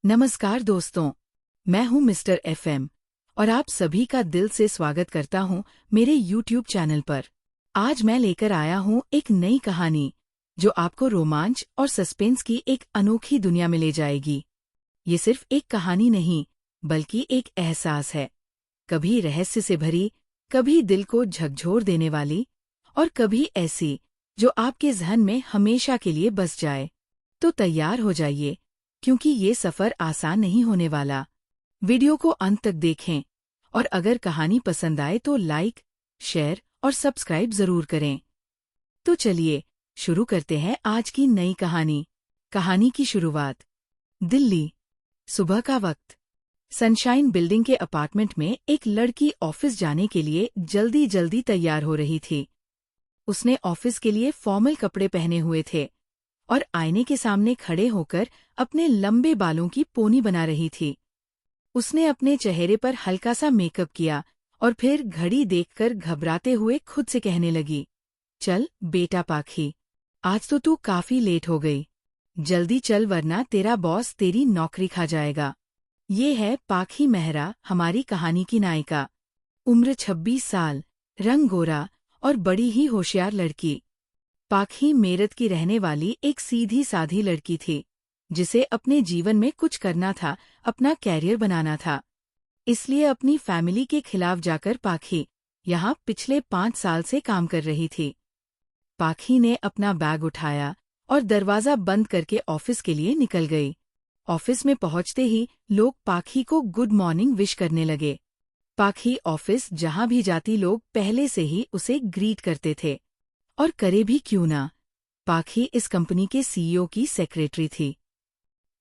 नमस्कार दोस्तों, मैं हूं मिस्टर एफएम और आप सभी का दिल से स्वागत करता हूं मेरे यूट्यूब चैनल पर। आज मैं लेकर आया हूं एक नई कहानी जो आपको रोमांच और सस्पेंस की एक अनोखी दुनिया में ले जाएगी। ये सिर्फ एक कहानी नहीं, बल्कि एक एहसास है, कभी रहस्य से भरी, कभी दिल को झकझोर देने वाली और कभी ऐसी जो आपके ज़हन में हमेशा के लिए बस जाए। तो तैयार हो जाइए, क्योंकि ये सफ़र आसान नहीं होने वाला। वीडियो को अंत तक देखें और अगर कहानी पसंद आए तो लाइक, शेयर और सब्सक्राइब ज़रूर करें। तो चलिए शुरू करते हैं आज की नई कहानी। कहानी की शुरुआत। दिल्ली, सुबह का वक्त। सनशाइन बिल्डिंग के अपार्टमेंट में एक लड़की ऑफिस जाने के लिए जल्दी जल्दी तैयार हो रही थी। उसने ऑफिस के लिए फॉर्मल कपड़े पहने हुए थे और आईने के सामने खड़े होकर अपने लंबे बालों की पोनी बना रही थी। उसने अपने चेहरे पर हल्का सा मेकअप किया और फिर घड़ी देखकर घबराते हुए खुद से कहने लगी, चल बेटा पाखी, आज तो तू काफी लेट हो गई। जल्दी चल वरना तेरा बॉस तेरी नौकरी खा जाएगा। ये है पाखी मेहरा, हमारी कहानी की नायिका। उम्र 26 साल, रंग गोरा और बड़ी ही होशियार लड़की। पाखी मेरठ की रहने वाली एक सीधी साधी लड़की थी, जिसे अपने जीवन में कुछ करना था, अपना कैरियर बनाना था। इसलिए अपनी फैमिली के खिलाफ जाकर पाखी यहाँ पिछले 5 साल से काम कर रही थी। पाखी ने अपना बैग उठाया और दरवाजा बंद करके ऑफिस के लिए निकल गई। ऑफिस में पहुंचते ही लोग पाखी को गुड मॉर्निंग विश करने लगे। पाखी ऑफिस जहां भी जाती लोग पहले से ही उसे ग्रीट करते थे, और करे भी क्यों ना, पाखी इस कंपनी के सीईओ की सेक्रेटरी थी।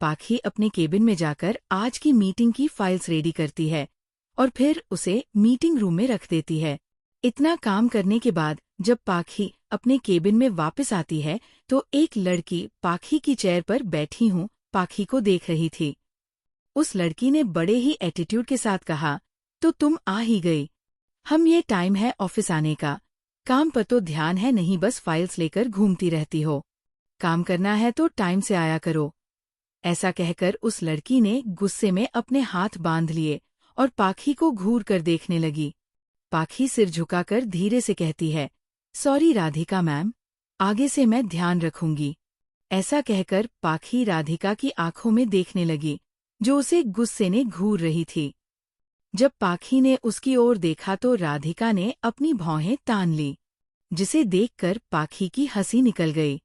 पाखी अपने केबिन में जाकर आज की मीटिंग की फाइल्स रेडी करती है और फिर उसे मीटिंग रूम में रख देती है। इतना काम करने के बाद जब पाखी अपने केबिन में वापस आती है तो एक लड़की पाखी की चेयर पर बैठी हूँ पाखी को देख रही थी। उस लड़की ने बड़े ही एटीट्यूड के साथ कहा, तो तुम आ ही गई। हम ये टाइम है ऑफिस आने का, काम पर तो ध्यान है नहीं, बस फाइल्स लेकर घूमती रहती हो। काम करना है तो टाइम से आया करो। ऐसा कहकर उस लड़की ने गुस्से में अपने हाथ बांध लिए और पाखी को घूर कर देखने लगी। पाखी सिर झुकाकर धीरे से कहती है, सॉरी राधिका मैम, आगे से मैं ध्यान रखूंगी। ऐसा कहकर पाखी राधिका की आंखों में देखने लगी, जो उसे गुस्से ने घूर रही थी। जब पाखी ने उसकी ओर देखा तो राधिका ने अपनी भौहें तान ली, जिसे देखकर पाखी की हंसी निकल गई।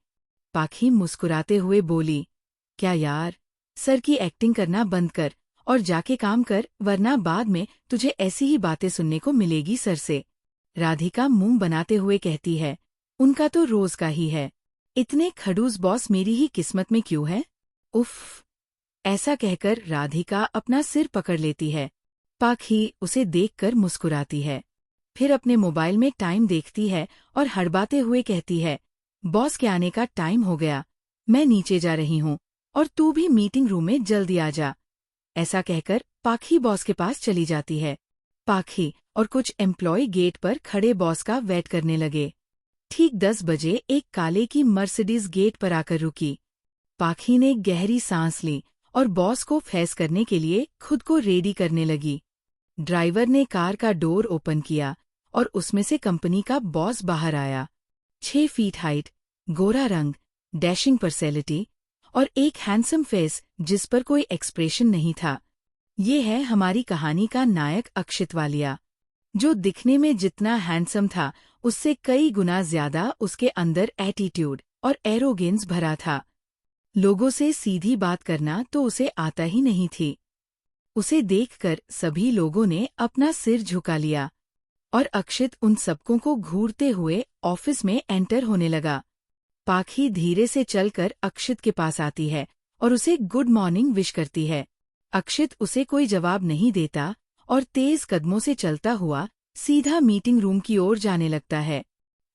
पाखी मुस्कुराते हुए बोली, क्या यार, सर की एक्टिंग करना बंद कर और जाके काम कर, वरना बाद में तुझे ऐसी ही बातें सुनने को मिलेगी सर से। राधिका मुंह बनाते हुए कहती है, उनका तो रोज का ही है, इतने खड़ूस बॉस मेरी ही किस्मत में क्यों है? उफ। ऐसा कहकर राधिका अपना सिर पकड़ लेती है। पाखी उसे देखकर मुस्कुराती है, फिर अपने मोबाइल में टाइम देखती है और हड़बाते हुए कहती है, बॉस के आने का टाइम हो गया, मैं नीचे जा रही हूँ और तू भी मीटिंग रूम में जल्दी आ जा। ऐसा कहकर पाखी बॉस के पास चली जाती है। पाखी और कुछ एम्प्लॉय गेट पर खड़े बॉस का वेट करने लगे। ठीक 10 बजे एक काले की मर्सिडीज गेट पर आकर रुकी। पाखी ने गहरी सांस ली और बॉस को फेस करने के लिए खुद को रेडी करने लगी। ड्राइवर ने कार का डोर ओपन किया और उसमें से कंपनी का बॉस बाहर आया। 6 फीट हाइट, गोरा रंग, डैशिंग पर्सनैलिटी और एक हैंडसम फेस जिस पर कोई एक्सप्रेशन नहीं था। ये है हमारी कहानी का नायक अक्षित वालिया, जो दिखने में जितना हैंडसम था उससे कई गुना ज्यादा उसके अंदर एटीट्यूड और एरोगेंस भरा था। लोगों से सीधी बात करना तो उसे आता ही नहीं थी। उसे देखकर सभी लोगों ने अपना सिर झुका लिया और अक्षित उन सबकों को घूरते हुए ऑफिस में एंटर होने लगा। पाखी धीरे से चलकर अक्षित के पास आती है और उसे गुड मॉर्निंग विश करती है। अक्षित उसे कोई जवाब नहीं देता और तेज कदमों से चलता हुआ सीधा मीटिंग रूम की ओर जाने लगता है।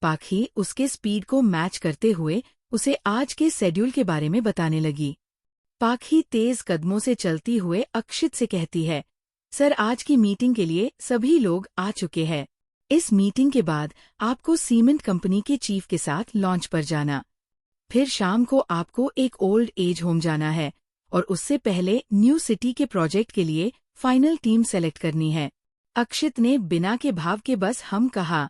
पाखी उसके स्पीड को मैच करते हुए उसे आज के शेड्यूल के बारे में बताने लगी। पाखी तेज कदमों से चलती हुए अक्षित से कहती है, सर आज की मीटिंग के लिए सभी लोग आ चुके हैं। इस मीटिंग के बाद आपको सीमेंट कंपनी के चीफ के साथ लॉन्च पर जाना। फिर शाम को आपको एक ओल्ड एज होम जाना है और उससे पहले न्यू सिटी के प्रोजेक्ट के लिए फाइनल टीम सेलेक्ट करनी है। अक्षित ने बिना के भाव के बस हम कहा।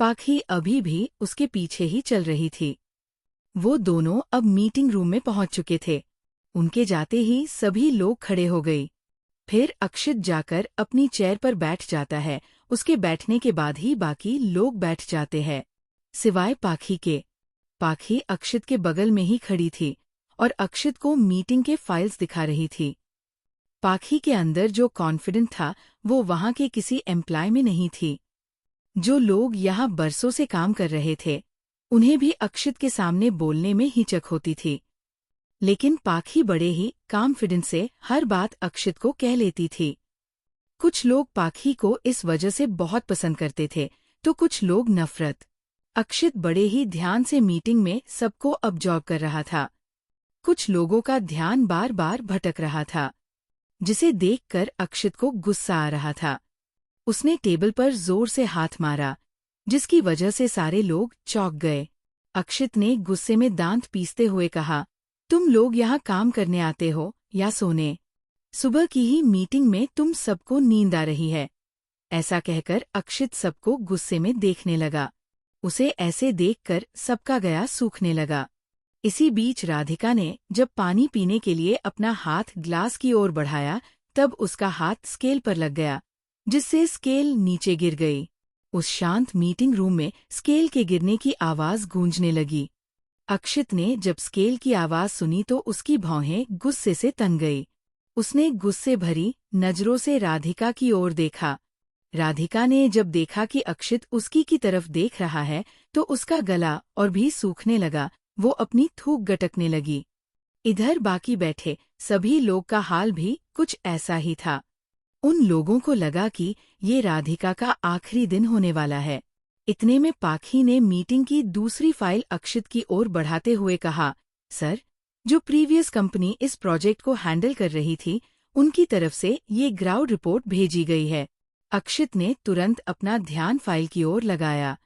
पाखी अभी भी उसके पीछे ही चल रही थी। वो दोनों अब मीटिंग रूम में पहुंच चुके थे। उनके जाते ही सभी लोग खड़े हो गई। फिर अक्षित जाकर अपनी चेयर पर बैठ जाता है। उसके बैठने के बाद ही बाकी लोग बैठ जाते हैं, सिवाय पाखी के। पाखी अक्षित के बगल में ही खड़ी थी और अक्षित को मीटिंग के फाइल्स दिखा रही थी। पाखी के अंदर जो कॉन्फिडेंट था वो वहां के किसी एम्प्लॉय में नहीं थी। जो लोग यहाँ बरसों से काम कर रहे थे उन्हें भी अक्षित के सामने बोलने में हिचक होती थी, लेकिन पाखी बड़े ही कॉन्फिडेंस से हर बात अक्षित को कह लेती थी। कुछ लोग पाखी को इस वजह से बहुत पसंद करते थे तो कुछ लोग नफरत। अक्षित बड़े ही ध्यान से मीटिंग में सबको ऑब्जर्व कर रहा था। कुछ लोगों का ध्यान बार बार भटक रहा था, जिसे देखकर अक्षित को गुस्सा आ रहा था। उसने टेबल पर जोर से हाथ मारा, जिसकी वजह से सारे लोग चौंक गए। अक्षित ने गुस्से में दांत पीसते हुए कहा, तुम लोग यहाँ काम करने आते हो या सोने? सुबह की ही मीटिंग में तुम सबको नींद आ रही है। ऐसा कहकर अक्षित सबको गुस्से में देखने लगा। उसे ऐसे देखकर सबका गया सूखने लगा। इसी बीच राधिका ने जब पानी पीने के लिए अपना हाथ ग्लास की ओर बढ़ाया तब उसका हाथ स्केल पर लग गया, जिससे स्केल नीचे गिर गई। उस शांत मीटिंग रूम में स्केल के गिरने की आवाज गूंजने लगी। अक्षित ने जब स्केल की आवाज सुनी तो उसकी भौहें गुस्से से तन गई। उसने गुस्से भरी नजरों से राधिका की ओर देखा। राधिका ने जब देखा कि अक्षित उसकी की तरफ देख रहा है तो उसका गला और भी सूखने लगा। वो अपनी थूक गटकने लगी। इधर बाकी बैठे सभी लोग का हाल भी कुछ ऐसा ही था। उन लोगों को लगा कि ये राधिका का आखिरी दिन होने वाला है। इतने में पाखी ने मीटिंग की दूसरी फाइल अक्षित की ओर बढ़ाते हुए कहा, सर, जो प्रीवियस कंपनी इस प्रोजेक्ट को हैंडल कर रही थी उनकी तरफ से ये ग्राउंड रिपोर्ट भेजी गई है। अक्षित ने तुरंत अपना ध्यान फाइल की ओर लगाया।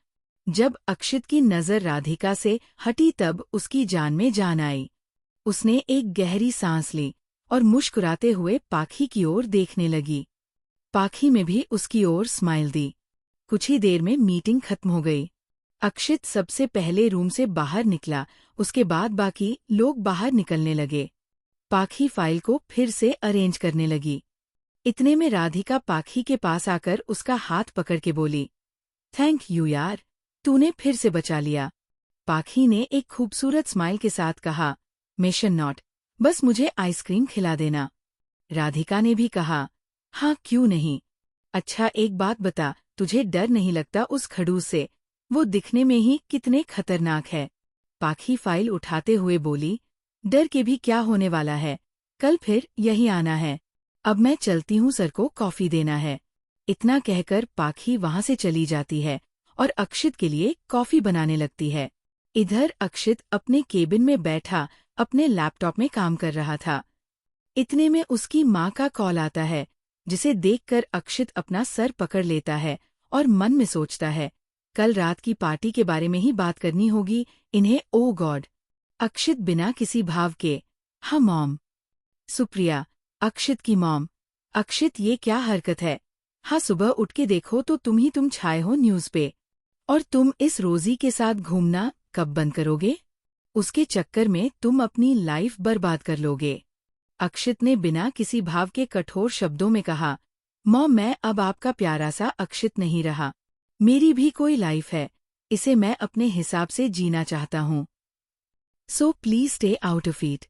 जब अक्षित की नजर राधिका से हटी तब उसकी जान में जान आई। उसने एक गहरी सांस ली और मुस्कुराते हुए पाखी की ओर देखने लगी। पाखी में भी उसकी ओर स्माइल दी। कुछ ही देर में मीटिंग खत्म हो गई। अक्षित सबसे पहले रूम से बाहर निकला, उसके बाद बाकी लोग बाहर निकलने लगे। पाखी फाइल को फिर से अरेंज करने लगी। इतने में राधिका पाखी के पास आकर उसका हाथ पकड़ के बोली, थैंक यू यार, तूने फिर से बचा लिया। पाखी ने एक खूबसूरत स्माइल के साथ कहा, मिशन नॉट, बस मुझे आइसक्रीम खिला देना। राधिका ने भी कहा, हाँ क्यों नहीं। अच्छा एक बात बता, तुझे डर नहीं लगता उस खड़ूस से? वो दिखने में ही कितने खतरनाक है। पाखी फाइल उठाते हुए बोली, डर के भी क्या होने वाला है, कल फिर यही आना है। अब मैं चलती हूँ, सर को कॉफी देना है। इतना कहकर पाखी वहां से चली जाती है और अक्षित के लिए कॉफी बनाने लगती है। इधर अक्षित अपने केबिन में बैठा अपने लैपटॉप में काम कर रहा था। इतने में उसकी माँ का कॉल आता है, जिसे देखकर अक्षित अपना सर पकड़ लेता है और मन में सोचता है, कल रात की पार्टी के बारे में ही बात करनी होगी इन्हें। ओ गॉड। अक्षित बिना किसी भाव के, हाँ मॉम। सुप्रिया, अक्षित की मॉम। अक्षित ये क्या हरकत है? हाँ सुबह उठ के देखो तो तुम छाए हो न्यूज़ पे। और तुम इस रोजी के साथ घूमना कब बंद करोगे? उसके चक्कर में तुम अपनी लाइफ बर्बाद कर लोगे। अक्षित ने बिना किसी भाव के कठोर शब्दों में कहा, मॉम मैं अब आपका प्यारा सा अक्षित नहीं रहा। मेरी भी कोई लाइफ है, इसे मैं अपने हिसाब से जीना चाहता हूँ। So please stay out of it.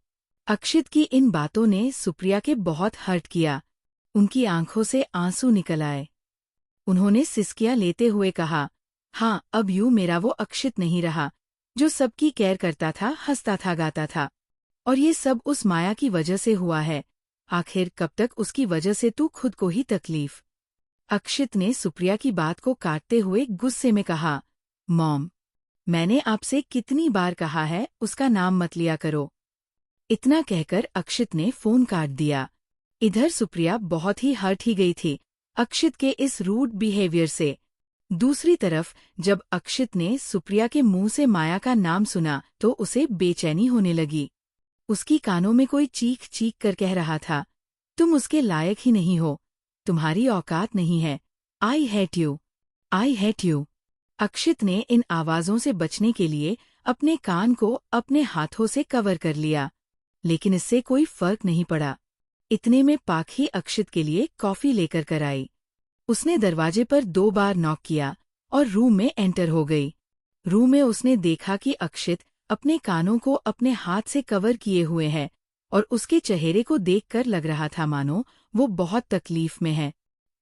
अक्षित की इन बातों ने सुप्रिया के बहुत हर्ट किया। उनकी आंखों से आंसू निकल आए। उन्होंने सिसकियां लेते हुए कहा, हाँ अब यूं मेरा वो अक्षित नहीं रहा जो सबकी केयर करता था, हंसता था, गाता था। और ये सब उस माया की वजह से हुआ है। आखिर कब तक उसकी वजह से तू खुद को ही तकलीफ। अक्षित ने सुप्रिया की बात को काटते हुए गुस्से में कहा, मॉम मैंने आपसे कितनी बार कहा है उसका नाम मत लिया करो। इतना कहकर अक्षित ने फोन काट दिया। इधर सुप्रिया बहुत ही हर्ट ही गई थी अक्षित के इस रूड बिहेवियर से। दूसरी तरफ जब अक्षित ने सुप्रिया के मुंह से माया का नाम सुना तो उसे बेचैनी होने लगी। उसकी कानों में कोई चीख चीख कर कह रहा था, तुम उसके लायक ही नहीं हो, तुम्हारी औकात नहीं है, I hate you, I hate you. अक्षित ने इन आवाज़ों से बचने के लिए अपने कान को अपने हाथों से कवर कर लिया, लेकिन इससे कोई फर्क नहीं पड़ा। इतने में पाखी अक्षित के लिए कॉफी लेकर कर आई। उसने दरवाजे पर 2 बार नॉक किया और रूम में एंटर हो गई। रूम में उसने देखा कि अक्षित अपने कानों को अपने हाथ से कवर किए हुए है और उसके चेहरे को देखकर लग रहा था मानो वो बहुत तकलीफ में है।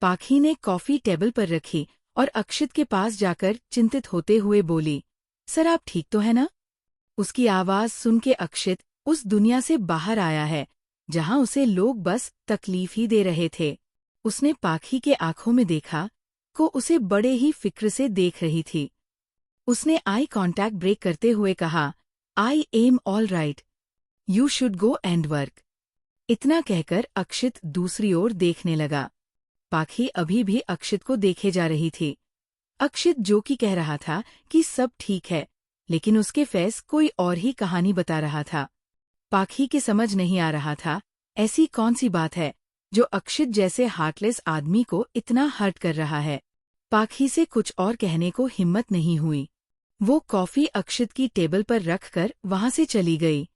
पाखी ने कॉफी टेबल पर रखी और अक्षित के पास जाकर चिंतित होते हुए बोली, सर आप ठीक तो है ना? उसकी आवाज़ सुन के अक्षित उस दुनिया से बाहर आया है जहां उसे लोग बस तकलीफ ही दे रहे थे। उसने पाखी के आंखों में देखा को उसे बड़े ही फिक्र से देख रही थी। उसने आई कांटेक्ट ब्रेक करते हुए कहा, I am all right, you should go and work. इतना कहकर अक्षित दूसरी ओर देखने लगा। पाखी अभी भी अक्षित को देखे जा रही थी। अक्षित जो कि कह रहा था कि सब ठीक है, लेकिन उसके फेस कोई और ही कहानी बता रहा था। पाखी के समझ नहीं आ रहा था ऐसी कौन सी बात है जो अक्षित जैसे हार्टलेस आदमी को इतना हर्ट कर रहा है। पाखी से कुछ और कहने को हिम्मत नहीं हुई। वो कॉफी अक्षित की टेबल पर रखकर वहां से चली गई।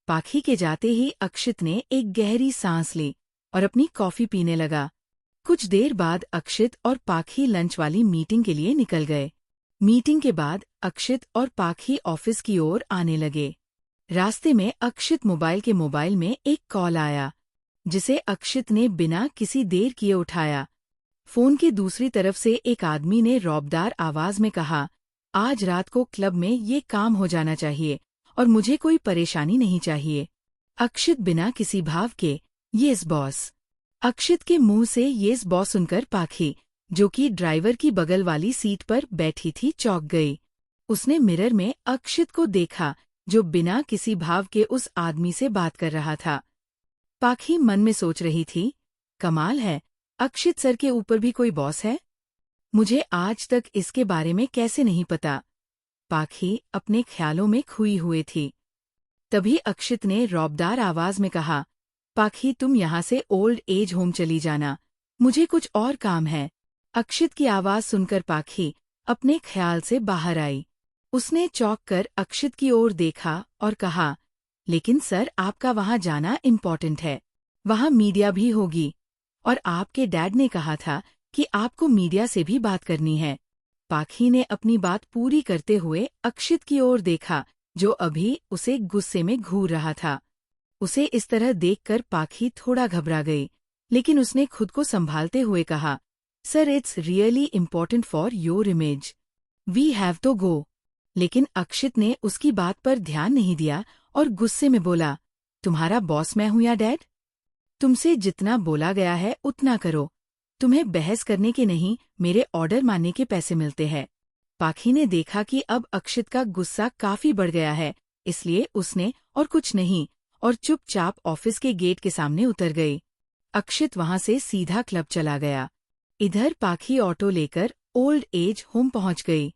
पाखी के जाते ही अक्षित ने एक गहरी सांस ली और अपनी कॉफी पीने लगा। कुछ देर बाद अक्षित और पाखी लंच वाली मीटिंग के लिए निकल गए। मीटिंग के बाद अक्षित और पाखी ऑफिस की ओर आने लगे। रास्ते में अक्षित मोबाइल में एक कॉल आया, जिसे अक्षित ने बिना किसी देर किए उठाया। फोन की दूसरी तरफ से एक आदमी ने रौबदार आवाज में कहा, आज रात को क्लब में ये काम हो जाना चाहिए और मुझे कोई परेशानी नहीं चाहिए। अक्षित बिना किसी भाव के, येस बॉस। अक्षित के मुंह से येस बॉस सुनकर पाखी, जो कि ड्राइवर की बगल वाली सीट पर बैठी थी, चौंक गई। उसने मिरर में अक्षित को देखा जो बिना किसी भाव के उस आदमी से बात कर रहा था। पाखी मन में सोच रही थी, कमाल है, अक्षित सर के ऊपर भी कोई बॉस है? मुझे आज तक इसके बारे में कैसे नहीं पता। पाखी अपने ख्यालों में खोई हुई थी। तभी अक्षित ने रौबदार आवाज में कहा, पाखी तुम यहाँ से ओल्ड एज होम चली जाना, मुझे कुछ और काम है। अक्षित की आवाज सुनकर पाखी अपने ख्याल से बाहर आई। उसने चौंक कर अक्षित की ओर देखा और कहा, लेकिन सर आपका वहाँ जाना इम्पोर्टेंट है, वहाँ मीडिया भी होगी और आपके डैड ने कहा था कि आपको मीडिया से भी बात करनी है। पाखी ने अपनी बात पूरी करते हुए अक्षित की ओर देखा जो अभी उसे गुस्से में घूर रहा था। उसे इस तरह देखकर पाखी थोड़ा घबरा गई, लेकिन उसने खुद को संभालते हुए कहा, sir it's really important for your image, we have to go. लेकिन अक्षित ने उसकी बात पर ध्यान नहीं दिया और गुस्से में बोला, तुम्हारा बॉस मैं हूं या डैड? तुमसे जितना बोला गया है उतना करो, तुम्हें बहस करने के नहीं मेरे ऑर्डर मानने के पैसे मिलते हैं। पाखी ने देखा कि अब अक्षित का गुस्सा काफी बढ़ गया है, इसलिए उसने और कुछ नहीं और चुपचाप ऑफिस के गेट के सामने उतर गई। अक्षित वहां से सीधा क्लब चला गया। इधर पाखी ऑटो लेकर ओल्ड एज होम पहुंच गई,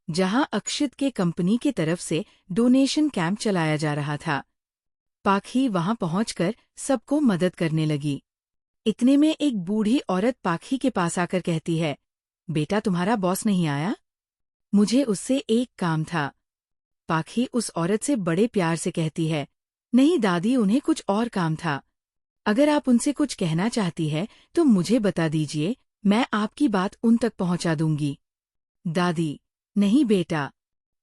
जहां अक्षित के कंपनी की तरफ से डोनेशन कैंप चलाया जा रहा था। पाखी वहां पहुंचकर सबको मदद करने लगी। इतने में एक बूढ़ी औरत पाखी के पास आकर कहती है, बेटा तुम्हारा बॉस नहीं आया? मुझे उससे एक काम था। पाखी उस औरत से बड़े प्यार से कहती है, नहीं दादी, उन्हें कुछ और काम था। अगर आप उनसे कुछ कहना चाहती है तो मुझे बता दीजिए, मैं आपकी बात उन तक पहुंचा दूंगी। दादी, नहीं बेटा,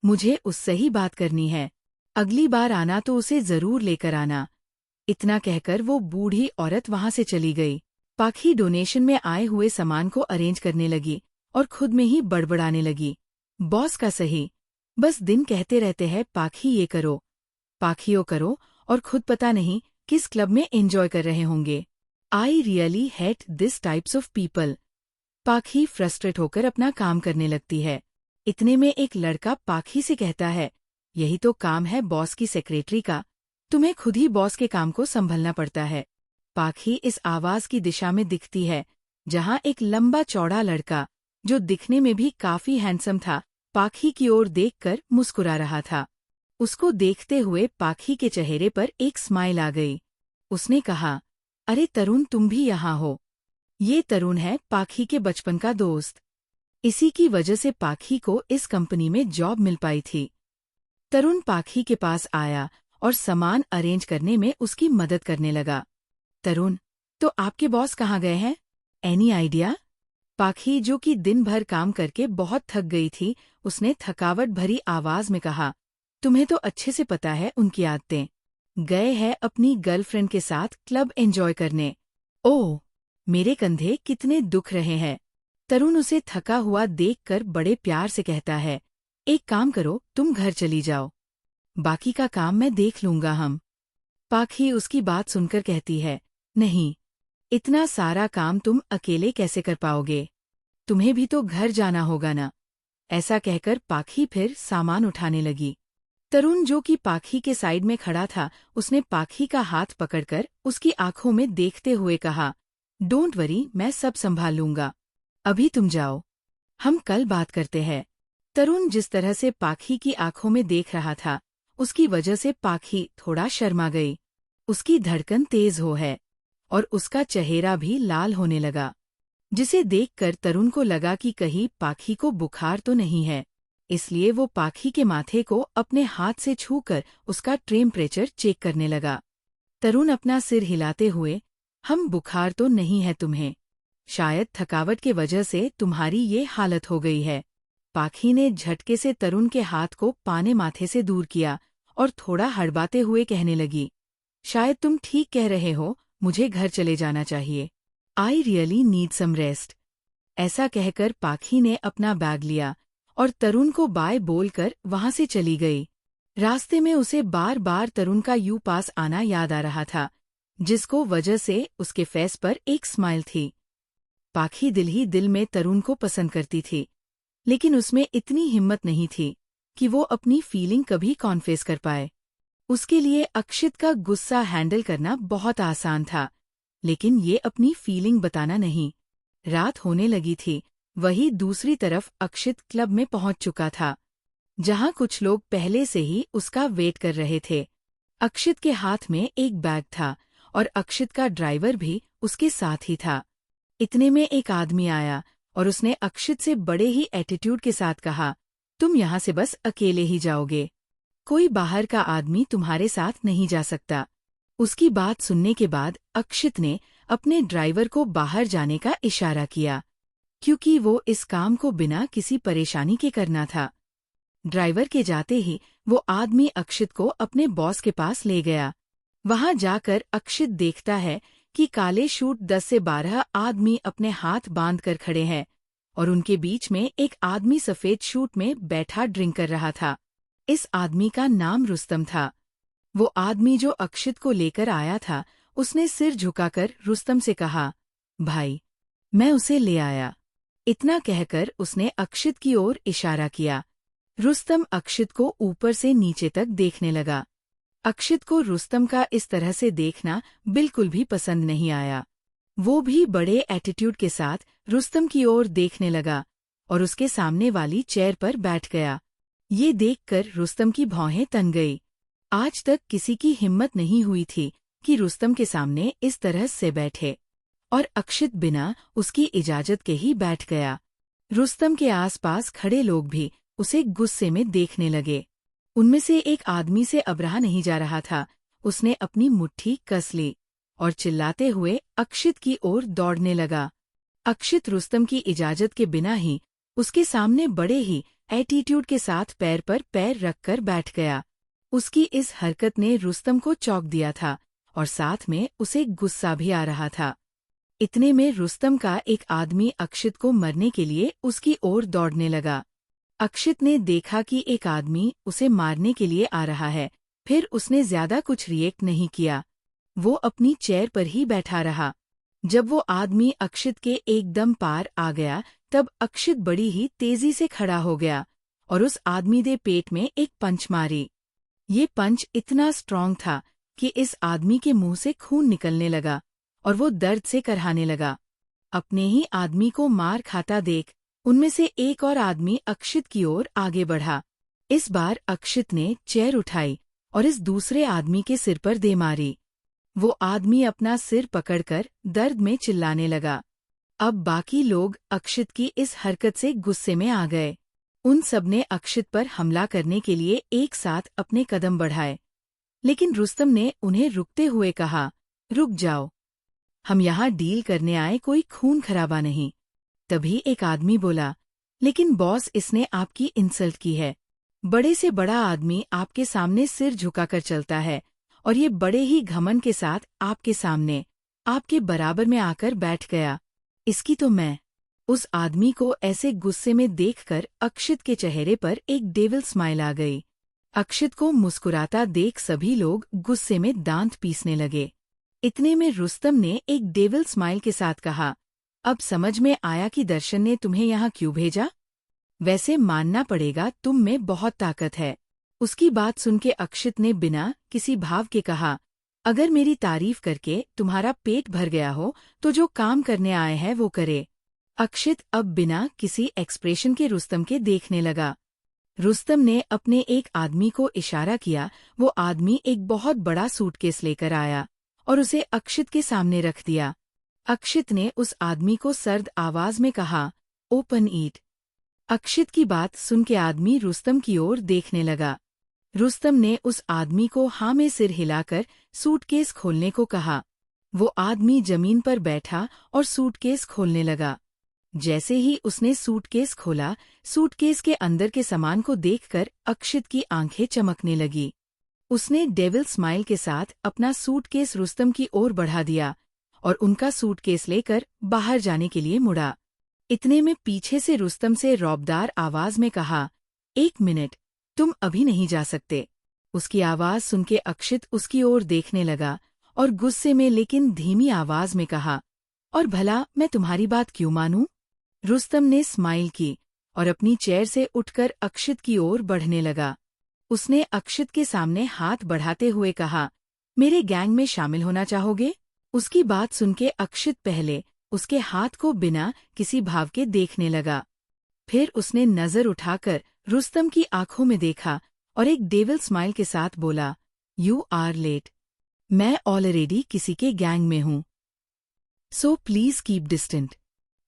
मुझे उससे ही बात करनी है, अगली बार आना तो उसे जरूर लेकर आना। इतना कहकर वो बूढ़ी औरत वहां से चली गई। पाखी डोनेशन में आए हुए सामान को अरेंज करने लगी और खुद में ही बड़बड़ाने लगी, बॉस का सही, बस दिन कहते रहते हैं पाखी ये करो, पाखी वो करो, और खुद पता नहीं किस क्लब में एंजॉय कर रहे होंगे। I really hate this types of people. पाखी फ्रस्ट्रेट होकर अपना काम करने लगती है। इतने में एक लड़का पाखी से कहता है, यही तो काम है बॉस की सेक्रेटरी का, तुम्हें खुद ही बॉस के काम को संभलना पड़ता है। पाखी इस आवाज की दिशा में दिखती है, जहां एक लंबा चौड़ा लड़का, जो दिखने में भी काफी हैंडसम था, पाखी की ओर देखकर मुस्कुरा रहा था। उसको देखते हुए पाखी के चेहरे पर एक स्माइल आ गई। उसने कहा, अरे तरुण, तुम भी यहाँ हो। ये तरुण है पाखी के बचपन का दोस्त। इसी की वजह से पाखी को इस कंपनी में जॉब मिल पाई थी। तरुण पाखी के पास आया और सामान अरेंज करने में उसकी मदद करने लगा। तरुण, तो आपके बॉस कहाँ गए हैं? Any idea? पाखी, जो कि दिन भर काम करके बहुत थक गई थी, उसने थकावट भरी आवाज में कहा, तुम्हें तो अच्छे से पता है उनकी आदतें। गए हैं अपनी गर्लफ्रेंड के साथ क्लब एंजॉय करने। ओह, मेरे कंधे कितने दुख रहे हैं। तरुण उसे थका हुआ देखकर बड़े प्यार से कहता है, एक काम करो, तुम घर चली जाओ, बाकी का काम मैं देख लूंगा हम। पाखी उसकी बात सुनकर कहती है, नहीं, इतना सारा काम तुम अकेले कैसे कर पाओगे? तुम्हें भी तो घर जाना होगा ना। ऐसा कहकर पाखी फिर सामान उठाने लगी। तरुण, जो कि पाखी के साइड में खड़ा था, उसने पाखी का हाथ पकड़कर उसकी आंखों में देखते हुए कहा, डोंट वरी, मैं सब संभाल लूंगा। अभी तुम जाओ, हम कल बात करते हैं। तरुण जिस तरह से पाखी की आंखों में देख रहा था, उसकी वजह से पाखी थोड़ा शर्मा गई। उसकी धड़कन तेज हो है और उसका चेहरा भी लाल होने लगा, जिसे देखकर तरुण को लगा कि कहीं पाखी को बुखार तो नहीं है। इसलिए वो पाखी के माथे को अपने हाथ से छूकर उसका टेम्परेचर चेक करने लगा। तरुण अपना सिर हिलाते हुए, हम बुखार तो नहीं है तुम्हें, शायद थकावट के वजह से तुम्हारी ये हालत हो गई है। पाखी ने झटके से तरुण के हाथ को पाने माथे से दूर किया और थोड़ा हड़बाते हुए कहने लगी, शायद तुम ठीक कह रहे हो, मुझे घर चले जाना चाहिए। I really need some rest. ऐसा कहकर पाखी ने अपना बैग लिया और तरुण को बाय बोलकर वहां से चली गई। रास्ते में उसे बार बार तरुण का यू पास आना याद आ रहा था, जिसको वजह से उसके फेस पर एक स्माइल थी। पाखी दिल ही दिल में तरुण को पसंद करती थी, लेकिन उसमें इतनी हिम्मत नहीं थी कि वो अपनी फीलिंग कभी कॉन्फेस कर पाए। उसके लिए अक्षित का गुस्सा हैंडल करना बहुत आसान था, लेकिन ये अपनी फीलिंग बताना नहीं। रात होने लगी थी। वही दूसरी तरफ अक्षित क्लब में पहुंच चुका था, जहां कुछ लोग पहले से ही उसका वेट कर रहे थे। अक्षित के हाथ में एक बैग था और अक्षित का ड्राइवर भी उसके साथ ही था। इतने में एक आदमी आया और उसने अक्षित से बड़े ही एटीट्यूड के साथ कहा, तुम यहाँ से बस अकेले ही जाओगे, कोई बाहर का आदमी तुम्हारे साथ नहीं जा सकता। उसकी बात सुनने के बाद अक्षित ने अपने ड्राइवर को बाहर जाने का इशारा किया, क्योंकि वो इस काम को बिना किसी परेशानी के करना था। ड्राइवर के जाते ही वो आदमी अक्षित को अपने बॉस के पास ले गया। वहां जाकर अक्षित देखता है कि काले शूट 10 से 12 आदमी अपने हाथ बांध कर खड़े हैं और उनके बीच में एक आदमी सफेद शूट में बैठा ड्रिंक कर रहा था। इस आदमी का नाम रुस्तम था। वो आदमी जो अक्षित को लेकर आया था, उसने सिर झुकाकर रुस्तम से कहा, भाई, मैं उसे ले आया। इतना कहकर उसने अक्षित की ओर इशारा किया। रुस्तम अक्षित को ऊपर से नीचे तक देखने लगा। अक्षित को रुस्तम का इस तरह से देखना बिल्कुल भी पसंद नहीं आया। वो भी बड़े एटीट्यूड के साथ रुस्तम की ओर देखने लगा और उसके सामने वाली चेयर पर बैठ गया। ये देखकर रुस्तम की भौहें तन गई। आज तक किसी की हिम्मत नहीं हुई थी कि रुस्तम के सामने इस तरह से बैठे, और अक्षित बिना उसकी इजाजत के ही बैठ गया। रुस्तम के आसपास खड़े लोग भी उसे गुस्से में देखने लगे। उनमें से एक आदमी से अब रहा नहीं जा रहा था। उसने अपनी मुट्ठी कस ली और चिल्लाते हुए अक्षित की ओर दौड़ने लगा। अक्षित रुस्तम की इजाजत के बिना ही उसके सामने बड़े ही एटीट्यूड के साथ पैर पर पैर रखकर बैठ गया। उसकी इस हरकत ने रुस्तम को चौंक दिया था और साथ में उसे गुस्सा भी आ रहा था। इतने में रुस्तम का एक आदमी अक्षित को मरने के लिए उसकी ओर दौड़ने लगा। अक्षित ने देखा कि एक आदमी उसे मारने के लिए आ रहा है, फिर उसने ज्यादा कुछ रिएक्ट नहीं किया। वो अपनी चेयर पर ही बैठा रहा। जब वो आदमी अक्षित के एकदम पार आ गया, तब अक्षित बड़ी ही तेजी से खड़ा हो गया और उस आदमी दे पेट में एक पंच मारी। ये पंच इतना स्ट्रांग था कि इस आदमी के मुंह से खून निकलने लगा और वो दर्द से करहाने लगा। अपने ही आदमी को मार खाता देख उनमें से एक और आदमी अक्षित की ओर आगे बढ़ा। इस बार अक्षित ने चेयर उठाई और इस दूसरे आदमी के सिर पर दे मारी। वो आदमी अपना सिर पकड़कर दर्द में चिल्लाने लगा। अब बाकी लोग अक्षित की इस हरकत से गुस्से में आ गए। उन सबने अक्षित पर हमला करने के लिए एक साथ अपने कदम बढ़ाए, लेकिन रुस्तम ने उन्हें रुकते हुए कहा, रुक जाओ, हम यहाँ डील करने आए, कोई खून खराबा नहीं। तभी एक आदमी बोला, लेकिन बॉस, इसने आपकी इंसल्ट की है। बड़े से बड़ा आदमी आपके सामने सिर झुकाकर चलता है और ये बड़े ही घमंड के साथ आपके सामने आपके बराबर में आकर बैठ गया। इसकी तो मैं। उस आदमी को ऐसे गुस्से में देखकर अक्षित के चेहरे पर एक डेविल स्माइल आ गई। अक्षित को मुस्कुराता देख सभी लोग गुस्से में दांत पीसने लगे। इतने में रुस्तम ने एक डेविल स्माइल के साथ कहा, अब समझ में आया कि दर्शन ने तुम्हें यहाँ क्यों भेजा? वैसे मानना पड़ेगा तुम में बहुत ताकत है। उसकी बात सुन के अक्षित ने बिना किसी भाव के कहा, अगर मेरी तारीफ करके तुम्हारा पेट भर गया हो तो जो काम करने आए हैं वो करे। अक्षित अब बिना किसी एक्सप्रेशन के रुस्तम के देखने लगा। रुस्तम ने अपने एक आदमी को इशारा किया। वो आदमी एक बहुत बड़ा सूटकेस लेकर आया और उसे अक्षित के सामने रख दिया। अक्षित ने उस आदमी को सर्द आवाज में कहा, ओपन ईट। अक्षित की बात सुन के आदमी रुस्तम की ओर देखने लगा। रुस्तम ने उस आदमी को हाँ में सिर हिलाकर सूटकेस खोलने को कहा। वो आदमी जमीन पर बैठा और सूटकेस खोलने लगा। जैसे ही उसने सूटकेस खोला, सूटकेस के अंदर के सामान को देखकर अक्षित की आंखें चमकने लगी। उसने डेविल स्माइल के साथ अपना सूटकेस रुस्तम की ओर बढ़ा दिया और उनका सूटकेस लेकर बाहर जाने के लिए मुड़ा। इतने में पीछे से रुस्तम से रौबदार आवाज में कहा, एक मिनट, तुम अभी नहीं जा सकते। उसकी आवाज सुन के अक्षित उसकी ओर देखने लगा और गुस्से में लेकिन धीमी आवाज में कहा, और भला मैं तुम्हारी बात क्यों मानूं? रुस्तम ने स्माइल की और अपनी चेयर से उठकर अक्षित की ओर बढ़ने लगा। उसने अक्षित के सामने हाथ बढ़ाते हुए कहा, मेरे गैंग में शामिल होना चाहोगे? उसकी बात सुन के अक्षित पहले उसके हाथ को बिना किसी भाव के देखने लगा। फिर उसने नजर उठाकर रुस्तम की आंखों में देखा और एक डेविल स्माइल के साथ बोला, यू आर लेट। मैं ऑलरेडी किसी के गैंग में हूँ, सो प्लीज कीप डिस्टेंट।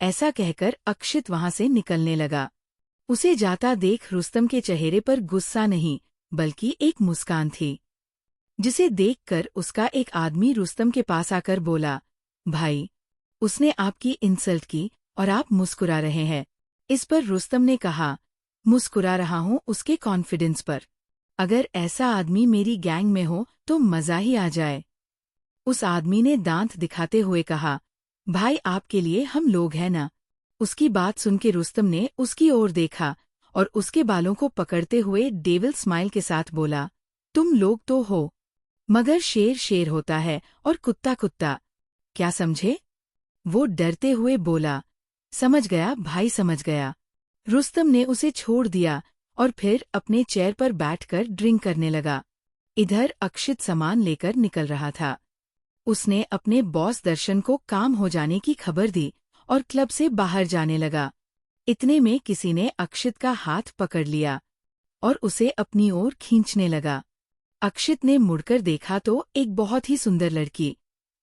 ऐसा कहकर अक्षित वहां से निकलने लगा। उसे जाता देख रुस्तम के चेहरे पर गुस्सा नहीं बल्कि एक मुस्कान थी, जिसे देखकर उसका एक आदमी रुस्तम के पास आकर बोला, भाई, उसने आपकी इंसल्ट की और आप मुस्कुरा रहे हैं। इस पर रुस्तम ने कहा, मुस्कुरा रहा हूं उसके कॉन्फिडेंस पर। अगर ऐसा आदमी मेरी गैंग में हो तो मजा ही आ जाए। उस आदमी ने दांत दिखाते हुए कहा, भाई, आपके लिए हम लोग हैं ना। उसकी बात सुन के रुस्तम ने उसकी ओर देखा और उसके बालों को पकड़ते हुए डेविल स्माइल के साथ बोला, तुम लोग तो हो, मगर शेर शेर होता है और कुत्ता कुत्ता, क्या समझे? वो डरते हुए बोला, समझ गया भाई, समझ गया। रुस्तम ने उसे छोड़ दिया और फिर अपने चेयर पर बैठकर ड्रिंक करने लगा। इधर अक्षित सामान लेकर निकल रहा था। उसने अपने बॉस दर्शन को काम हो जाने की खबर दी और क्लब से बाहर जाने लगा। इतने में किसी ने अक्षित का हाथ पकड़ लिया और उसे अपनी ओर खींचने लगा। अक्षित ने मुड़कर देखा तो एक बहुत ही सुंदर लड़की,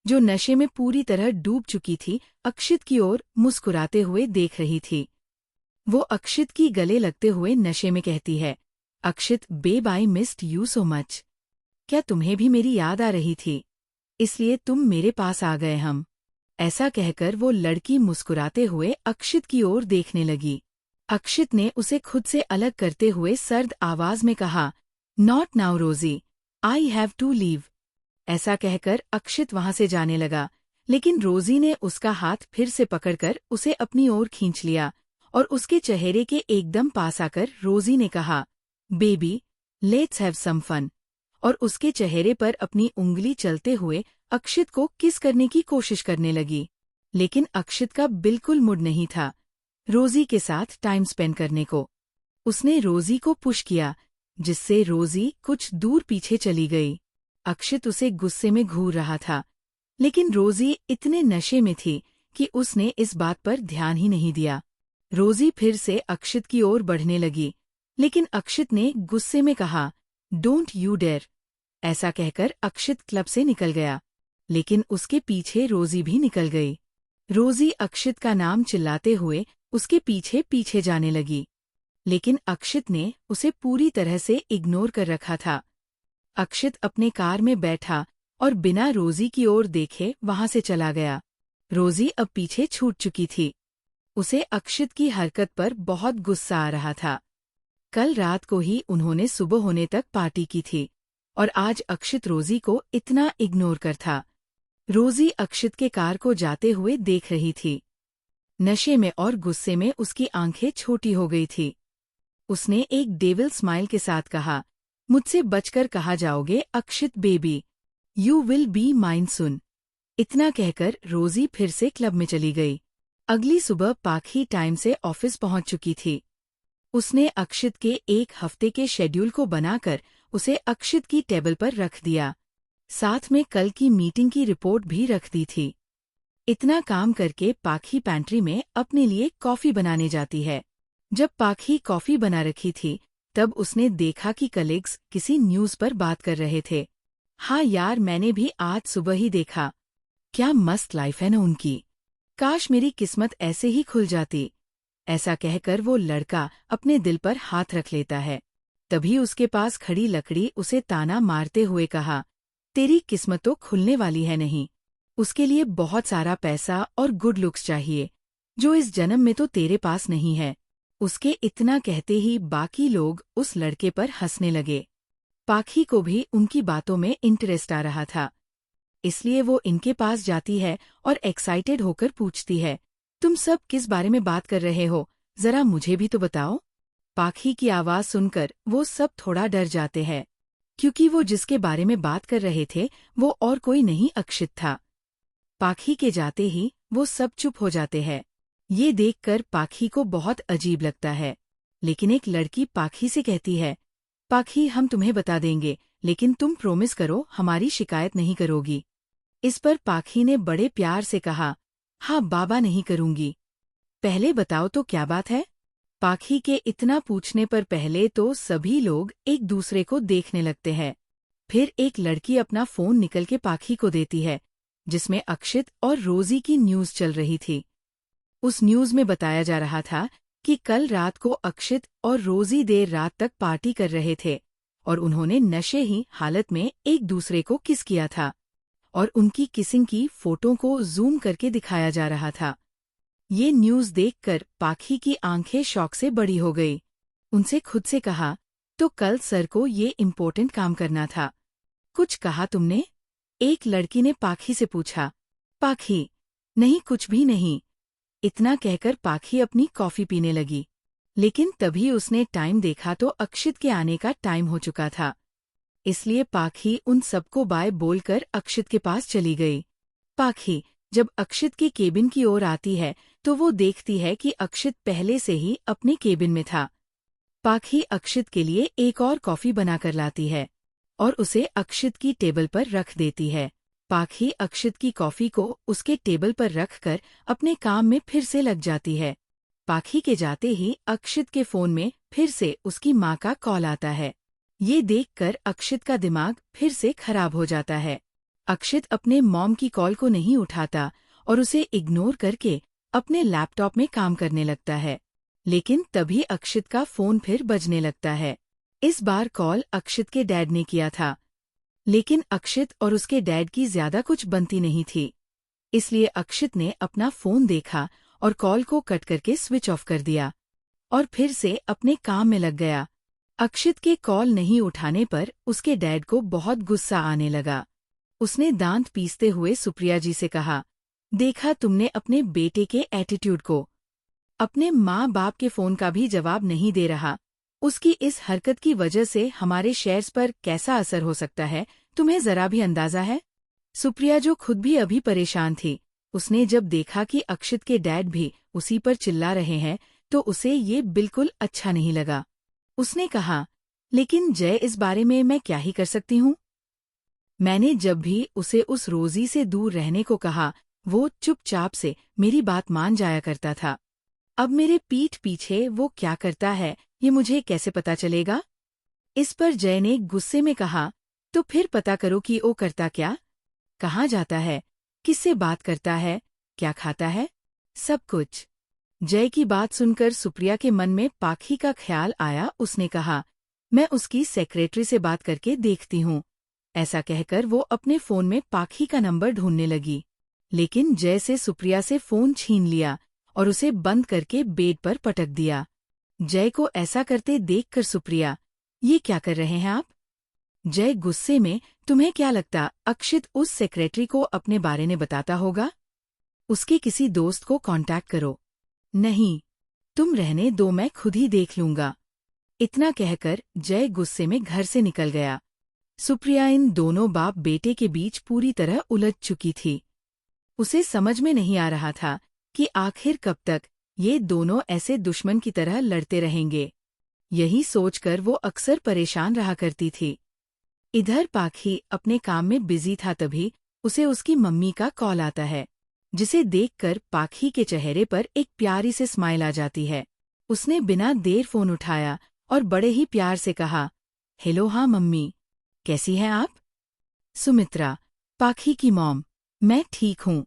जो नशे में पूरी तरह डूब चुकी थी, अक्षित की ओर मुस्कुराते हुए देख रही थी। वो अक्षित की गले लगते हुए नशे में कहती है, Akshit babe, I missed you so much. क्या तुम्हें भी मेरी याद आ रही थी? इसलिए तुम मेरे पास आ गए हम। ऐसा कहकर वो लड़की मुस्कुराते हुए अक्षित की ओर देखने लगी। अक्षित ने उसे खुद से अलग करते हुए सर्द आवाज में कहा, नॉट नाउ रोजी, आई हैव टू लीव। ऐसा कहकर अक्षित वहां से जाने लगा, लेकिन रोजी ने उसका हाथ फिर से पकड़कर उसे अपनी ओर खींच लिया और उसके चेहरे के एकदम पास आकर रोजी ने कहा, baby, let's have some fun, और उसके चेहरे पर अपनी उंगली चलते हुए अक्षित को किस करने की कोशिश करने लगी। लेकिन अक्षित का बिल्कुल मूड नहीं था रोजी के साथ टाइम स्पेंड करने को। उसने रोजी को पुश किया, जिससे रोजी कुछ दूर पीछे चली गई। अक्षित उसे गुस्से में घूर रहा था, लेकिन रोजी इतने नशे में थी कि उसने इस बात पर ध्यान ही नहीं दिया। रोजी फिर से अक्षित की ओर बढ़ने लगी, लेकिन अक्षित ने गुस्से में कहा, डोंट यू डेयर। ऐसा कहकर अक्षित क्लब से निकल गया, लेकिन उसके पीछे रोजी भी निकल गई। रोजी अक्षित का नाम चिल्लाते हुए उसके पीछे पीछे जाने लगी, लेकिन अक्षित ने उसे पूरी तरह से इग्नोर कर रखा था। अक्षित अपने कार में बैठा और बिना रोजी की ओर देखे वहां से चला गया। रोजी अब पीछे छूट चुकी थी। उसे अक्षित की हरकत पर बहुत गुस्सा आ रहा था। कल रात को ही उन्होंने सुबह होने तक पार्टी की थी और आज अक्षित रोजी को इतना इग्नोर कर था। रोजी अक्षित के कार को जाते हुए देख रही थी। नशे में और गुस्से में उसकी आंखें छोटी हो गई थी। उसने एक डेविल स्माइल के साथ कहा, मुझसे बचकर कहा जाओगे Akshit baby, you will be mine सुन। इतना कहकर रोजी फिर से क्लब में चली गई। अगली सुबह पाखी टाइम से ऑफिस पहुंच चुकी थी। उसने अक्षित के एक हफ्ते के शेड्यूल को बनाकर उसे अक्षित की टेबल पर रख दिया। साथ में कल की मीटिंग की रिपोर्ट भी रख दी थी। इतना काम करके पाखी पैंट्री में अपने लिए कॉफी बनाने जाती है। जब पाखी कॉफी बना रखी थी तब उसने देखा कि कलीग्स किसी न्यूज़ पर बात कर रहे थे। हाँ यार, मैंने भी आज सुबह ही देखा। क्या मस्त लाइफ है न उनकी। काश मेरी किस्मत ऐसे ही खुल जाती। ऐसा कहकर वो लड़का अपने दिल पर हाथ रख लेता है। तभी उसके पास खड़ी लकड़ी उसे ताना मारते हुए कहा, तेरी किस्मत तो खुलने वाली है नहीं। उसके लिए बहुत सारा पैसा और गुड लुक्स चाहिए, जो इस जन्म में तो तेरे पास नहीं है। उसके इतना कहते ही बाकी लोग उस लड़के पर हंसने लगे। पाखी को भी उनकी बातों में इंटरेस्ट आ रहा था, इसलिए वो इनके पास जाती है और एक्साइटेड होकर पूछती है, तुम सब किस बारे में बात कर रहे हो, जरा मुझे भी तो बताओ। पाखी की आवाज सुनकर वो सब थोड़ा डर जाते हैं, क्योंकि वो जिसके बारे में बात कर रहे थे वो और कोई नहीं अक्षित था। पाखी के जाते ही वो सब चुप हो जाते हैं। ये देखकर पाखी को बहुत अजीब लगता है, लेकिन एक लड़की पाखी से कहती है, पाखी हम तुम्हें बता देंगे, लेकिन तुम प्रॉमिस करो हमारी शिकायत नहीं करोगी। इस पर पाखी ने बड़े प्यार से कहा, हाँ बाबा नहीं करूंगी। पहले बताओ तो क्या बात है। पाखी के इतना पूछने पर पहले तो सभी लोग एक दूसरे को देखने लगते हैं। फिर एक लड़की अपना फोन निकल के पाखी को देती है, जिसमें अक्षित और रोजी की न्यूज़ चल रही थी। उस न्यूज़ में बताया जा रहा था कि कल रात को अक्षित और रोजी देर रात तक पार्टी कर रहे थे और उन्होंने नशे ही हालत में एक दूसरे को किस किया था और उनकी किसिंग की फोटो को जूम करके दिखाया जा रहा था। ये न्यूज़ देखकर पाखी की आंखें शौक से बड़ी हो गई। उनसे खुद से कहा, तो कल सर को ये इम्पोर्टेंट काम करना था। कुछ कहा तुमने? एक लड़की ने पाखी से पूछा। पाखी, नहीं कुछ भी नहीं। इतना कहकर पाखी अपनी कॉफी पीने लगी, लेकिन तभी उसने टाइम देखा तो अक्षित के आने का टाइम हो चुका था। इसलिए पाखी उन सबको बाय बोलकर अक्षित के पास चली गई। पाखी जब अक्षित के केबिन की ओर आती है तो वो देखती है कि अक्षित पहले से ही अपने केबिन में था। पाखी अक्षित के लिए एक और कॉफी बनाकर लाती है और उसे अक्षित की टेबल पर रख देती है। पाखी अक्षित की कॉफी को उसके टेबल पर रखकर अपने काम में फिर से लग जाती है। पाखी के जाते ही अक्षित के फोन में फिर से उसकी माँ का कॉल आता है। ये देखकर अक्षित का दिमाग फिर से खराब हो जाता है। अक्षित अपने मॉम की कॉल को नहीं उठाता और उसे इग्नोर करके अपने लैपटॉप में काम करने लगता है। लेकिन तभी अक्षित का फोन फिर बजने लगता है। इस बार कॉल अक्षित के डैड ने किया था, लेकिन अक्षित और उसके डैड की ज्यादा कुछ बनती नहीं थी। इसलिए अक्षित ने अपना फोन देखा और कॉल को कट करके स्विच ऑफ कर दिया और फिर से अपने काम में लग गया। अक्षित के कॉल नहीं उठाने पर उसके डैड को बहुत गुस्सा आने लगा। उसने दांत पीसते हुए सुप्रिया जी से कहा, देखा तुमने अपने बेटे के एटीट्यूड को। अपने माँ बाप के फोन का भी जवाब नहीं दे रहा। उसकी इस हरकत की वजह से हमारे शेयर्स पर कैसा असर हो सकता है, तुम्हें जरा भी अंदाजा है? सुप्रिया जो खुद भी अभी परेशान थी, उसने जब देखा कि अक्षित के डैड भी उसी पर चिल्ला रहे हैं तो उसे ये बिल्कुल अच्छा नहीं लगा। उसने कहा, लेकिन जय इस बारे में मैं क्या ही कर सकती हूँ? मैंने जब भी उसे उस रोजी से दूर रहने को कहा वो चुपचाप से मेरी बात मान जाया करता था। अब मेरे पीठ पीछे वो क्या करता है ये मुझे कैसे पता चलेगा? इस पर जय ने गुस्से में कहा, तो फिर पता करो कि वो करता क्या, कहाँ जाता है, किससे बात करता है, क्या खाता है, सब कुछ। जय की बात सुनकर सुप्रिया के मन में पाखी का ख्याल आया। उसने कहा, मैं उसकी सेक्रेटरी से बात करके देखती हूँ। ऐसा कहकर वो अपने फोन में पाखी का नंबर ढूंढने लगी। लेकिन जय से सुप्रिया से फोन छीन लिया और उसे बंद करके बेड पर पटक दिया। जय को ऐसा करते देखकर सुप्रिया, ये क्या कर रहे हैं आप? जय गुस्से में, तुम्हें क्या लगता अक्षित उस सेक्रेटरी को अपने बारे में बताता होगा? उसके किसी दोस्त को कांटेक्ट करो। नहीं, तुम रहने दो, मैं खुद ही देख लूंगा। इतना कहकर जय गुस्से में घर से निकल गया। सुप्रिया इन दोनों बाप बेटे के बीच पूरी तरह उलझ चुकी थी। उसे समझ में नहीं आ रहा था कि आखिर कब तक ये दोनों ऐसे दुश्मन की तरह लड़ते रहेंगे। यही सोचकर वो अक्सर परेशान रहा करती थी। इधर पाखी अपने काम में बिजी था, तभी उसे उसकी मम्मी का कॉल आता है, जिसे देखकर पाखी के चेहरे पर एक प्यारी से स्माइल आ जाती है। उसने बिना देर फोन उठाया और बड़े ही प्यार से कहा, हेलो, हाँ मम्मी, कैसी हैं आप? सुमित्रा, पाखी की मॉम, मैं ठीक हूँ।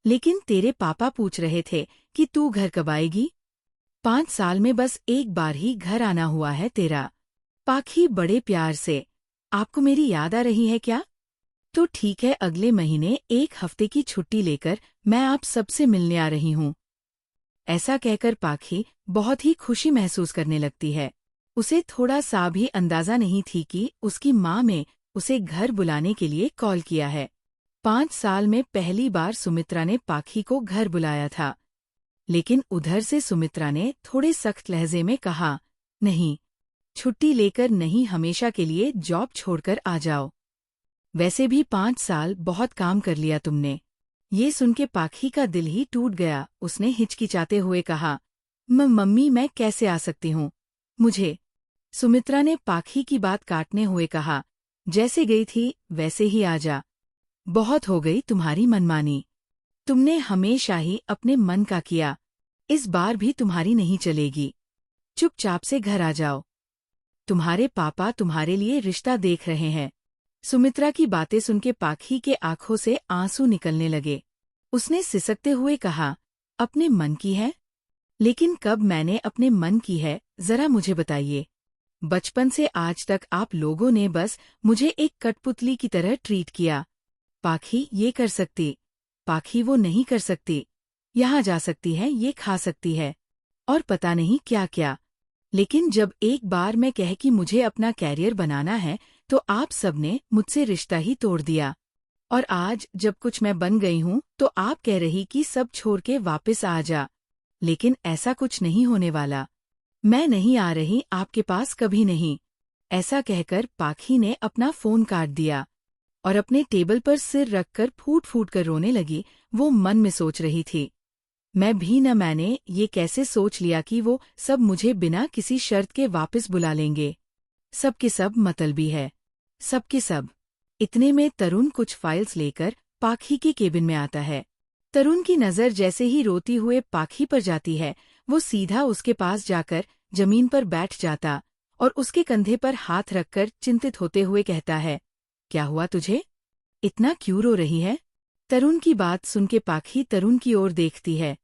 लेकिन तेरे पापा पूछ रहे थे कि तू घर कब आएगी? 5 साल में बस एक बार ही घर आना हुआ है तेरा। पाखी बड़े प्यार से, आपको मेरी याद आ रही है क्या? तो ठीक है, अगले महीने 1 हफ्ते की छुट्टी लेकर मैं आप सबसे मिलने आ रही हूँ। ऐसा कहकर पाखी बहुत ही खुशी महसूस करने लगती है। उसे थोड़ा सा भी अंदाजा नहीं थी कि उसकी माँ ने उसे घर बुलाने के लिए कॉल किया है। 5 साल में पहली बार सुमित्रा ने पाखी को घर बुलाया था। लेकिन उधर से सुमित्रा ने थोड़े सख्त लहजे में कहा, नहीं, छुट्टी लेकर नहीं, हमेशा के लिए जॉब छोड़कर आ जाओ। वैसे भी 5 साल बहुत काम कर लिया तुमने। ये सुन के पाखी का दिल ही टूट गया। उसने हिचकिचाते हुए कहा, मम्मी, मैं कैसे आ सकती हूँ? मुझे। सुमित्रा ने पाखी की बात काटने हुए कहा, जैसे गई थी वैसे ही आ जा। बहुत हो गई तुम्हारी मनमानी। तुमने हमेशा ही अपने मन का किया, इस बार भी तुम्हारी नहीं चलेगी। चुपचाप से घर आ जाओ। तुम्हारे पापा तुम्हारे लिए रिश्ता देख रहे हैं। सुमित्रा की बातें सुन के पाखी के आंखों से आंसू निकलने लगे। उसने सिसकते हुए कहा, अपने मन की है? लेकिन कब मैंने अपने मन की है, जरा मुझे बताइए। बचपन से आज तक आप लोगों ने बस मुझे एक कठपुतली की तरह ट्रीट किया। पाखी ये कर सकती, पाखी वो नहीं कर सकती, यहाँ जा सकती है, ये खा सकती है, और पता नहीं क्या क्या। लेकिन जब एक बार मैं कह कि मुझे अपना कैरियर बनाना है, तो आप सबने मुझसे रिश्ता ही तोड़ दिया। और आज जब कुछ मैं बन गई हूँ, तो आप कह रही कि सब छोड़ के वापस आ जा। लेकिन ऐसा कुछ नहीं होने वाला। मैं नहीं आ रही आपके पास, कभी नहीं। ऐसा कहकर पाखी ने अपना फोन काट दिया और अपने टेबल पर सिर रखकर फूट फूट कर रोने लगी। वो मन में सोच रही थी, मैं भी न, मैंने ये कैसे सोच लिया कि वो सब मुझे बिना किसी शर्त के वापस बुला लेंगे। सब के सब मतलबी है, सब के सब। इतने में तरुण कुछ फाइल्स लेकर पाखी के केबिन में आता है। तरुण की नज़र जैसे ही रोती हुए पाखी पर जाती है, वो सीधा उसके पास जाकर जमीन पर बैठ जाता और उसके कंधे पर हाथ रखकर चिंतित होते हुए कहता है, क्या हुआ तुझे? इतना क्यों रो रही है? तरुण की बात सुन के पाखी तरुण की ओर देखती है।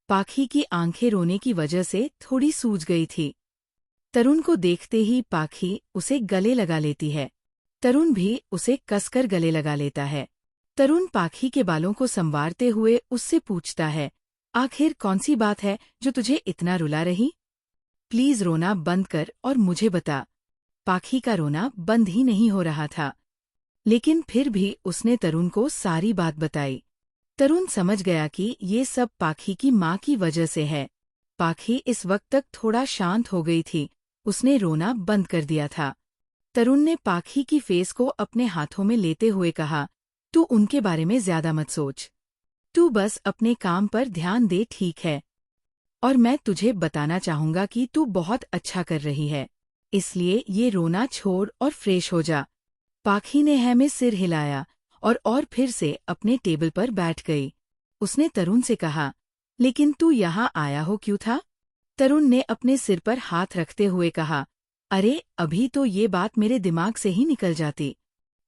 पाखी की आंखें रोने की वजह से थोड़ी सूज गई थी। तरुण को देखते ही पाखी उसे गले लगा लेती है। तरुण भी उसे कसकर गले लगा लेता है। तरुण पाखी के बालों को संवारते हुए उससे पूछता है, आखिर कौन सी बात है जो तुझे इतना रुला रही? प्लीज रोना बंद कर और मुझे बता। पाखी का रोना बंद ही नहीं हो रहा था, लेकिन फिर भी उसने तरुण को सारी बात बताई। तरुण समझ गया कि ये सब पाखी की माँ की वजह से है। पाखी इस वक्त तक थोड़ा शांत हो गई थी, उसने रोना बंद कर दिया था। तरुण ने पाखी की फेस को अपने हाथों में लेते हुए कहा, तू उनके बारे में ज्यादा मत सोच, तू बस अपने काम पर ध्यान दे, ठीक है? और मैं तुझे बताना चाहूंगा कि तू बहुत अच्छा कर रही है, इसलिए ये रोना छोड़ और फ्रेश हो जा। पाखी ने है में सिर हिलाया और फिर से अपने टेबल पर बैठ गई। उसने तरुण से कहा, लेकिन तू यहाँ आया हो क्यों था? तरुण ने अपने सिर पर हाथ रखते हुए कहा, अरे अभी तो ये बात मेरे दिमाग से ही निकल जाती।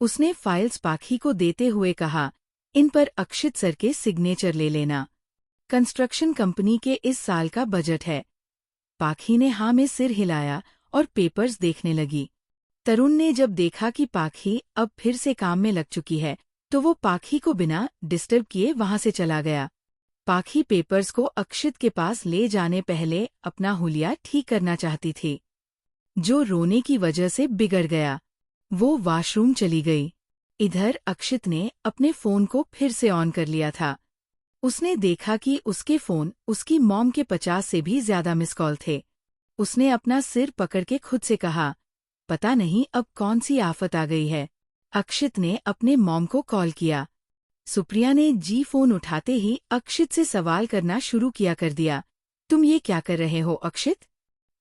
उसने फाइल्स पाखी को देते हुए कहा, इन पर अक्षित सर के सिग्नेचर ले लेना। कंस्ट्रक्शन कंपनी के इस साल का बजट है। पाखी ने हाँ में सिर हिलाया और पेपर्स देखने लगी। तरुण ने जब देखा कि पाखी अब फिर से काम में लग चुकी है, तो वो पाखी को बिना डिस्टर्ब किए वहां से चला गया। पाखी पेपर्स को अक्षित के पास ले जाने पहले अपना हुलिया ठीक करना चाहती थी, जो रोने की वजह से बिगड़ गया। वो वॉशरूम चली गई। इधर अक्षित ने अपने फोन को फिर से ऑन कर लिया था। उसने देखा कि उसके फोन उसकी मॉम के 50 से भी ज्यादा मिस कॉल थे। उसने अपना सिर पकड़ के खुद से कहा, पता नहीं अब कौन सी आफत आ गई है। अक्षित ने अपने मॉम को कॉल किया। सुप्रिया ने जी फोन उठाते ही अक्षित से सवाल करना शुरू किया कर दिया, तुम ये क्या कर रहे हो अक्षित?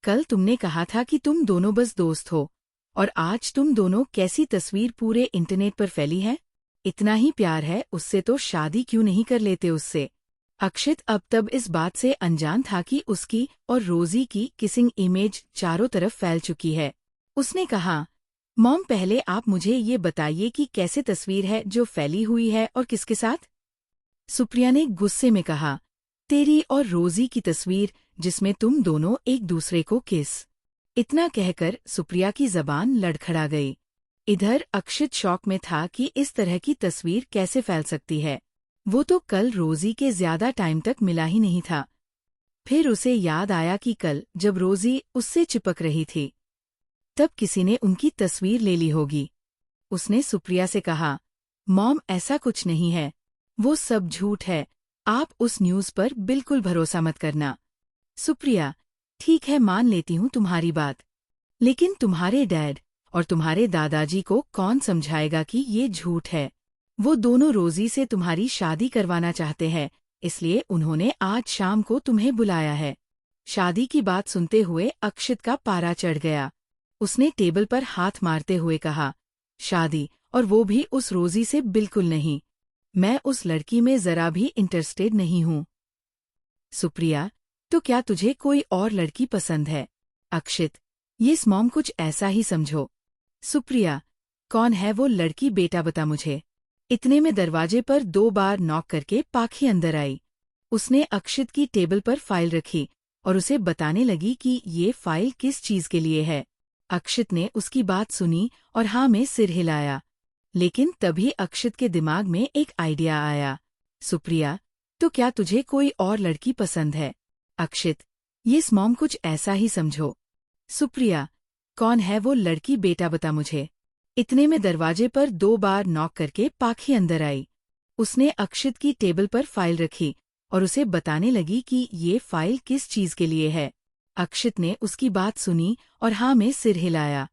कल तुमने कहा था कि तुम दोनों बस दोस्त हो, और आज तुम दोनों कैसी तस्वीर पूरे इंटरनेट पर फैली है। इतना ही प्यार है उससे तो शादी क्यों नहीं कर लेते उससे। अक्षित अब तब इस बात से अनजान था कि उसकी और रोजी की किसिंग इमेज चारों तरफ फैल चुकी है। उसने कहा, मॉम पहले आप मुझे ये बताइए कि कैसे तस्वीर है जो फैली हुई है और किसके साथ? सुप्रिया ने गुस्से में कहा, तेरी और रोजी की तस्वीर जिसमें तुम दोनों एक दूसरे को किस। इतना कहकर सुप्रिया की जबान लड़खड़ा गई। इधर अक्षित शॉक में था कि इस तरह की तस्वीर कैसे फैल सकती है। वो तो कल रोजी के ज्यादा टाइम तक मिला ही नहीं था। फिर उसे याद आया कि कल जब रोजी उससे चिपक रही थी, तब किसी ने उनकी तस्वीर ले ली होगी। उसने सुप्रिया से कहा, मॉम ऐसा कुछ नहीं है, वो सब झूठ है, आप उस न्यूज़ पर बिल्कुल भरोसा मत करना। सुप्रिया, ठीक है मान लेती हूँ तुम्हारी बात, लेकिन तुम्हारे डैड और तुम्हारे दादाजी को कौन समझाएगा कि ये झूठ है। वो दोनों रोजी से तुम्हारी शादी करवाना चाहते हैं, इसलिए उन्होंने आज शाम को तुम्हें बुलाया है। शादी की बात सुनते हुए अक्षित का पारा चढ़ गया। उसने टेबल पर हाथ मारते हुए कहा, शादी, और वो भी उस रोजी से बिल्कुल नहीं। मैं उस लड़की में जरा भी इंटरेस्टेड नहीं हूँ। सुप्रिया, तो क्या तुझे कोई और लड़की पसंद है? अक्षित, ये मॉम कुछ ऐसा ही समझो। सुप्रिया, कौन है वो लड़की बेटा बता मुझे। इतने में दरवाजे पर 2 बार नॉक करके पाखी अंदर आई। उसने अक्षित की टेबल पर फाइल रखी और उसे बताने लगी कि ये फाइल किस चीज के लिए है। अक्षित ने उसकी बात सुनी और हाँ में सिर हिलाया। लेकिन तभी अक्षित के दिमाग में एक आइडिया आया। सुप्रिया, तो क्या तुझे कोई और लड़की पसंद है? अक्षित, ये मॉम कुछ ऐसा ही समझो। सुप्रिया, कौन है वो लड़की बेटा बता मुझे। इतने में दरवाजे पर 2 बार नॉक करके पाखी अंदर आई। उसने अक्षित की टेबल पर फाइल रखी और उसे बताने लगी कि ये फाइल किस चीज के लिए है। अक्षित ने उसकी बात सुनी और हाँ में सिर हिलाया।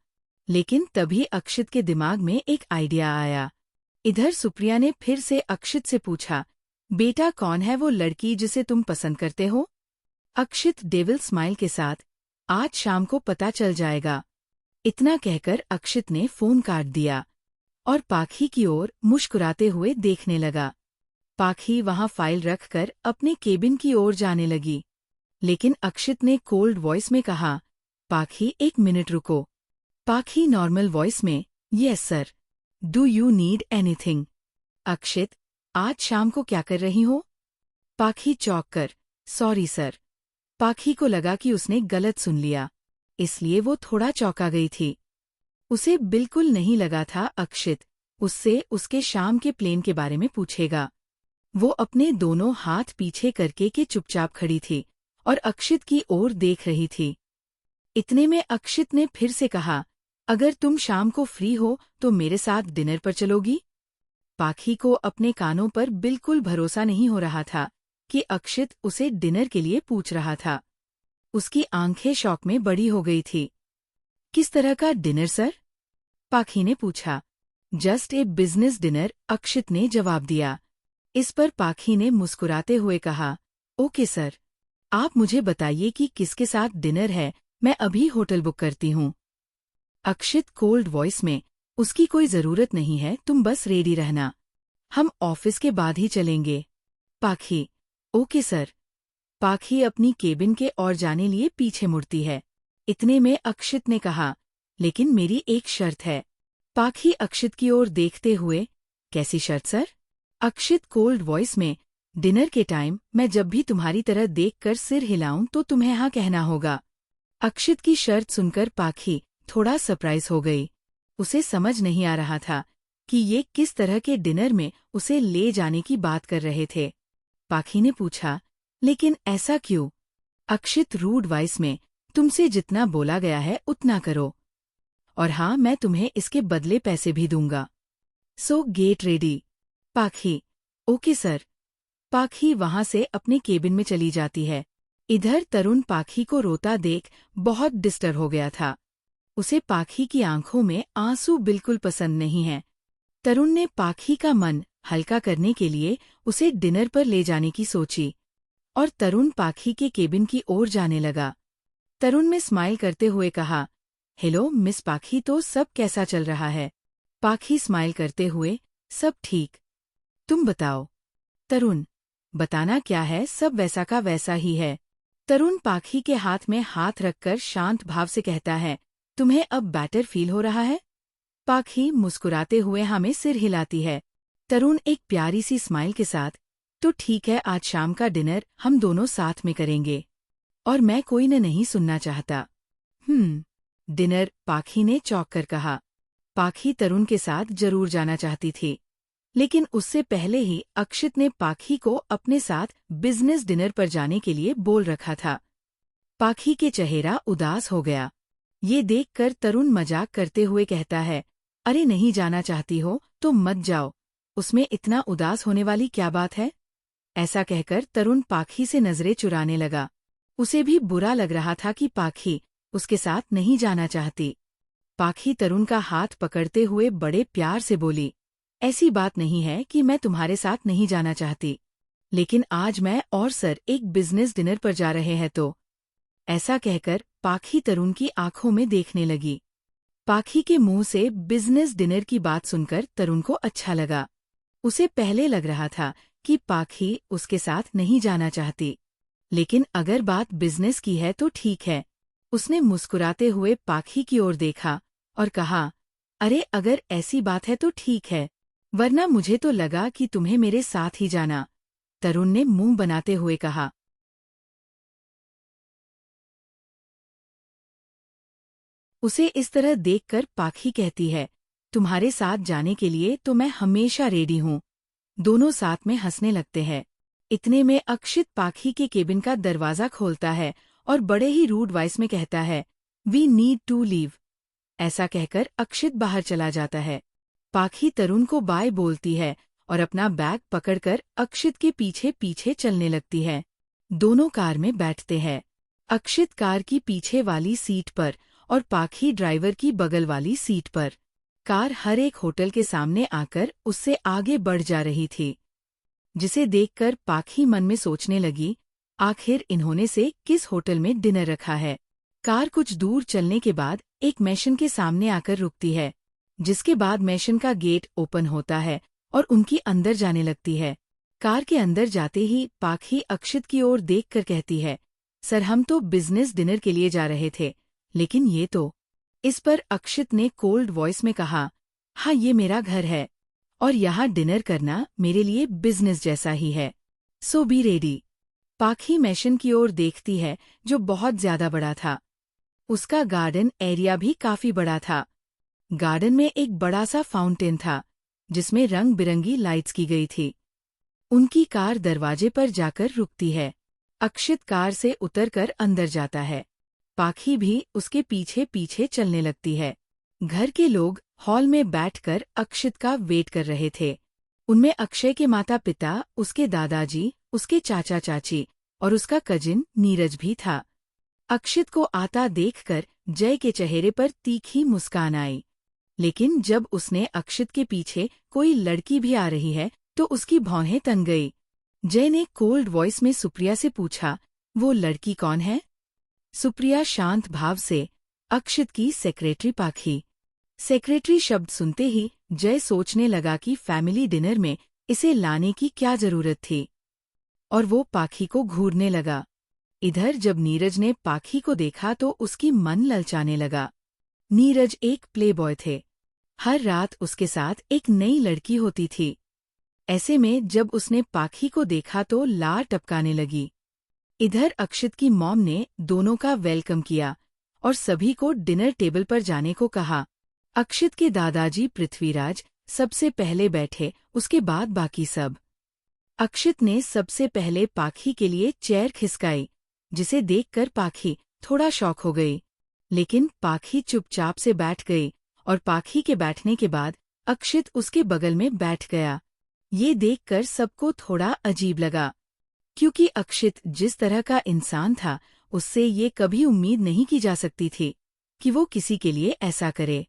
लेकिन तभी अक्षित के दिमाग में एक आइडिया आया। इधर सुप्रिया ने फिर से अक्षित से पूछा, बेटा कौन है वो लड़की जिसे तुम पसंद करते हो? अक्षित डेविल स्माइल के साथ, आज शाम को पता चल जाएगा। इतना कहकर अक्षित ने फोन काट दिया और पाखी की ओर मुस्कुराते हुए देखने लगा। पाखी वहां फाइल रखकर अपने केबिन की ओर जाने लगी। लेकिन अक्षित ने कोल्ड वॉइस में कहा, पाखी 1 मिनट रुको। पाखी नॉर्मल वॉइस में, yes sir, do you need anything? अक्षित, आज शाम को क्या कर रही हो? पाखी चौंक कर, सॉरी सर। पाखी को लगा कि उसने गलत सुन लिया, इसलिए वो थोड़ा चौंका गई थी। उसे बिल्कुल नहीं लगा था अक्षित उससे उसके शाम के प्लेन के बारे में पूछेगा। वो अपने दोनों हाथ पीछे करके के चुपचाप खड़ी थी और अक्षित की ओर देख रही थी। इतने में अक्षित ने फिर से कहा, अगर तुम शाम को फ्री हो तो मेरे साथ डिनर पर चलोगी? पाखी को अपने कानों पर बिल्कुल भरोसा नहीं हो रहा था कि अक्षित उसे डिनर के लिए पूछ रहा था। उसकी आंखें शॉक में बड़ी हो गई थी। किस तरह का डिनर सर? पाखी ने पूछा। जस्ट ए बिजनेस डिनर, अक्षित ने जवाब दिया। इस पर पाखी ने मुस्कुराते हुए कहा, ओके सर, आप मुझे बताइए कि किसके साथ डिनर है, मैं अभी होटल बुक करती हूँ। अक्षित कोल्ड वॉइस में, उसकी कोई जरूरत नहीं है, तुम बस रेडी रहना, हम ऑफिस के बाद ही चलेंगे। पाखी, ओके सर। पाखी अपनी केबिन के ओर जाने लिए पीछे मुड़ती है। इतने में अक्षित ने कहा, लेकिन मेरी एक शर्त है। पाखी अक्षित की ओर देखते हुए, कैसी शर्त सर? अक्षित कोल्ड वॉइस में, डिनर के टाइम मैं जब भी तुम्हारी तरह देखकर सिर हिलाऊं तो तुम्हें हाँ कहना होगा। अक्षित की शर्त सुनकर पाखी थोड़ा सरप्राइज हो गई। उसे समझ नहीं आ रहा था कि ये किस तरह के डिनर में उसे ले जाने की बात कर रहे थे। पाखी ने पूछा, लेकिन ऐसा क्यों? अक्षित रूड वॉइस में, तुमसे जितना बोला गया है उतना करो, और हाँ, मैं तुम्हें इसके बदले पैसे भी दूंगा। सो गेट रेडी। पाखी, ओके सर। पाखी वहां से अपने केबिन में चली जाती है। इधर तरुण पाखी को रोता देख बहुत डिस्टर्ब हो गया था। उसे पाखी की आंखों में आंसू बिल्कुल पसंद नहीं है। तरुण ने पाखी का मन हल्का करने के लिए उसे डिनर पर ले जाने की सोची, और तरुण पाखी के केबिन की ओर जाने लगा। तरुण ने स्माइल करते हुए कहा, हेलो मिस पाखी, तो सब कैसा चल रहा है? पाखी स्माइल करते हुए, सब ठीक। तुम बताओ। तरुण, बताना क्या है, सब वैसा का वैसा ही है। तरुण पाखी के हाथ में हाथ रखकर शांत भाव से कहता है, तुम्हें अब बेटर फील हो रहा है? पाखी मुस्कुराते हुए हमें सिर हिलाती है। तरुण एक प्यारी सी स्माइल के साथ, तो ठीक है, आज शाम का डिनर हम दोनों साथ में करेंगे, और मैं कोई न नहीं सुनना चाहता। डिनर? पाखी ने चौंक कर कहा। पाखी तरुण के साथ जरूर जाना चाहती थी, लेकिन उससे पहले ही अक्षित ने पाखी को अपने साथ बिजनेस डिनर पर जाने के लिए बोल रखा था। पाखी के चेहरा उदास हो गया। ये देखकर तरुण मजाक करते हुए कहता है, अरे नहीं जाना चाहती हो तो मत जाओ, उसमें इतना उदास होने वाली क्या बात है? ऐसा कहकर तरुण पाखी से नजरें चुराने लगा। उसे भी बुरा लग रहा था कि पाखी उसके साथ नहीं जाना चाहती। पाखी तरुण का हाथ पकड़ते हुए बड़े प्यार से बोली, ऐसी बात नहीं है कि मैं तुम्हारे साथ नहीं जाना चाहती, लेकिन आज मैं और सर एक बिजनेस डिनर पर जा रहे हैं तो। ऐसा कहकर पाखी तरुण की आंखों में देखने लगी। पाखी के मुंह से बिजनेस डिनर की बात सुनकर तरुण को अच्छा लगा। उसे पहले लग रहा था कि पाखी उसके साथ नहीं जाना चाहती, लेकिन अगर बात बिजनेस की है तो ठीक है। उसने मुस्कुराते हुए पाखी की ओर देखा और कहा, अरे अगर ऐसी बात है तो ठीक है, वरना मुझे तो लगा कि तुम्हें मेरे साथ ही जाना। तरुण ने मुंह बनाते हुए कहा। उसे इस तरह देखकर पाखी कहती है, तुम्हारे साथ जाने के लिए तो मैं हमेशा रेडी हूँ। दोनों साथ में हंसने लगते हैं। इतने में अक्षित पाखी के केबिन का दरवाजा खोलता है और बड़े ही रूड वॉइस में कहता है, वी नीड टू लीव। ऐसा कहकर अक्षित बाहर चला जाता है। पाखी तरुण को बाय बोलती है और अपना बैग पकड़कर अक्षित के पीछे पीछे चलने लगती है। दोनों कार में बैठते हैं। अक्षित कार की पीछे वाली सीट पर और पाखी ड्राइवर की बगल वाली सीट पर। कार हर एक होटल के सामने आकर उससे आगे बढ़ जा रही थी, जिसे देखकर पाखी मन में सोचने लगी, आखिर इन्होंने से किस होटल में डिनर रखा है। कार कुछ दूर चलने के बाद एक मैशन के सामने आकर रुकती है, जिसके बाद मैशन का गेट ओपन होता है और उनकी अंदर जाने लगती है। कार के अंदर जाते ही पाखी अक्षित की ओर देखकर कहती है, सर हम तो बिजनेस डिनर के लिए जा रहे थे, लेकिन ये तो। इस पर अक्षित ने कोल्ड वॉइस में कहा, हाँ ये मेरा घर है, और यहाँ डिनर करना मेरे लिए बिजनेस जैसा ही है। सो बी रेडी। पाखी मैशन की ओर देखती है, जो बहुत ज्यादा बड़ा था। उसका गार्डन एरिया भी काफी बड़ा था। गार्डन में एक बड़ा सा फाउंटेन था, जिसमें रंग बिरंगी लाइट्स की गई थी। उनकी कार दरवाजे पर जाकर रुकती है। अक्षित कार से उतरकर अंदर जाता है। पाखी भी उसके पीछे पीछे चलने लगती है। घर के लोग हॉल में बैठकर अक्षित का वेट कर रहे थे। उनमें अक्षय के माता पिता, उसके दादाजी, उसके चाचा चाची और उसका कजिन नीरज भी था। अक्षित को आता देखकर जय के चेहरे पर तीखी मुस्कान आई, लेकिन जब उसने अक्षित के पीछे कोई लड़की भी आ रही है तो उसकी भौहें तन गई। जय ने कोल्ड वॉइस में सुप्रिया से पूछा, वो लड़की कौन है? सुप्रिया शांत भाव से, अक्षित की सेक्रेटरी पाखी। सेक्रेटरी शब्द सुनते ही जय सोचने लगा कि फैमिली डिनर में इसे लाने की क्या जरूरत थी। और वो पाखी को घूरने लगा। इधर जब नीरज ने पाखी को देखा तो उसकी मन ललचाने लगा। नीरज एक प्लेबॉय थे। हर रात उसके साथ एक नई लड़की होती थी। ऐसे में जब उसने पाखी को देखा तो लार टपकाने लगी। इधर अक्षित की मॉम ने दोनों का वेलकम किया और सभी को डिनर टेबल पर जाने को कहा। अक्षित के दादाजी पृथ्वीराज सबसे पहले बैठे, उसके बाद बाकी सब। अक्षित ने सबसे पहले पाखी के लिए चेयर खिसकाई, जिसे देखकर पाखी थोड़ा शॉक हो गई। लेकिन पाखी चुपचाप से बैठ गई और पाखी के बैठने के बाद अक्षित उसके बगल में बैठ गया। ये देखकर सबको थोड़ा अजीब लगा, क्योंकि अक्षित जिस तरह का इंसान था उससे ये कभी उम्मीद नहीं की जा सकती थी कि वो किसी के लिए ऐसा करे।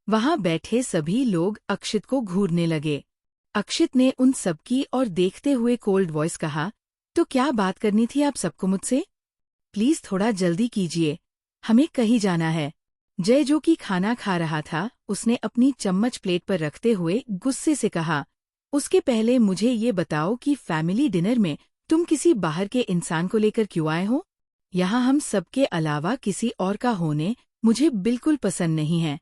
वहां बैठे सभी लोग अक्षित को घूरने लगे। अक्षित ने उन सबकी और देखते हुए कोल्ड वॉइस कहा, तो क्या बात करनी थी आप सबको मुझसे? प्लीज थोड़ा जल्दी कीजिए, हमें कहीं जाना है। जय जो कि खाना खा रहा था, उसने अपनी चम्मच प्लेट पर रखते हुए गुस्से से कहा, उसके पहले मुझे ये बताओ कि फैमिली डिनर में तुम किसी बाहर के इंसान को लेकर क्यों आए हो? यहाँ हम सबके अलावा किसी और का होने मुझे बिल्कुल पसंद नहीं है।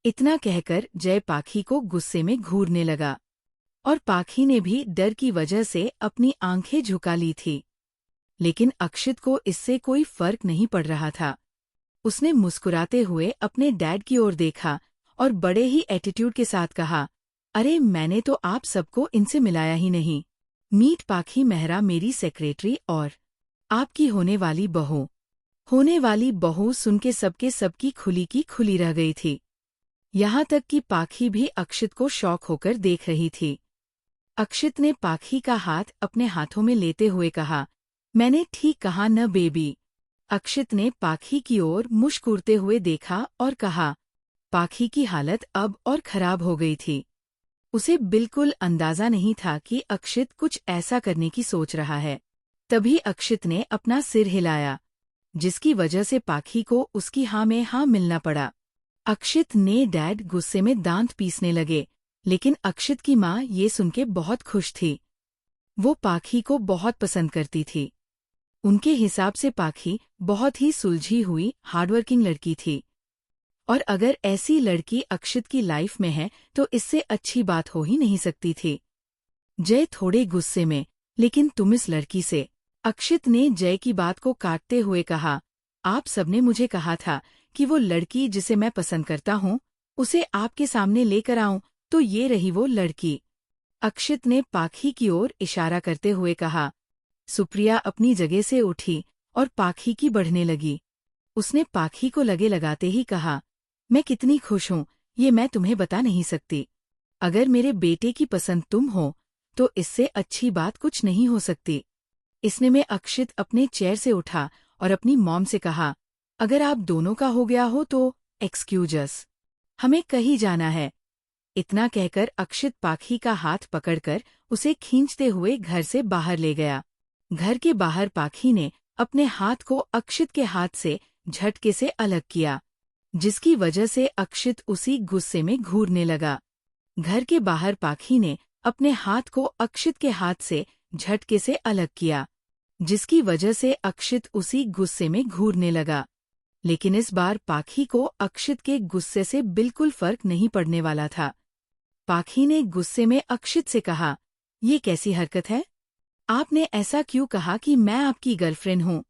इतना कहकर जय पाखी को गुस्से में घूरने लगा और पाखी ने भी डर की वजह से अपनी आंखें झुका ली थी। लेकिन अक्षित को इससे कोई फर्क नहीं पड़ रहा था। उसने मुस्कुराते हुए अपने डैड की ओर देखा और बड़े ही एटीट्यूड के साथ कहा, अरे मैंने तो आप सबको इनसे मिलाया ही नहीं। मीट पाखी मेहरा मेरी सेक्रेटरी और आपकी होने वाली बहू। होने वाली बहू सुन के सबकी खुली की खुली रह गई थी। यहाँ तक कि पाखी भी अक्षित को शौक होकर देख रही थी। अक्षित ने पाखी का हाथ अपने हाथों में लेते हुए कहा, मैंने ठीक कहा न बेबी? अक्षित ने पाखी की ओर मुस्कुराते हुए देखा और कहा। पाखी की हालत अब और खराब हो गई थी। उसे बिल्कुल अंदाजा नहीं था कि अक्षित कुछ ऐसा करने की सोच रहा है। तभी अक्षित ने अपना सिर हिलाया, जिसकी वजह से पाखी को उसकी हाँ में हाँ मिलना पड़ा। अक्षित ने डैड गुस्से में दांत पीसने लगे, लेकिन अक्षित की माँ ये सुनके बहुत खुश थी। वो पाखी को बहुत पसंद करती थी। उनके हिसाब से पाखी बहुत ही सुलझी हुई हार्डवर्किंग लड़की थी। और अगर ऐसी लड़की अक्षित की लाइफ में है तो इससे अच्छी बात हो ही नहीं सकती थी। जय थोड़े गुस्से में, लेकिन तुम इस लड़की से। अक्षित ने जय की बात को काटते हुए कहा, आप सबने मुझे कहा था कि वो लड़की जिसे मैं पसंद करता हूँ उसे आपके सामने लेकर आऊं, तो ये रही वो लड़की। अक्षित ने पाखी की ओर इशारा करते हुए कहा। सुप्रिया अपनी जगह से उठी और पाखी की बढ़ने लगी। उसने पाखी को लगे लगाते ही कहा, मैं कितनी खुश हूँ ये मैं तुम्हें बता नहीं सकती। अगर मेरे बेटे की पसंद तुम हो तो इससे अच्छी बात कुछ नहीं हो सकती। इसने में अक्षित अपने चेयर से उठा और अपनी मॉम से कहा, अगर आप दोनों का हो गया हो तो एक्सक्यूज अस, हमें कहीं जाना है। इतना कहकर अक्षित पाखी का हाथ पकड़कर उसे खींचते हुए घर से बाहर ले गया। घर के बाहर पाखी ने अपने हाथ को अक्षित के हाथ से झटके से अलग किया, जिसकी वजह से अक्षित उसी गुस्से में घूरने लगा। घर के बाहर पाखी ने अपने हाथ को अक्षित के हाथ से झटके से अलग किया, जिसकी वजह से अक्षित उसी गुस्से में घूरने लगा। लेकिन इस बार पाखी को अक्षित के गुस्से से बिल्कुल फर्क नहीं पड़ने वाला था। पाखी ने गुस्से में अक्षित से कहा, ये कैसी हरकत है? आपने ऐसा क्यों कहा कि मैं आपकी गर्लफ्रेंड हूँ?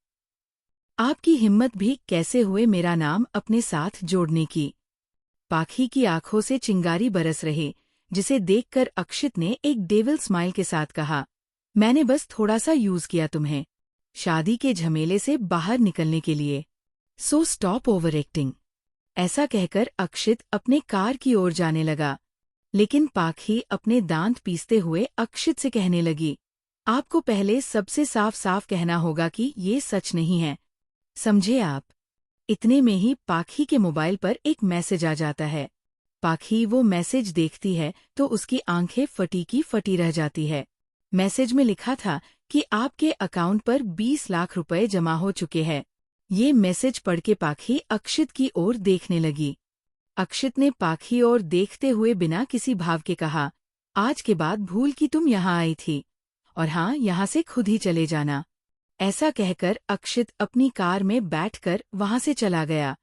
आपकी हिम्मत भी कैसे हुए मेरा नाम अपने साथ जोड़ने की? पाखी की आंखों से चिंगारी बरस रही, जिसे देखकर अक्षित ने एक डेविल स्माइल के साथ कहा, मैंने बस थोड़ा सा यूज किया तुम्हें शादी के झमेले से बाहर निकलने के लिए। So stop over acting. ऐसा कहकर अक्षित अपने कार की ओर जाने लगा। लेकिन पाखी अपने दांत पीसते हुए अक्षित से कहने लगी, आपको पहले सबसे साफ साफ कहना होगा कि ये सच नहीं है, समझे आप? इतने में ही पाखी के मोबाइल पर एक मैसेज आ जाता है। पाखी वो मैसेज देखती है तो उसकी आंखें फटी की फटी रह जाती है। मैसेज में लिखा था कि आपके अकाउंट पर 20 लाख रुपए जमा हो चुके हैं। ये मैसेज पढ़ के पाखी अक्षित की ओर देखने लगी। अक्षित ने पाखी ओर देखते हुए बिना किसी भाव के कहा, आज के बाद भूल कि तुम यहाँ आई थी और हाँ, यहाँ से खुद ही चले जाना। ऐसा कहकर अक्षित अपनी कार में बैठकर वहाँ से चला गया।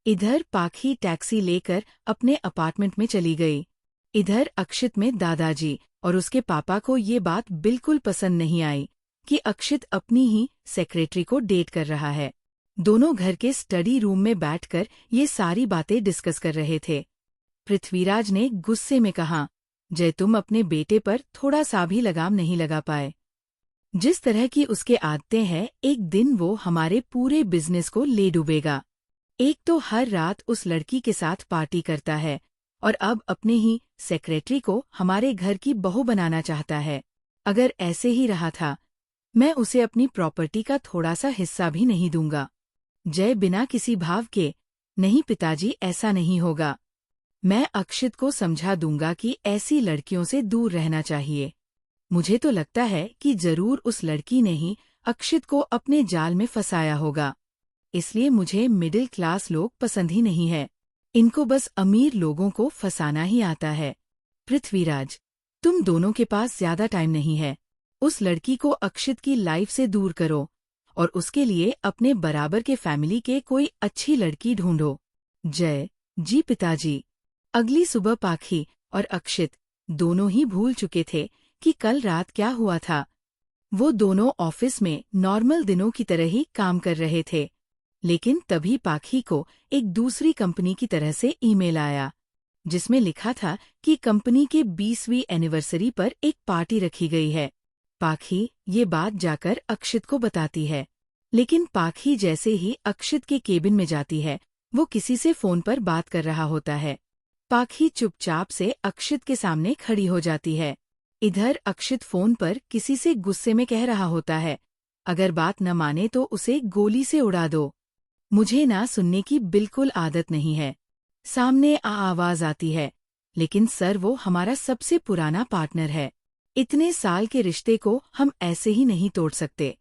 इधर पाखी टैक्सी लेकर अपने अपार्टमेंट में चली गई। इधर अक्षित में दादाजी और उसके पापा को ये बात बिल्कुल पसंद नहीं आई कि अक्षित अपनी ही सेक्रेटरी को डेट कर रहा है। दोनों घर के स्टडी रूम में बैठकर ये सारी बातें डिस्कस कर रहे थे। पृथ्वीराज ने गुस्से में कहा, जय, तुम अपने बेटे पर थोड़ा सा भी लगाम नहीं लगा पाए। जिस तरह की उसके आदतें हैं, एक दिन वो हमारे पूरे बिजनेस को ले डूबेगा। एक तो हर रात उस लड़की के साथ पार्टी करता है और अब अपने ही सेक्रेटरी को हमारे घर की बहू बनाना चाहता है। अगर ऐसे ही रहा था, मैं उसे अपनी प्रॉपर्टी का थोड़ा सा हिस्सा भी नहीं दूंगा। जय बिना किसी भाव के, नहीं पिताजी, ऐसा नहीं होगा। मैं अक्षित को समझा दूंगा कि ऐसी लड़कियों से दूर रहना चाहिए। मुझे तो लगता है कि जरूर उस लड़की ने ही अक्षित को अपने जाल में फंसाया होगा। इसलिए मुझे मिडिल क्लास लोग पसंद ही नहीं है। इनको बस अमीर लोगों को फंसाना ही आता है। पृथ्वीराज, तुम दोनों के पास ज्यादा टाइम नहीं है। उस लड़की को अक्षित की लाइफ से दूर करो और उसके लिए अपने बराबर के फैमिली के कोई अच्छी लड़की ढूंढो। जय, जी पिताजी। अगली सुबह पाखी और अक्षित दोनों ही भूल चुके थे कि कल रात क्या हुआ था। वो दोनों ऑफिस में नॉर्मल दिनों की तरह ही काम कर रहे थे, लेकिन तभी पाखी को एक दूसरी कंपनी की तरह से ईमेल आया, जिसमें लिखा था कि कंपनी के 20वीं एनिवर्सरी पर एक पार्टी रखी गई है। पाखी ये बात जाकर अक्षित को बताती है, लेकिन पाखी जैसे ही अक्षित के केबिन में जाती है, वो किसी से फोन पर बात कर रहा होता है। पाखी चुपचाप से अक्षित के सामने खड़ी हो जाती है। इधर अक्षित फोन पर किसी से गुस्से में कह रहा होता है, अगर बात न माने तो उसे गोली से उड़ा दो। मुझे ना सुनने की बिल्कुल आदत नहीं है। सामने आवाज आती है, लेकिन सर, वो हमारा सबसे पुराना पार्टनर है। इतने साल के रिश्ते को हम ऐसे ही नहीं तोड़ सकते।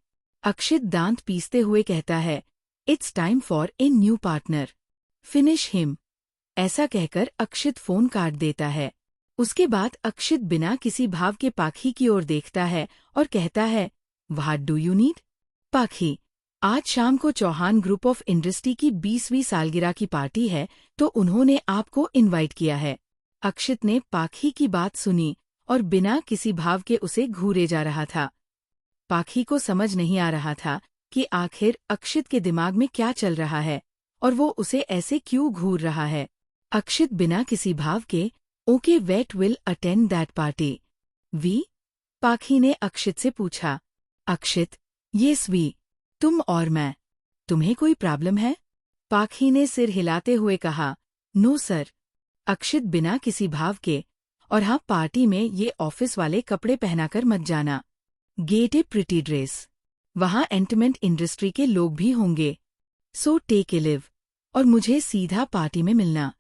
अक्षित दांत पीसते हुए कहता है, it's time for a new partner, finish him. ऐसा कहकर अक्षित फोन काट देता है। उसके बाद अक्षित बिना किसी भाव के पाखी की ओर देखता है और कहता है, व्हाट डू यू नीड? पाखी, आज शाम को चौहान ग्रुप ऑफ इंडस्ट्री की 20वीं सालगिरह की पार्टी है, तो उन्होंने आपको इनवाइट किया है। अक्षित ने पाखी की बात सुनी और बिना किसी भाव के उसे घूरे जा रहा था। पाखी को समझ नहीं आ रहा था कि आखिर अक्षित के दिमाग में क्या चल रहा है और वो उसे ऐसे क्यों घूर रहा है। अक्षित बिना किसी भाव के, okay, wait will attend that party we? Pakhi ने अक्षित से पूछा। अक्षित, येस वी, तुम और मैं। तुम्हें कोई प्रॉब्लम है? पाखी ने सिर हिलाते हुए कहा, नो सर। अक्षित बिना किसी भाव के, और हाँ, पार्टी में ये ऑफिस वाले कपड़े पहनाकर मत जाना। गेट ए प्रिटी ड्रेस। वहाँ एंटरटेनमेंट इंडस्ट्री के लोग भी होंगे, सो टेक ए लिव, और मुझे सीधा पार्टी में मिलना।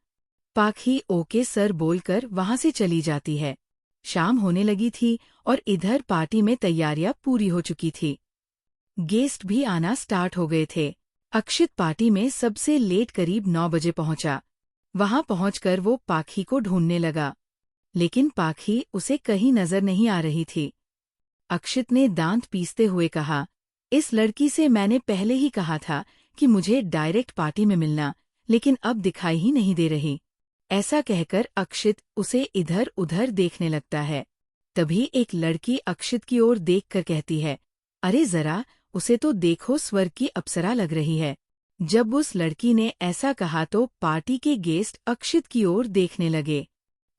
पाखी ओके सर बोलकर वहां से चली जाती है। शाम होने लगी थी और इधर पार्टी में तैयारियां पूरी हो चुकी थी। गेस्ट भी आना स्टार्ट हो गए थे। अक्षित पार्टी में सबसे लेट करीब 9 बजे पहुंचा। वहां पहुंचकर वो पाखी को ढूंढने लगा, लेकिन पाखी उसे कहीं नजर नहीं आ रही थी। अक्षित ने दांत पीसते हुए कहा, इस लड़की से मैंने पहले ही कहा था कि मुझे डायरेक्ट पार्टी में मिलना, लेकिन अब दिखाई ही नहीं दे रही। ऐसा कहकर अक्षित उसे इधर उधर देखने लगता है। तभी एक लड़की अक्षित की ओर देखकर कहती है, अरे जरा उसे तो देखो, स्वर्ग की अप्सरा लग रही है। जब उस लड़की ने ऐसा कहा तो पार्टी के गेस्ट अक्षित की ओर देखने लगे।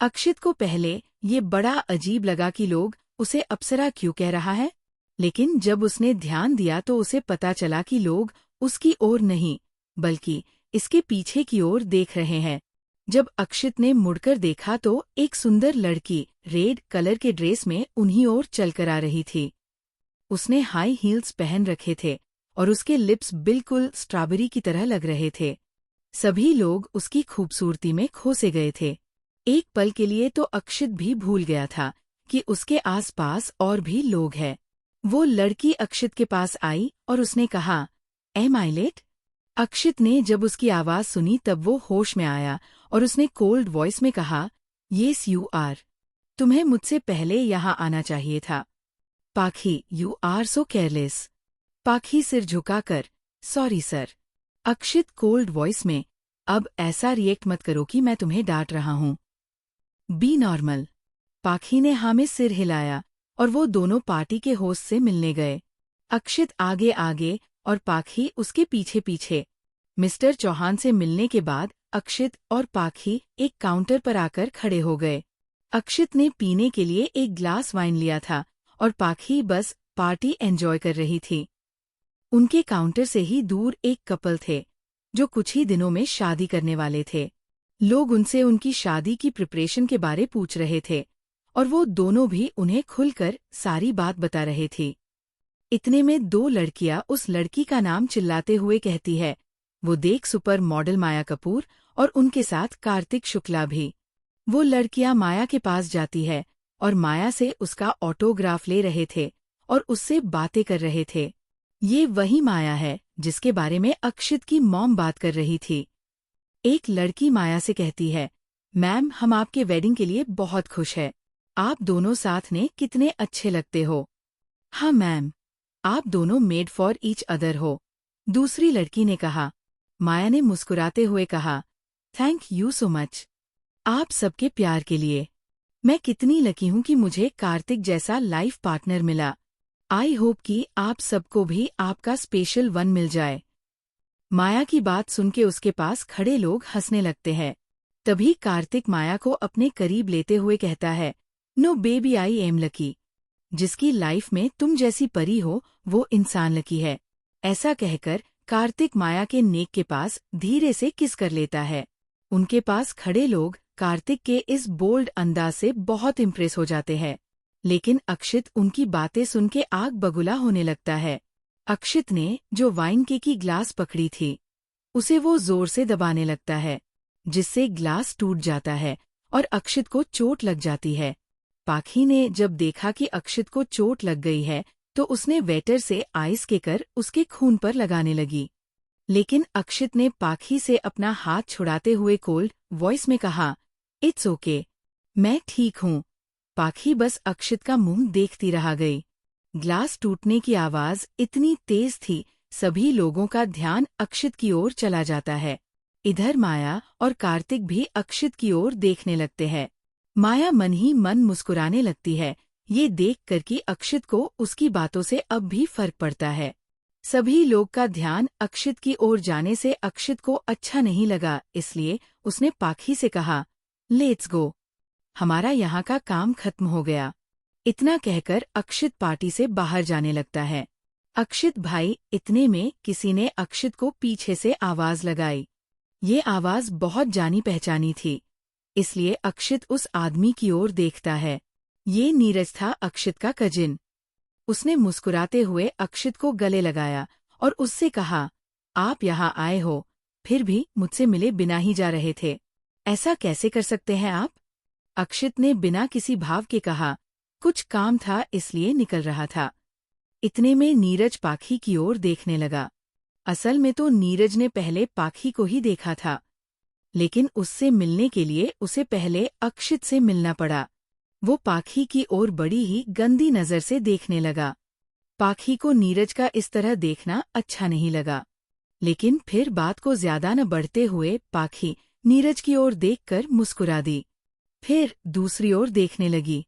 अक्षित को पहले ये बड़ा अजीब लगा कि लोग उसे अप्सरा क्यों कह रहा है, लेकिन जब उसने ध्यान दिया तो उसे पता चला कि लोग उसकी ओर नहीं बल्कि इसके पीछे की ओर देख रहे हैं। जब अक्षित ने मुड़कर देखा तो एक सुंदर लड़की रेड कलर के ड्रेस में उन्हीं ओर चलकर आ रही थी। उसने हाई हील्स पहन रखे थे और उसके लिप्स बिल्कुल स्ट्रॉबेरी की तरह लग रहे थे। सभी लोग उसकी खूबसूरती में खो से गए थे। एक पल के लिए तो अक्षित भी भूल गया था कि उसके आसपास और भी लोग हैं। वो लड़की अक्षित के पास आई और उसने कहा, एम आई लेट? अक्षित ने जब उसकी आवाज सुनी तब वो होश में आया और उसने कोल्ड वॉइस में कहा, येस यू आर। तुम्हें मुझसे पहले यहाँ आना चाहिए था। पाखी, यू आर सो केयरलेस। पाखी सिर झुकाकर, सॉरी सर। अक्षित कोल्ड वॉइस में, अब ऐसा रिएक्ट मत करो कि मैं तुम्हें डांट रहा हूँ। B normal. पाखी ने हाँ में सिर हिलाया और वो दोनों पार्टी के होस्ट से मिलने गए। अक्षित आगे आगे और पाखी उसके पीछे पीछे। मिस्टर चौहान से मिलने के बाद अक्षित और पाखी एक काउंटर पर आकर खड़े हो गए। अक्षित ने पीने के लिए एक ग्लास वाइन लिया था और पाखी बस पार्टी एंजॉय कर रही थी। उनके काउंटर से ही दूर एक कपल थे जो कुछ ही दिनों में शादी करने वाले थे। लोग उनसे उनकी शादी की प्रिपरेशन के बारे पूछ रहे थे और वो दोनों भी उन्हें खुलकर सारी बात बता रहे थी। इतने में दो लड़कियां उस लड़की का नाम चिल्लाते हुए कहती है, वो देख सुपर मॉडल माया कपूर और उनके साथ कार्तिक शुक्ला भी। वो लड़कियां माया के पास जाती है और माया से उसका ऑटोग्राफ ले रहे थे और उससे बातें कर रहे थे। ये वही माया है जिसके बारे में अक्षित की मॉम बात कर रही थी। एक लड़की माया से कहती है, मैम हम आपके वेडिंग के लिए बहुत खुश है। आप दोनों साथ में कितने अच्छे लगते हो। हाँ मैम, आप दोनों मेड फॉर ईच अदर हो। दूसरी लड़की ने कहा। माया ने मुस्कुराते हुए कहा, थैंक यू सो मच। आप सबके प्यार के लिए। मैं कितनी लकी हूँ कि मुझे कार्तिक जैसा लाइफ पार्टनर मिला। आई होप कि आप सबको भी आपका स्पेशल वन मिल जाए। माया की बात सुन के उसके पास खड़े लोग हंसने लगते हैं। तभी कार्तिक माया को अपने करीब लेते हुए कहता है, no baby I am lucky. जिसकी लाइफ में तुम जैसी परी हो वो इंसान लकी है। ऐसा कहकर कार्तिक माया के नेक के पास धीरे से किस कर लेता है। उनके पास खड़े लोग कार्तिक के इस बोल्ड अंदाज से बहुत इम्प्रेस हो जाते हैं। लेकिन अक्षित उनकी बातें सुन के आग बगुला होने लगता है। अक्षित ने जो वाइन की ग्लास पकड़ी थी उसे वो जोर से दबाने लगता है, जिससे ग्लास टूट जाता है और अक्षित को चोट लग जाती है। पाखी ने जब देखा कि अक्षित को चोट लग गई है तो उसने वेटर से आइस के कर उसके खून पर लगाने लगी। लेकिन अक्षित ने पाखी से अपना हाथ छुड़ाते हुए कोल्ड वॉइस में कहा, इट्स ओके, मैं ठीक हूँ। पाखी बस अक्षित का मुंह देखती रह गई। ग्लास टूटने की आवाज इतनी तेज थी, सभी लोगों का ध्यान अक्षित की ओर चला जाता है। इधर माया और कार्तिक भी अक्षित की ओर देखने लगते हैं। माया मन ही मन मुस्कुराने लगती है, ये देखकर कि अक्षित को उसकी बातों से अब भी फर्क पड़ता है। सभी लोग का ध्यान अक्षित की ओर जाने से अक्षित को अच्छा नहीं लगा, इसलिए उसने पाखी से कहा, लेट्स गो, हमारा यहाँ का काम खत्म हो गया। इतना कहकर अक्षित पार्टी से बाहर जाने लगता है। अक्षित भाई, इतने में किसी ने अक्षित को पीछे से आवाज लगाई। ये आवाज बहुत जानी पहचानी थी, इसलिए अक्षित उस आदमी की ओर देखता है। ये नीरज था, अक्षित का कजिन। उसने मुस्कुराते हुए अक्षित को गले लगाया और उससे कहा, आप यहाँ आए हो, फिर भी मुझसे मिले बिना ही जा रहे थे। ऐसा कैसे कर सकते हैं आप? अक्षित ने बिना किसी भाव के कहा, कुछ काम था इसलिए निकल रहा था। इतने में नीरज पाखी की ओर देखने लगा। असल में तो नीरज ने पहले पाखी को ही देखा था, लेकिन उससे मिलने के लिए उसे पहले अक्षित से मिलना पड़ा। वो पाखी की ओर बड़ी ही गंदी नजर से देखने लगा। पाखी को नीरज का इस तरह देखना अच्छा नहीं लगा, लेकिन फिर बात को ज्यादा न बढ़ते हुए पाखी नीरज की ओर देखकर मुस्कुरा दी, फिर दूसरी ओर देखने लगी।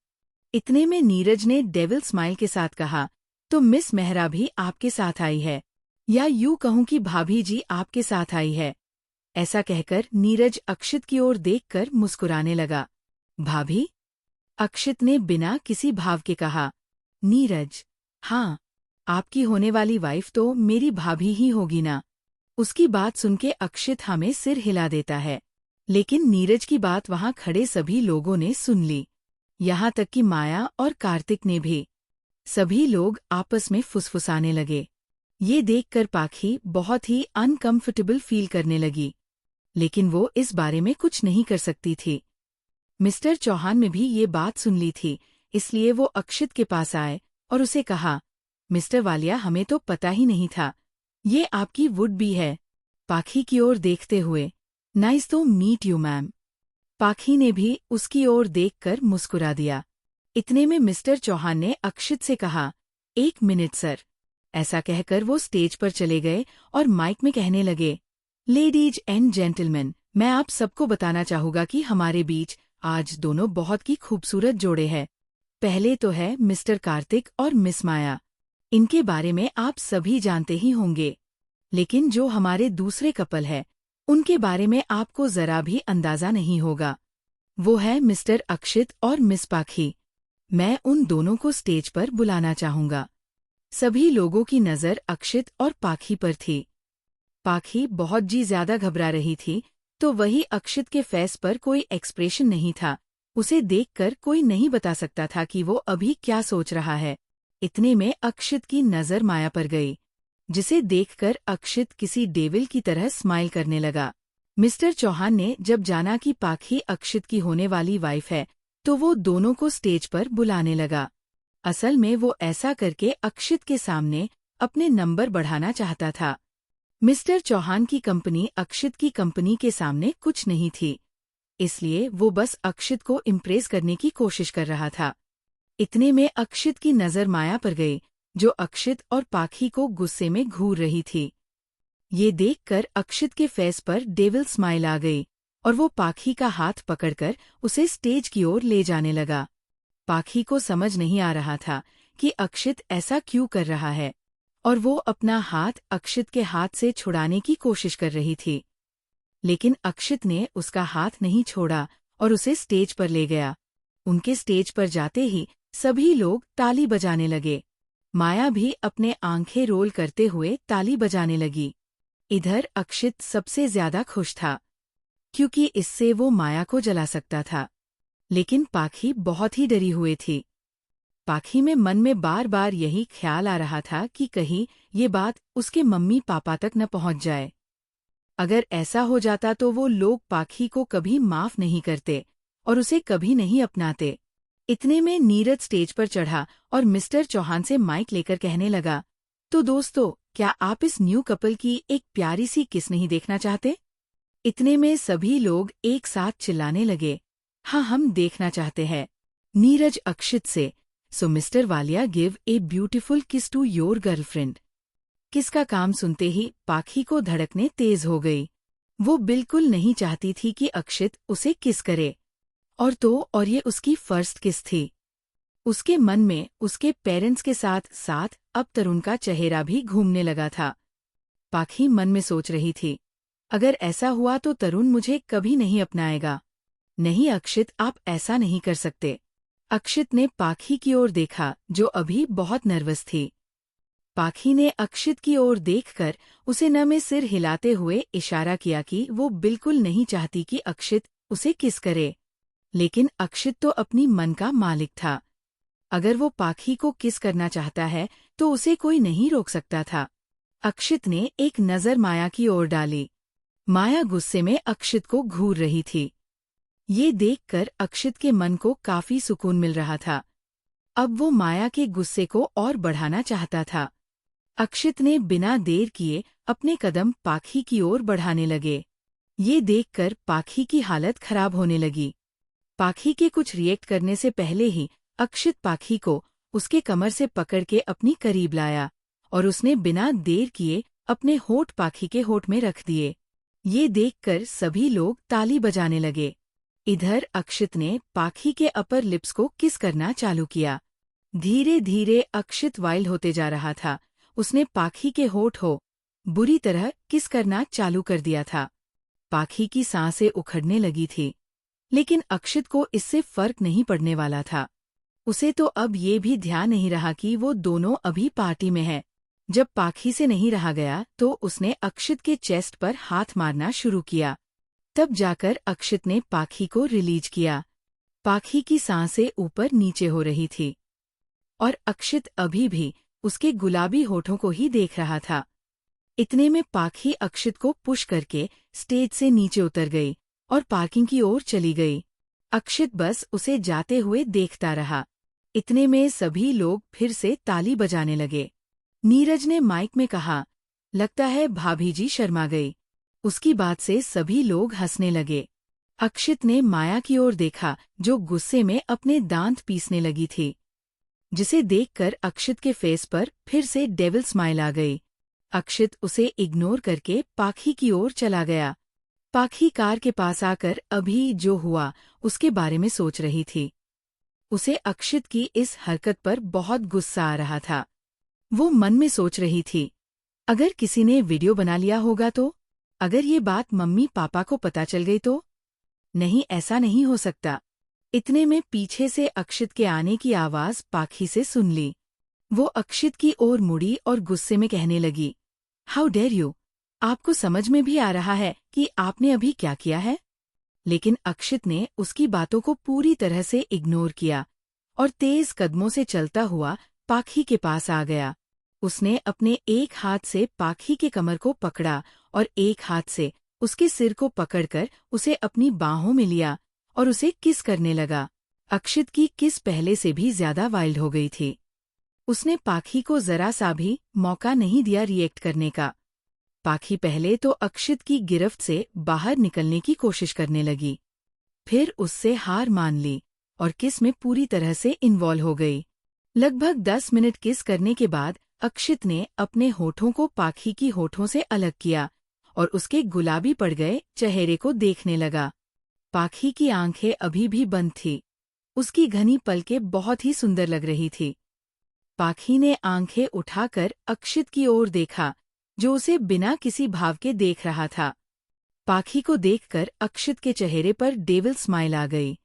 इतने में नीरज ने डेविल स्माइल के साथ कहा, तो मिस मेहरा भी आपके साथ आई है, या यूं कहूं कि भाभी जी आपके साथ आई है। ऐसा कहकर नीरज अक्षित की ओर देखकर मुस्कुराने लगा। भाभी? अक्षित ने बिना किसी भाव के कहा। नीरज, हाँ, आपकी होने वाली वाइफ तो मेरी भाभी ही होगी ना। उसकी बात सुन के अक्षित हमें सिर हिला देता है, लेकिन नीरज की बात वहां खड़े सभी लोगों ने सुन ली, यहाँ तक कि माया और कार्तिक ने भी। सभी लोग आपस में फुसफुसाने लगे। ये देखकर पाखी बहुत ही अनकंफर्टेबल फील करने लगी, लेकिन वो इस बारे में कुछ नहीं कर सकती थी। मिस्टर चौहान ने भी ये बात सुन ली थी, इसलिए वो अक्षित के पास आए और उसे कहा, मिस्टर वालिया, हमें तो पता ही नहीं था, ये आपकी वुड बी है। पाखी की ओर देखते हुए, nice to meet you ma'am. Pakhi ने भी उसकी ओर देखकर मुस्कुरा दिया। इतने में मिस्टर चौहान ने अक्षित से कहा, 1 मिनट सर। ऐसा कहकर वो स्टेज पर चले गए और माइक में कहने लगे, लेडीज एंड जेंटलमैन, मैं आप सबको बताना चाहूँगा कि हमारे बीच आज दोनों बहुत ही खूबसूरत जोड़े हैं। पहले तो है मिस्टर कार्तिक और मिस माया। इनके बारे में आप सभी जानते ही होंगे। लेकिन जो हमारे दूसरे कपल है, उनके बारे में आपको जरा भी अंदाजा नहीं होगा। वो है मिस्टर अक्षित और मिस पाखी। मैं उन दोनों को स्टेज पर बुलाना चाहूँगा। सभी लोगों की नज़र अक्षित और पाखी पर थी। पाखी बहुत ज्यादा घबरा रही थी, तो वही अक्षित के फेस पर कोई एक्सप्रेशन नहीं था। उसे देखकर कोई नहीं बता सकता था कि वो अभी क्या सोच रहा है। इतने में अक्षित की नज़र माया पर गई, जिसे देखकर अक्षित किसी डेविल की तरह स्माइल करने लगा। मिस्टर चौहान ने जब जाना कि पाखी अक्षित की होने वाली वाइफ है, तो वो दोनों को स्टेज पर बुलाने लगा। असल में वो ऐसा करके अक्षित के सामने अपने नंबर बढ़ाना चाहता था। मिस्टर चौहान की कंपनी अक्षित की कंपनी के सामने कुछ नहीं थी, इसलिए वो बस अक्षित को इम्प्रेस करने की कोशिश कर रहा था। इतने में अक्षित की नज़र माया पर गई, जो अक्षित और पाखी को गुस्से में घूर रही थी। ये देखकर अक्षित के फेस पर डेविल स्माइल आ गई और वो पाखी का हाथ पकड़कर उसे स्टेज की ओर ले जाने लगा। पाखी को समझ नहीं आ रहा था कि अक्षित ऐसा क्यों कर रहा है, और वो अपना हाथ अक्षित के हाथ से छुड़ाने की कोशिश कर रही थी। लेकिन अक्षित ने उसका हाथ नहीं छोड़ा और उसे स्टेज पर ले गया। उनके स्टेज पर जाते ही सभी लोग ताली बजाने लगे। माया भी अपने आंखें रोल करते हुए ताली बजाने लगी। इधर अक्षित सबसे ज्यादा खुश था, क्योंकि इससे वो माया को जला सकता था। लेकिन पाखी बहुत ही डरी हुई थी। पाखी में मन में बार बार यही ख्याल आ रहा था कि कहीं ये बात उसके मम्मी पापा तक न पहुंच जाए। अगर ऐसा हो जाता तो वो लोग पाखी को कभी माफ नहीं करते और उसे कभी नहीं अपनाते। इतने में नीरज स्टेज पर चढ़ा और मिस्टर चौहान से माइक लेकर कहने लगा, तो दोस्तों, क्या आप इस न्यू कपल की एक प्यारी सी किस नहीं देखना चाहते? इतने में सभी लोग एक साथ चिल्लाने लगे, हाँ, हम देखना चाहते हैं। नीरज अक्षित से, so mister Walia give a beautiful kiss to your girlfriend. किस का काम सुनते ही पाखी को धड़कने तेज हो गई। वो बिल्कुल नहीं चाहती थी कि अक्षित उसे किस करे, और ये उसकी फर्स्ट किस थी। उसके मन में उसके पेरेंट्स के साथ साथ अब तरुण का चेहरा भी घूमने लगा था। पाखी मन में सोच रही थी, अगर ऐसा हुआ तो तरुण मुझे कभी नहीं अपनाएगा। नहीं अक्षित, आप ऐसा नहीं कर सकते। अक्षित ने पाखी की ओर देखा, जो अभी बहुत नर्वस थी। पाखी ने अक्षित की ओर देखकर उसे न में सिर हिलाते हुए इशारा किया कि वो बिल्कुल नहीं चाहती कि अक्षित उसे किस करे। लेकिन अक्षित तो अपनी मन का मालिक था। अगर वो पाखी को किस करना चाहता है तो उसे कोई नहीं रोक सकता था। अक्षित ने एक नज़र माया की ओर डाली। माया गुस्से में अक्षित को घूर रही थी। ये देखकर अक्षित के मन को काफी सुकून मिल रहा था। अब वो माया के गुस्से को और बढ़ाना चाहता था। अक्षित ने बिना देर किए अपने कदम पाखी की ओर बढ़ाने लगे। ये देखकर पाखी की हालत खराब होने लगी। पाखी के कुछ रिएक्ट करने से पहले ही अक्षित पाखी को उसके कमर से पकड़ के अपनी करीब लाया और उसने बिना देर किए अपने होठ पाखी के होठ में रख दिए। ये देखकर सभी लोग ताली बजाने लगे। इधर अक्षित ने पाखी के अपर लिप्स को किस करना चालू किया। धीरे धीरे अक्षित वाइल्ड होते जा रहा था। उसने पाखी के होठ बुरी तरह किस करना चालू कर दिया था। पाखी की सांसें उखड़ने लगी थी, लेकिन अक्षित को इससे फर्क नहीं पड़ने वाला था। उसे तो अब ये भी ध्यान नहीं रहा कि वो दोनों अभी पार्टी में है। जब पाखी से नहीं रहा गया तो उसने अक्षित के चेस्ट पर हाथ मारना शुरू किया। तब जाकर अक्षित ने पाखी को रिलीज किया। पाखी की सांसें ऊपर नीचे हो रही थी और अक्षित अभी भी उसके गुलाबी होठों को ही देख रहा था। इतने में पाखी अक्षित को पुश करके स्टेज से नीचे उतर गई और पार्किंग की ओर चली गई। अक्षित बस उसे जाते हुए देखता रहा। इतने में सभी लोग फिर से ताली बजाने लगे। नीरज ने माइक में कहा, लगता है भाभी जी शर्मा गई। उसकी बात से सभी लोग हंसने लगे। अक्षित ने माया की ओर देखा, जो गुस्से में अपने दांत पीसने लगी थी, जिसे देखकर अक्षित के फेस पर फिर से डेविल स्माइल आ गई। अक्षित उसे इग्नोर करके पाखी की ओर चला गया। पाखी कार के पास आकर अभी जो हुआ उसके बारे में सोच रही थी। उसे अक्षित की इस हरकत पर बहुत गुस्सा आ रहा था। वो मन में सोच रही थी, अगर किसी ने वीडियो बना लिया होगा तो? अगर ये बात मम्मी पापा को पता चल गई तो? नहीं, ऐसा नहीं हो सकता। इतने में पीछे से अक्षित के आने की आवाज पाखी से सुन ली। वो अक्षित की ओर मुड़ी और गुस्से में कहने लगी, हाउ डेयर यू? आपको समझ में भी आ रहा है कि आपने अभी क्या किया है? लेकिन अक्षित ने उसकी बातों को पूरी तरह से इग्नोर किया और तेज कदमों से चलता हुआ पाखी के पास आ गया। उसने अपने एक हाथ से पाखी के कमर को पकड़ा और एक हाथ से उसके सिर को पकड़कर उसे अपनी बाहों में लिया और उसे किस करने लगा। अक्षित की किस पहले से भी ज्यादा वाइल्ड हो गई थी। उसने पाखी को जरा सा भी मौका नहीं दिया रिएक्ट करने का। पाखी पहले तो अक्षित की गिरफ्त से बाहर निकलने की कोशिश करने लगी, फिर उससे हार मान ली और किस में पूरी तरह से इन्वॉल्व हो गई। लगभग 10 मिनट किस करने के बाद अक्षित ने अपने होठों को पाखी की होठों से अलग किया और उसके गुलाबी पड़ गए चेहरे को देखने लगा। पाखी की आंखें अभी भी बंद थी। उसकी घनी पलकें बहुत ही सुंदर लग रही थी। पाखी ने आंखें उठाकर अक्षित की ओर देखा, जो उसे बिना किसी भाव के देख रहा था। पाखी को देखकर अक्षित के चेहरे पर डेविल स्माइल आ गई।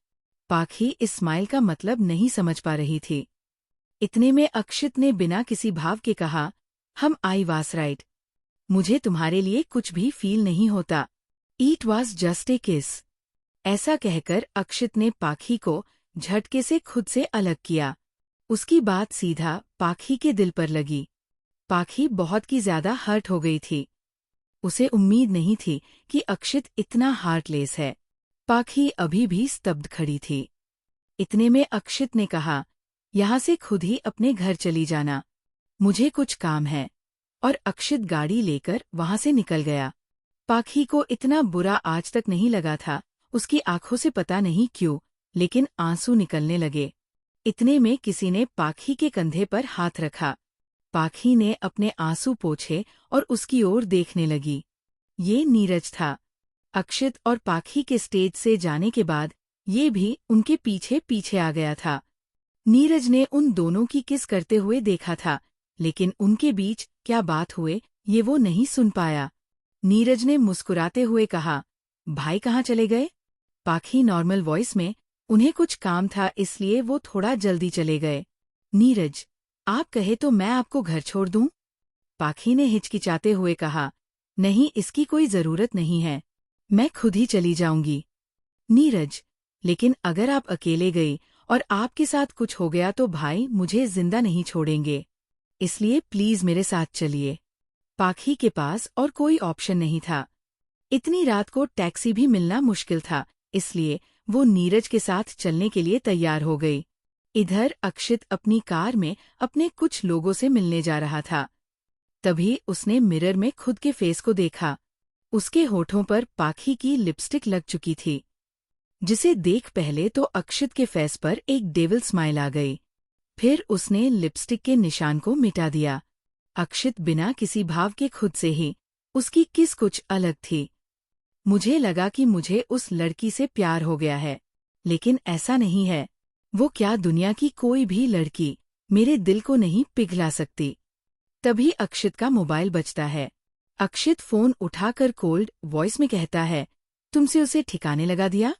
पाखी इस स्माइल का मतलब नहीं समझ पा रही थी। इतने में अक्षित ने बिना किसी भाव के कहा, आई वास राइट। मुझे तुम्हारे लिए कुछ भी फील नहीं होता। इट वॉज जस्ट ए किस। ऐसा कहकर अक्षित ने पाखी को झटके से खुद से अलग किया। उसकी बात सीधा पाखी के दिल पर लगी। पाखी बहुत की ज्यादा हर्ट हो गई थी। उसे उम्मीद नहीं थी कि अक्षित इतना हार्टलेस है। पाखी अभी भी स्तब्ध खड़ी थी। इतने में अक्षित ने कहा, यहाँ से खुद ही अपने घर चली जाना, मुझे कुछ काम है। और अक्षित गाड़ी लेकर वहां से निकल गया। पाखी को इतना बुरा आज तक नहीं लगा था। उसकी आंखों से पता नहीं क्यों, लेकिन आंसू निकलने लगे। इतने में किसी ने पाखी के कंधे पर हाथ रखा। पाखी ने अपने आंसू पोंछे और उसकी ओर देखने लगी। ये नीरज था। अक्षित और पाखी के स्टेज से जाने के बाद ये भी उनके पीछे पीछे आ गया था। नीरज ने उन दोनों की किस करते हुए देखा था, लेकिन उनके बीच क्या बात हुए ये वो नहीं सुन पाया। नीरज ने मुस्कुराते हुए कहा, भाई कहाँ चले गए? पाखी नॉर्मल वॉइस में, उन्हें कुछ काम था इसलिए वो थोड़ा जल्दी चले गए। नीरज, आप कहे तो मैं आपको घर छोड़ दूं? पाखी ने हिचकिचाते हुए कहा, नहीं, इसकी कोई जरूरत नहीं है, मैं खुद ही चली जाऊंगी। नीरज, लेकिन अगर आप अकेले गई और आपके साथ कुछ हो गया तो भाई मुझे जिंदा नहीं छोड़ेंगे, इसलिए प्लीज मेरे साथ चलिए। पाखी के पास और कोई ऑप्शन नहीं था। इतनी रात को टैक्सी भी मिलना मुश्किल था, इसलिए वो नीरज के साथ चलने के लिए तैयार हो गई। इधर अक्षित अपनी कार में अपने कुछ लोगों से मिलने जा रहा था। तभी उसने मिरर में खुद के फेस को देखा। उसके होठों पर पाखी की लिपस्टिक लग चुकी थी, जिसे देख पहले तो अक्षित के फेस पर एक डेविल स्माइल आ गई। फिर उसने लिपस्टिक के निशान को मिटा दिया। अक्षित बिना किसी भाव के खुद से ही उसकी किस कुछ अलग थी। मुझे लगा कि मुझे उस लड़की से प्यार हो गया है, लेकिन ऐसा नहीं है। वो क्या दुनिया की कोई भी लड़की मेरे दिल को नहीं पिघला सकती। तभी अक्षित का मोबाइल बजता है। अक्षित फोन उठाकर कोल्ड वॉइस में कहता है, तुमसे उसे ठिकाने लगा दिया?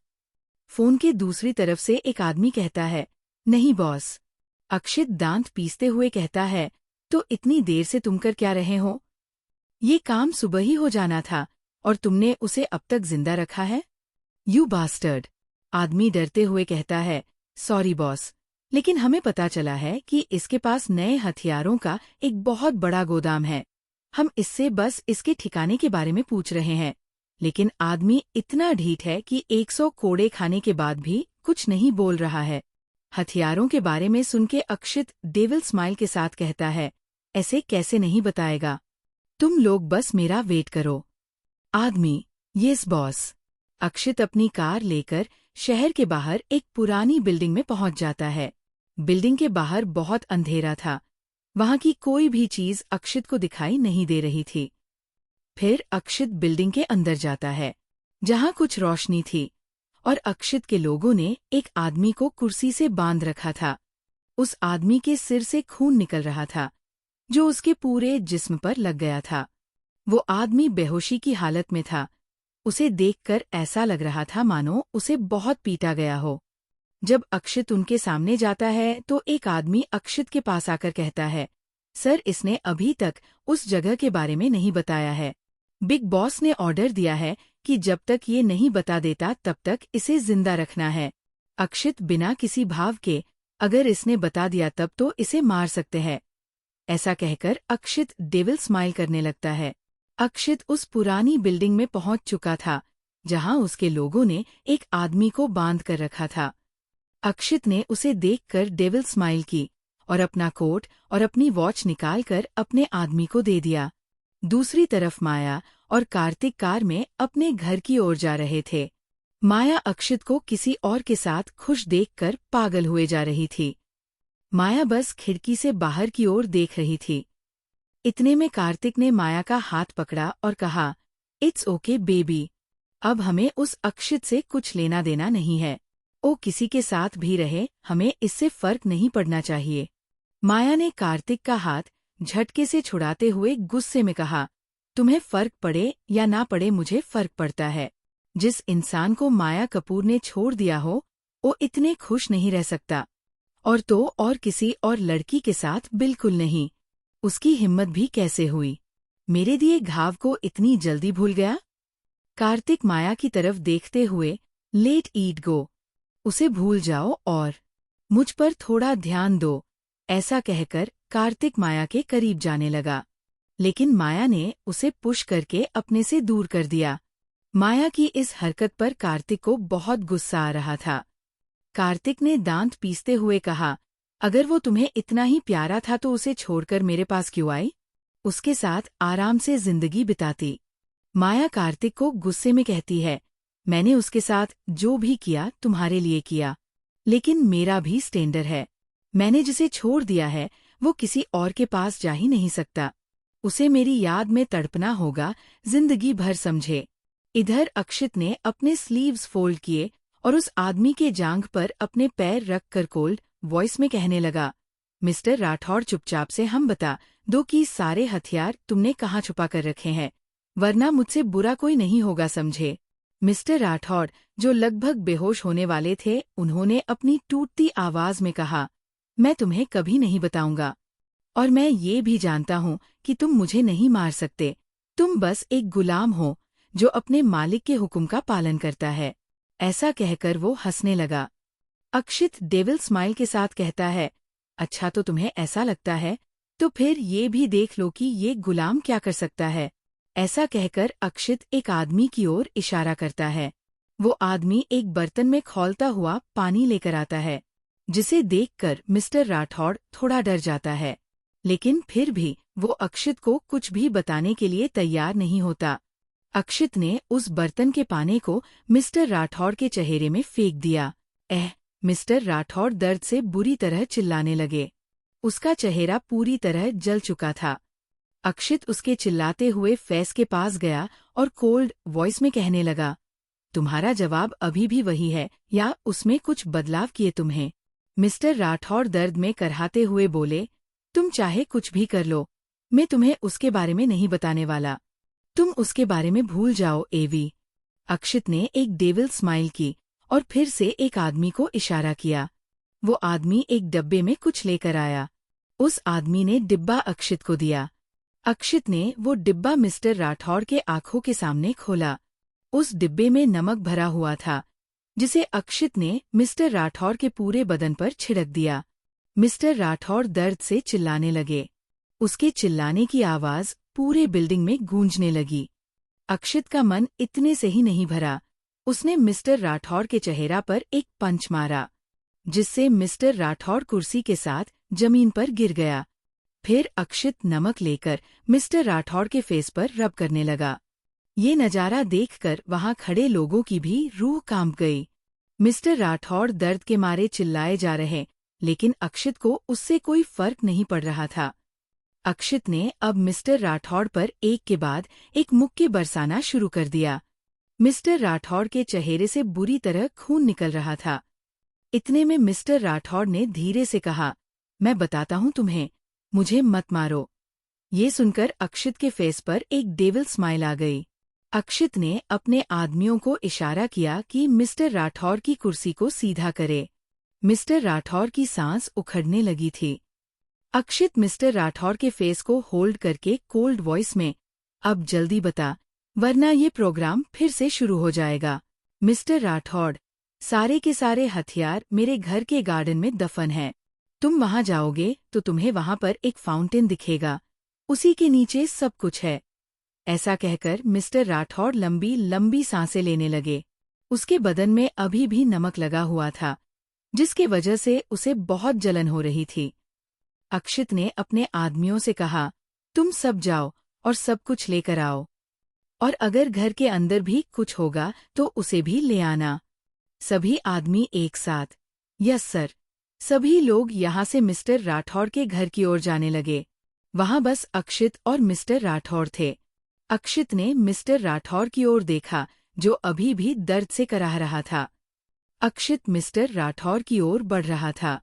फोन के दूसरी तरफ से एक आदमी कहता है, नहीं बॉस। अक्षित दांत पीसते हुए कहता है, तो इतनी देर से तुम कर क्या रहे हो? ये काम सुबह ही हो जाना था और तुमने उसे अब तक जिंदा रखा है? You bastard. आदमी डरते हुए कहता है, सॉरी बॉस, लेकिन हमें पता चला है कि इसके पास नए हथियारों का एक बहुत बड़ा गोदाम है। हम इससे बस इसके ठिकाने के बारे में पूछ रहे हैं। लेकिन आदमी इतना ढीठ है कि 100 कोड़े खाने के बाद भी कुछ नहीं बोल रहा है। हथियारों के बारे में सुन के अक्षित डेविल स्माइल के साथ कहता है, ऐसे कैसे नहीं बताएगा, तुम लोग बस मेरा वेट करो। आदमी, यस बॉस। अक्षित अपनी कार लेकर शहर के बाहर एक पुरानी बिल्डिंग में पहुंच जाता है। बिल्डिंग के बाहर बहुत अंधेरा था। वहां की कोई भी चीज अक्षित को दिखाई नहीं दे रही थी। फिर अक्षित बिल्डिंग के अंदर जाता है, जहां कुछ रोशनी थी, और अक्षित के लोगों ने एक आदमी को कुर्सी से बांध रखा था। उस आदमी के सिर से खून निकल रहा था, जो उसके पूरे जिस्म पर लग गया था। वो आदमी बेहोशी की हालत में था। उसे देखकर ऐसा लग रहा था मानो उसे बहुत पीटा गया हो। जब अक्षित उनके सामने जाता है तो एक आदमी अक्षित के पास आकर कहता है, सर, इसने अभी तक उस जगह के बारे में नहीं बताया है। बिग बॉस ने ऑर्डर दिया है कि जब तक ये नहीं बता देता तब तक इसे जिंदा रखना है। अक्षित बिना किसी भाव के, अगर इसने बता दिया तब तो इसे मार सकते हैं। ऐसा कहकर अक्षित डेविल स्माइल करने लगता है। अक्षित उस पुरानी बिल्डिंग में पहुंच चुका था, जहां उसके लोगों ने एक आदमी को बांध कर रखा था। अक्षित ने उसे देखकर डेविल स्माइल की और अपना कोट और अपनी वॉच निकालकर अपने आदमी को दे दिया। दूसरी तरफ माया और कार्तिक कार में अपने घर की ओर जा रहे थे। माया अक्षित को किसी और के साथ खुश देखकर पागल हुए जा रही थी। माया बस खिड़की से बाहर की ओर देख रही थी। इतने में कार्तिक ने माया का हाथ पकड़ा और कहा, इट्स ओके बेबी, अब हमें उस अक्षित से कुछ लेना देना नहीं है। वो किसी के साथ भी रहे, हमें इससे फर्क नहीं पड़ना चाहिए। माया ने कार्तिक का हाथ झटके से छुड़ाते हुए गुस्से में कहा, तुम्हें फर्क पड़े या ना पड़े, मुझे फर्क पड़ता है। जिस इंसान को माया कपूर ने छोड़ दिया हो, वो इतने खुश नहीं रह सकता, और तो और किसी और लड़की के साथ बिल्कुल नहीं। उसकी हिम्मत भी कैसे हुई? मेरे दिए घाव को इतनी जल्दी भूल गया? कार्तिक माया की तरफ देखते हुए, लेट ईट गो, उसे भूल जाओ और मुझ पर थोड़ा ध्यान दो, ऐसा कहकर कार्तिक माया के करीब जाने लगा। लेकिन माया ने उसे पुश करके अपने से दूर कर दिया। माया की इस हरकत पर कार्तिक को बहुत गुस्सा आ रहा था। कार्तिक ने दांत पीसते हुए कहा, अगर वो तुम्हें इतना ही प्यारा था तो उसे छोड़कर मेरे पास क्यों आई? उसके साथ आराम से जिंदगी बिताती। माया कार्तिक को गुस्से में कहती है, मैंने उसके साथ जो भी किया तुम्हारे लिए किया, लेकिन मेरा भी स्टैंडर्ड है। मैंने जिसे छोड़ दिया है वो किसी और के पास जा ही नहीं सकता। उसे मेरी याद में तड़पना होगा जिंदगी भर, समझे। इधर अक्षित ने अपने स्लीव्स फोल्ड किए और उस आदमी के जांघ पर अपने पैर रखकर कोल्ड वॉइस में कहने लगा, मिस्टर राठौड़, चुपचाप से हम बता दो कि सारे हथियार तुमने कहाँ छुपा कर रखे हैं, वरना मुझसे बुरा कोई नहीं होगा, समझे। मिस्टर राठौड़, जो लगभग बेहोश होने वाले थे, उन्होंने अपनी टूटती आवाज में कहा, मैं तुम्हें कभी नहीं बताऊंगा, और मैं ये भी जानता हूँ कि तुम मुझे नहीं मार सकते। तुम बस एक गुलाम हो जो अपने मालिक के हुक्म का पालन करता है। ऐसा कहकर वो हंसने लगा। अक्षित डेविल स्माइल के साथ कहता है, अच्छा तो तुम्हें ऐसा लगता है, तो फिर ये भी देख लो कि ये गुलाम क्या कर सकता है। ऐसा कहकर अक्षित एक आदमी की ओर इशारा करता है। वो आदमी एक बर्तन में खौलता हुआ पानी लेकर आता है, जिसे देखकर मिस्टर राठौड़ थोड़ा डर जाता है, लेकिन फिर भी वो अक्षित को कुछ भी बताने के लिए तैयार नहीं होता। अक्षित ने उस बर्तन के पानी को मिस्टर राठौड़ के चेहरे में फेंक दिया। मिस्टर राठौड़ दर्द से बुरी तरह चिल्लाने लगे। उसका चेहरा पूरी तरह जल चुका था। अक्षित उसके चिल्लाते हुए फेस के पास गया और कोल्ड वॉइस में कहने लगा, तुम्हारा जवाब अभी भी वही है या उसमें कुछ बदलाव किए तुम्हें? मिस्टर राठौड़ दर्द में करहाते हुए बोले, तुम चाहे कुछ भी कर लो, मैं तुम्हें उसके बारे में नहीं बताने वाला। तुम उसके बारे में भूल जाओ एवी। अक्षित ने एक डेविल स्माइल की और फिर से एक आदमी को इशारा किया। वो आदमी एक डब्बे में कुछ लेकर आया। उस आदमी ने डिब्बा अक्षित को दिया। अक्षित ने वो डिब्बा मिस्टर राठौड़ के आंखों के सामने खोला। उस डिब्बे में नमक भरा हुआ था, जिसे अक्षित ने मिस्टर राठौड़ के पूरे बदन पर छिड़क दिया। मिस्टर राठौड़ दर्द से चिल्लाने लगे। उसके चिल्लाने की आवाज पूरे बिल्डिंग में गूंजने लगी। अक्षित का मन इतने से ही नहीं भरा। उसने मिस्टर राठौड़ के चेहरा पर एक पंच मारा, जिससे मिस्टर राठौड़ कुर्सी के साथ जमीन पर गिर गया। फिर अक्षित नमक लेकर मिस्टर राठौड़ के फेस पर रब करने लगा। ये नज़ारा देखकर वहां खड़े लोगों की भी रूह कांप गई। मिस्टर राठौड़ दर्द के मारे चिल्लाए जा रहे, लेकिन अक्षित को उससे कोई फर्क नहीं पड़ रहा था। अक्षित ने अब मिस्टर राठौड़ पर एक के बाद एक मुक्के बरसाना शुरू कर दिया। मिस्टर राठौड़ के चेहरे से बुरी तरह खून निकल रहा था। इतने में मिस्टर राठौड़ ने धीरे से कहा, मैं बताता हूं तुम्हें, मुझे मत मारो। ये सुनकर अक्षित के फेस पर एक डेविल स्माइल आ गई। अक्षित ने अपने आदमियों को इशारा किया कि मिस्टर राठौड़ की कुर्सी को सीधा करे। मिस्टर राठौड़ की सांस उखड़ने लगी थी। अक्षित मिस्टर राठौड़ के फेस को होल्ड करके कोल्ड वॉइस में, अब जल्दी बता, वरना ये प्रोग्राम फिर से शुरू हो जाएगा। मिस्टर राठौड़, सारे के सारे हथियार मेरे घर के गार्डन में दफन हैं। तुम वहां जाओगे तो तुम्हें वहां पर एक फाउंटेन दिखेगा, उसी के नीचे सब कुछ है। ऐसा कहकर मिस्टर राठौड़ लंबी लंबी सांसें लेने लगे। उसके बदन में अभी भी नमक लगा हुआ था, जिसके वजह से उसे बहुत जलन हो रही थी। अक्षित ने अपने आदमियों से कहा, तुम सब जाओ और सब कुछ लेकर आओ, और अगर घर के अंदर भी कुछ होगा तो उसे भी ले आना। सभी आदमी एक साथ, यस सर। सभी लोग यहाँ से मिस्टर राठौड़ के घर की ओर जाने लगे। वहां बस अक्षित और मिस्टर राठौड़ थे। अक्षित ने मिस्टर राठौड़ की ओर देखा, जो अभी भी दर्द से कराह रहा था। अक्षित मिस्टर राठौड़ की ओर बढ़ रहा था।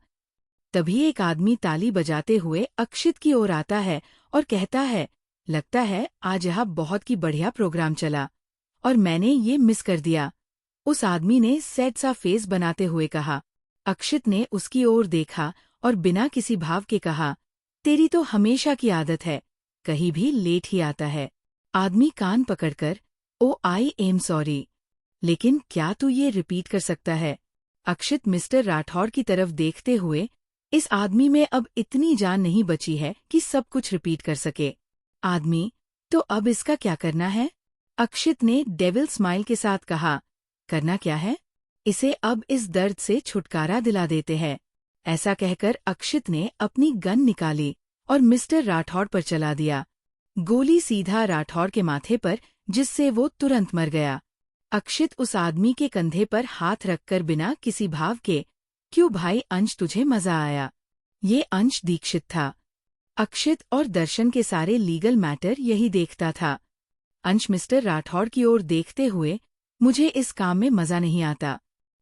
तभी एक आदमी ताली बजाते हुए अक्षित की ओर आता है और कहता है, लगता है आज यहाँ बहुत की बढ़िया प्रोग्राम चला और मैंने ये मिस कर दिया। उस आदमी ने सैड सा फेस बनाते हुए कहा। अक्षित ने उसकी ओर देखा और बिना किसी भाव के कहा, तेरी तो हमेशा की आदत है, कहीं भी लेट ही आता है। आदमी कान पकड़कर, ओ आई एम सॉरी, लेकिन क्या तू ये रिपीट कर सकता है? अक्षित मिस्टर राठौड़ की तरफ देखते हुए, इस आदमी में अब इतनी जान नहीं बची है कि सब कुछ रिपीट कर सके। आदमी, तो अब इसका क्या करना है? अक्षित ने डेविल स्माइल के साथ कहा, करना क्या है? इसे अब इस दर्द से छुटकारा दिला देते हैं। ऐसा कहकर अक्षित ने अपनी गन निकाली और मिस्टर राठौड़ पर चला दिया। गोली सीधा राठौड़ के माथे पर, जिससे वो तुरंत मर गया। अक्षित उस आदमी के कंधे पर हाथ रखकर बिना किसी भाव के, क्यों भाई अंश तुझे मजा आया? ये अंश दीक्षित था। अक्षित और दर्शन के सारे लीगल मैटर यही देखता था। अंश मिस्टर राठौड़ की ओर देखते हुए, मुझे इस काम में मजा नहीं आता,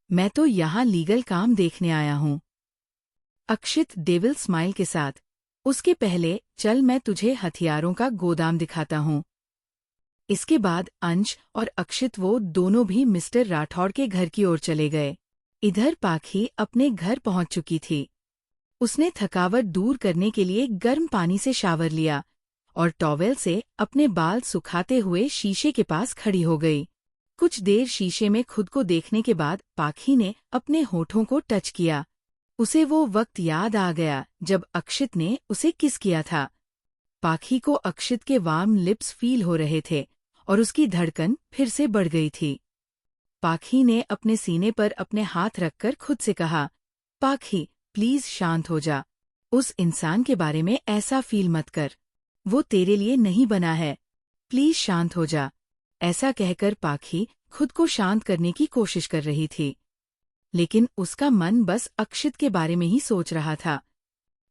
मैं तो यहाँ लीगल काम देखने आया हूँ। अक्षित डेविल स्माइल के साथ, उसके पहले चल मैं तुझे हथियारों का गोदाम दिखाता हूँ। इसके बाद अंश और अक्षित वो दोनों भी मिस्टर राठौड़ के घर की ओर चले गए। इधर पाखी अपने घर पहुंच चुकी थी। उसने थकावट दूर करने के लिए गर्म पानी से शावर लिया और टॉवेल से अपने बाल सुखाते हुए शीशे के पास खड़ी हो गई। कुछ देर शीशे में खुद को देखने के बाद पाखी ने अपने होठों को टच किया। उसे वो वक्त याद आ गया जब अक्षित ने उसे किस किया था। पाखी को अक्षित के वार्म लिप्स फील हो रहे थे और उसकी धड़कन फिर से बढ़ गई थी। पाखी ने अपने सीने पर अपने हाथ रखकर खुद से कहा, पाखी प्लीज शांत हो जा। उस इंसान के बारे में ऐसा फील मत कर, वो तेरे लिए नहीं बना है। प्लीज शांत हो जा। ऐसा कहकर पाखी खुद को शांत करने की कोशिश कर रही थी, लेकिन उसका मन बस अक्षित के बारे में ही सोच रहा था।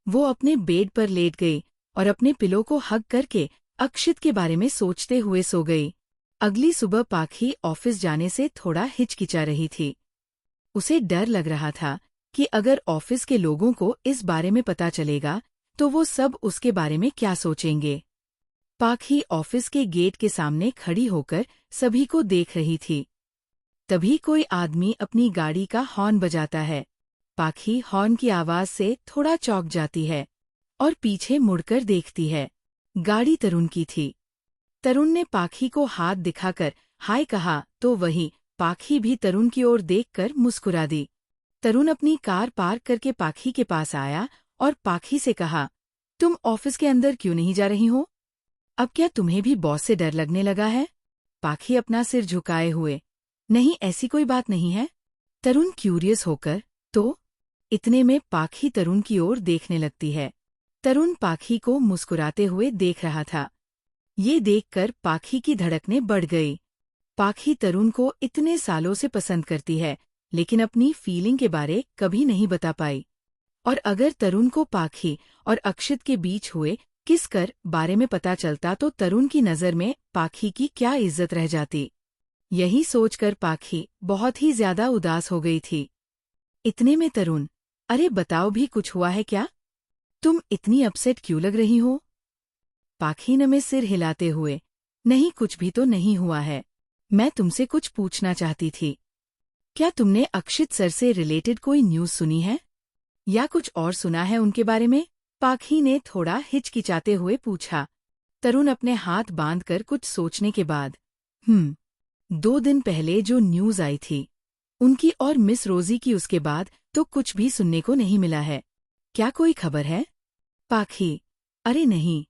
वो अपने बेड पर लेट गई और अपने पिलो को हग करके अक्षित के बारे में सोचते हुए सो गई। अगली सुबह पाखी ऑफिस जाने से थोड़ा हिचकिचा रही थी। उसे डर लग रहा था कि अगर ऑफिस के लोगों को इस बारे में पता चलेगा तो वो सब उसके बारे में क्या सोचेंगे। पाखी ऑफिस के गेट के सामने खड़ी होकर सभी को देख रही थी। तभी कोई आदमी अपनी गाड़ी का हॉर्न बजाता है। पाखी हॉर्न की आवाज से थोड़ा चौंक जाती है और पीछे मुड़कर देखती है। गाड़ी तरुण की थी। तरुण ने पाखी को हाथ दिखाकर हाय कहा तो वही पाखी भी तरुण की ओर देखकर मुस्कुरा दी। तरुण अपनी कार पार्क करके पाखी के पास आया और पाखी से कहा, तुम ऑफिस के अंदर क्यों नहीं जा रही हो? अब क्या तुम्हें भी बॉस से डर लगने लगा है? पाखी अपना सिर झुकाए हुए, नहीं ऐसी कोई बात नहीं है। तरुण क्यूरियस होकर, तो? इतने में पाखी तरुण की ओर देखने लगती है। तरुण पाखी को मुस्कुराते हुए देख रहा था। ये देखकर पाखी की धड़कनें बढ़ गई। पाखी तरुण को इतने सालों से पसंद करती है, लेकिन अपनी फीलिंग के बारे कभी नहीं बता पाई। और अगर तरुण को पाखी और अक्षित के बीच हुए किस कर बारे में पता चलता तो तरुण की नज़र में पाखी की क्या इज्जत रह जाती। यही सोचकर पाखी बहुत ही ज्यादा उदास हो गई थी। इतने में तरुण, अरे बताओ भी कुछ हुआ है क्या? तुम इतनी अपसेट क्यों लग रही हो? पाखी ने में सिर हिलाते हुए, नहीं कुछ भी तो नहीं हुआ है। मैं तुमसे कुछ पूछना चाहती थी। क्या तुमने अक्षित सर से रिलेटेड कोई न्यूज़ सुनी है? या कुछ और सुना है उनके बारे में? पाखी ने थोड़ा हिचकिचाते हुए पूछा। तरुण अपने हाथ बांधकर कुछ सोचने के बाद, 2 दिन पहले जो न्यूज़ आई थी उनकी और मिस रोजी की, उसके बाद तो कुछ भी सुनने को नहीं मिला है। क्या कोई खबर है? पाखी, अरे नहीं,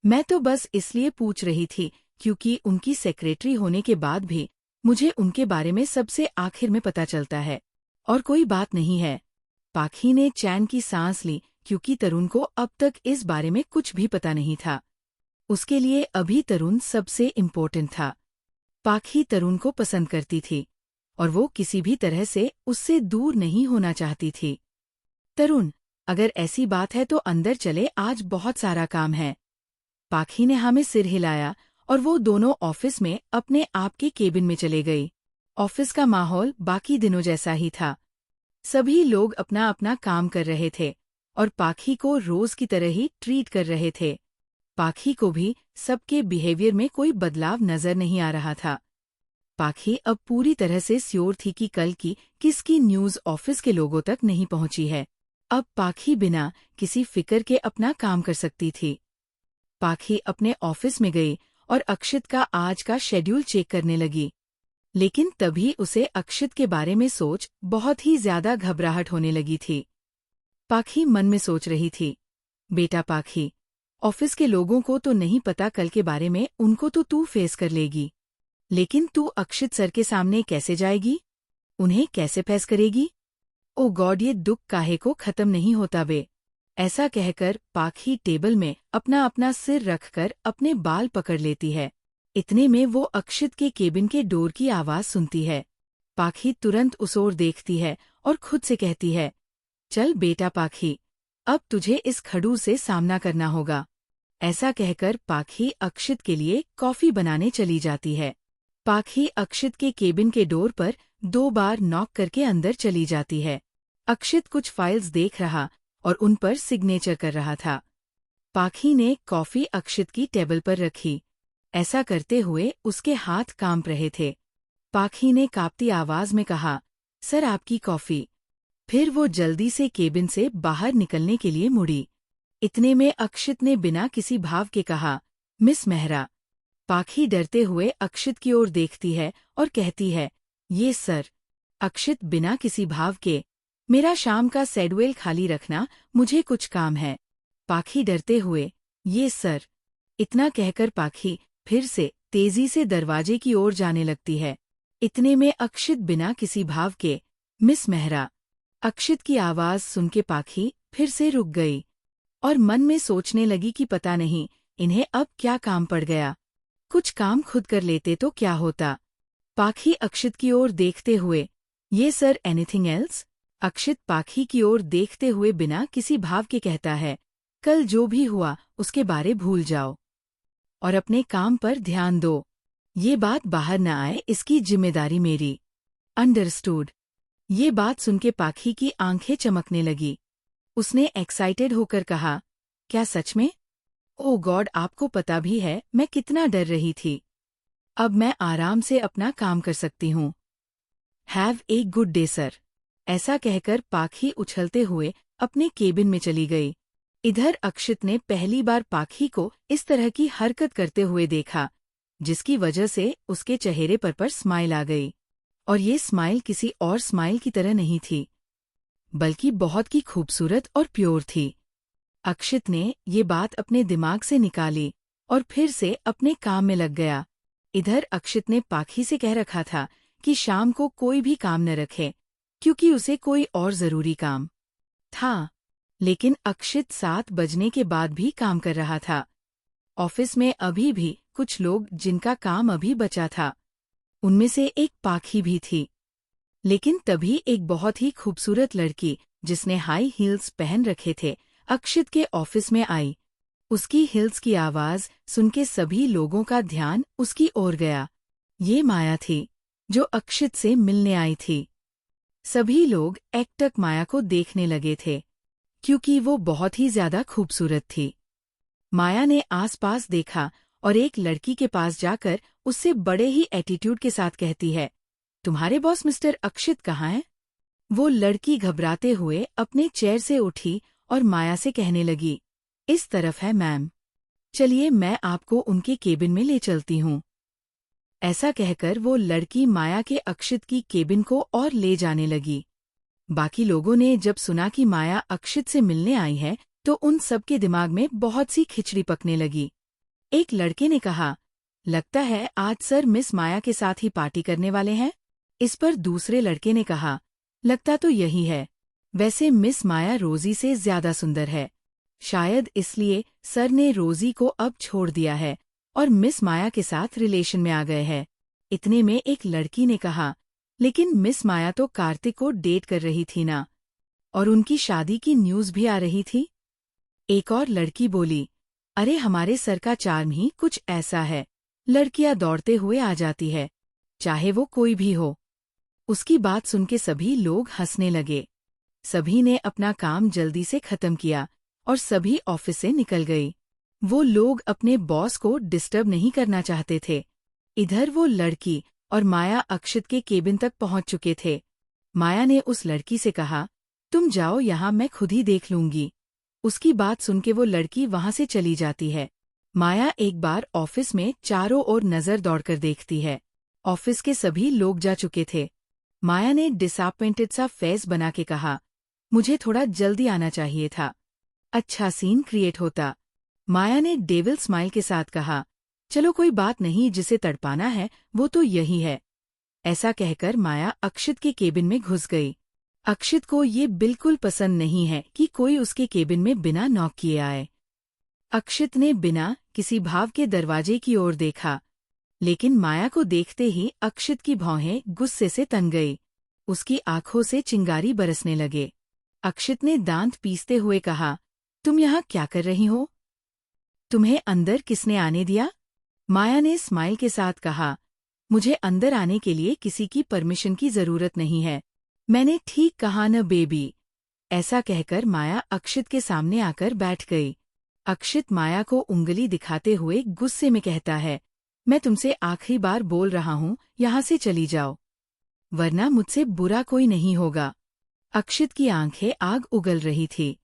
मैं तो बस इसलिए पूछ रही थी क्योंकि उनकी सेक्रेटरी होने के बाद भी मुझे उनके बारे में सबसे आखिर में पता चलता है, और कोई बात नहीं है। पाखी ने चैन की सांस ली क्योंकि तरुण को अब तक इस बारे में कुछ भी पता नहीं था। उसके लिए अभी तरुण सबसे इम्पोर्टेंट था। पाखी तरुण को पसंद करती थी और वो किसी भी तरह से उससे दूर नहीं होना चाहती थी। तरुण, अगर ऐसी बात है तो अंदर चले, आज बहुत सारा काम है। पाखी ने हमें सिर हिलाया और वो दोनों ऑफिस में अपने आप के केबिन में चले गई। ऑफिस का माहौल बाकी दिनों जैसा ही था। सभी लोग अपना अपना काम कर रहे थे और पाखी को रोज की तरह ही ट्रीट कर रहे थे। पाखी को भी सबके बिहेवियर में कोई बदलाव नजर नहीं आ रहा था। पाखी अब पूरी तरह से श्योर थी कि कल की किसकी न्यूज़ ऑफिस के लोगों तक नहीं पहुंची है। अब पाखी बिना किसी फिक्र के अपना काम कर सकती थी। पाखी अपने ऑफिस में गई और अक्षित का आज का शेड्यूल चेक करने लगी। लेकिन तभी उसे अक्षित के बारे में सोच बहुत ही ज्यादा घबराहट होने लगी थी। पाखी मन में सोच रही थी, बेटा पाखी, ऑफिस के लोगों को तो नहीं पता कल के बारे में, उनको तो तू फेस कर लेगी, लेकिन तू अक्षित सर के सामने कैसे जाएगी? उन्हें कैसे फेस करेगी? ओ गॉड, ये दुख काहे को खत्म नहीं होता बे। ऐसा कहकर पाखी टेबल में अपना अपना सिर रखकर अपने बाल पकड़ लेती है। इतने में वो अक्षित के केबिन के डोर की आवाज सुनती है। पाखी तुरंत उस ओर देखती है और खुद से कहती है, चल बेटा पाखी, अब तुझे इस खड़ू से सामना करना होगा। ऐसा कहकर पाखी अक्षित के लिए कॉफी बनाने चली जाती है। पाखी अक्षित के केबिन के डोर पर 2 बार नॉक करके अंदर चली जाती है। अक्षित कुछ फाइल्स देख रहा और उन पर सिग्नेचर कर रहा था। पाखी ने कॉफी अक्षित की टेबल पर रखी। ऐसा करते हुए उसके हाथ कांप रहे थे। पाखी ने कांपती आवाज में कहा, सर आपकी कॉफी। फिर वो जल्दी से केबिन से बाहर निकलने के लिए मुड़ी। इतने में अक्षित ने बिना किसी भाव के कहा, मिस मेहरा। पाखी डरते हुए अक्षित की ओर देखती है और कहती है, ये सर। अक्षित बिना किसी भाव के, मेरा शाम का सेडवेल खाली रखना, मुझे कुछ काम है। पाखी डरते हुए, ये सर। इतना कहकर पाखी फिर से तेजी से दरवाजे की ओर जाने लगती है। इतने में अक्षित बिना किसी भाव के, मिस मेहरा। अक्षित की आवाज सुन के पाखी फिर से रुक गई और मन में सोचने लगी कि पता नहीं इन्हें अब क्या काम पड़ गया। कुछ काम खुद कर लेते तो क्या होता। पाखी अक्षित की ओर देखते हुए, ये सर, एनीथिंग एल्स? अक्षित पाखी की ओर देखते हुए बिना किसी भाव के कहता है, कल जो भी हुआ उसके बारे भूल जाओ और अपने काम पर ध्यान दो। ये बात बाहर न आए, इसकी जिम्मेदारी मेरी। अंडरस्टूड। ये बात सुन के पाखी की आंखें चमकने लगी। उसने एक्साइटेड होकर कहा, क्या सच में? ओह गॉड, आपको पता भी है मैं कितना डर रही थी। अब मैं आराम से अपना काम कर सकती हूँ। Have a good day sir. ऐसा कहकर पाखी उछलते हुए अपने केबिन में चली गई। इधर अक्षित ने पहली बार पाखी को इस तरह की हरकत करते हुए देखा, जिसकी वजह से उसके चेहरे पर स्माइल आ गई। और ये स्माइल किसी और स्माइल की तरह नहीं थी, बल्कि बहुत ही खूबसूरत और प्योर थी। अक्षित ने ये बात अपने दिमाग से निकाली और फिर से अपने काम में लग गया। इधर अक्षित ने पाखी से कह रखा था कि शाम को कोई भी काम न रखे, क्योंकि उसे कोई और जरूरी काम था। लेकिन अक्षित 7 बजने के बाद भी काम कर रहा था। ऑफिस में अभी भी कुछ लोग जिनका काम अभी बचा था। उनमें से एक पाखी भी थी। लेकिन तभी एक बहुत ही खूबसूरत लड़की जिसने हाई हील्स पहन रखे थे अक्षित के ऑफिस में आई। उसकी हील्स की आवाज सुन के सभी लोगों का ध्यान उसकी ओर गया। ये माया थी जो अक्षित से मिलने आई थी। सभी लोग एकटक माया को देखने लगे थे क्योंकि वो बहुत ही ज्यादा खूबसूरत थी। माया ने आसपास देखा और एक लड़की के पास जाकर उससे बड़े ही एटीट्यूड के साथ कहती है, तुम्हारे बॉस मिस्टर अक्षित कहाँ हैं? वो लड़की घबराते हुए अपने चेयर से उठी और माया से कहने लगी, इस तरफ है मैम। चलिए मैं आपको उनके केबिन में ले चलती हूँ। ऐसा कहकर वो लड़की माया के अक्षित की केबिन को और ले जाने लगी। बाकी लोगों ने जब सुना कि माया अक्षित से मिलने आई है तो उन सबके दिमाग में बहुत सी खिचड़ी पकने लगी। एक लड़के ने कहा, लगता है आज सर मिस माया के साथ ही पार्टी करने वाले हैं। इस पर दूसरे लड़के ने कहा, लगता तो यही है। वैसे मिस माया रोजी से ज्यादा सुंदर है। शायद इसलिए सर ने रोजी को अब छोड़ दिया है और मिस माया के साथ रिलेशन में आ गए हैं। इतने में एक लड़की ने कहा, लेकिन मिस माया तो कार्तिक को डेट कर रही थी ना, और उनकी शादी की न्यूज़ भी आ रही थी। एक और लड़की बोली, अरे हमारे सर का चार्म ही कुछ ऐसा है, लड़कियां दौड़ते हुए आ जाती है, चाहे वो कोई भी हो। उसकी बात सुन के सभी लोग हंसने लगे। सभी ने अपना काम जल्दी से खत्म किया और सभी ऑफिस से निकल गई। वो लोग अपने बॉस को डिस्टर्ब नहीं करना चाहते थे। इधर वो लड़की और माया अक्षित के केबिन तक पहुंच चुके थे। माया ने उस लड़की से कहा, तुम जाओ, यहाँ मैं खुद ही देख लूंगी। उसकी बात सुन के वो लड़की वहां से चली जाती है। माया एक बार ऑफिस में चारों ओर नजर दौड़कर देखती है। ऑफिस के सभी लोग जा चुके थे। माया ने डिसअपॉइंटेड सा फेस बना के कहा, मुझे थोड़ा जल्दी आना चाहिए था, अच्छा सीन क्रिएट होता। माया ने डेविल स्माइल के साथ कहा, चलो कोई बात नहीं, जिसे तड़पाना है वो तो यही है। ऐसा कहकर माया अक्षित के केबिन में घुस गई। अक्षित को ये बिल्कुल पसंद नहीं है कि कोई उसके केबिन में बिना नॉक किए आए। अक्षित ने बिना किसी भाव के दरवाजे की ओर देखा, लेकिन माया को देखते ही अक्षित की भौहें गुस्से से तन गई। उसकी आंखों से चिंगारी बरसने लगे। अक्षित ने दांत पीसते हुए कहा, तुम यहाँ क्या कर रही हो? तुम्हें अंदर किसने आने दिया? माया ने स्माइल के साथ कहा, मुझे अंदर आने के लिए किसी की परमिशन की जरूरत नहीं है। मैंने ठीक कहा न बेबी। ऐसा कहकर माया अक्षित के सामने आकर बैठ गई। अक्षित माया को उंगली दिखाते हुए गुस्से में कहता है, मैं तुमसे आखिरी बार बोल रहा हूँ, यहाँ से चली जाओ, वरना मुझसे बुरा कोई नहीं होगा। अक्षित की आंखें आग उगल रही थी।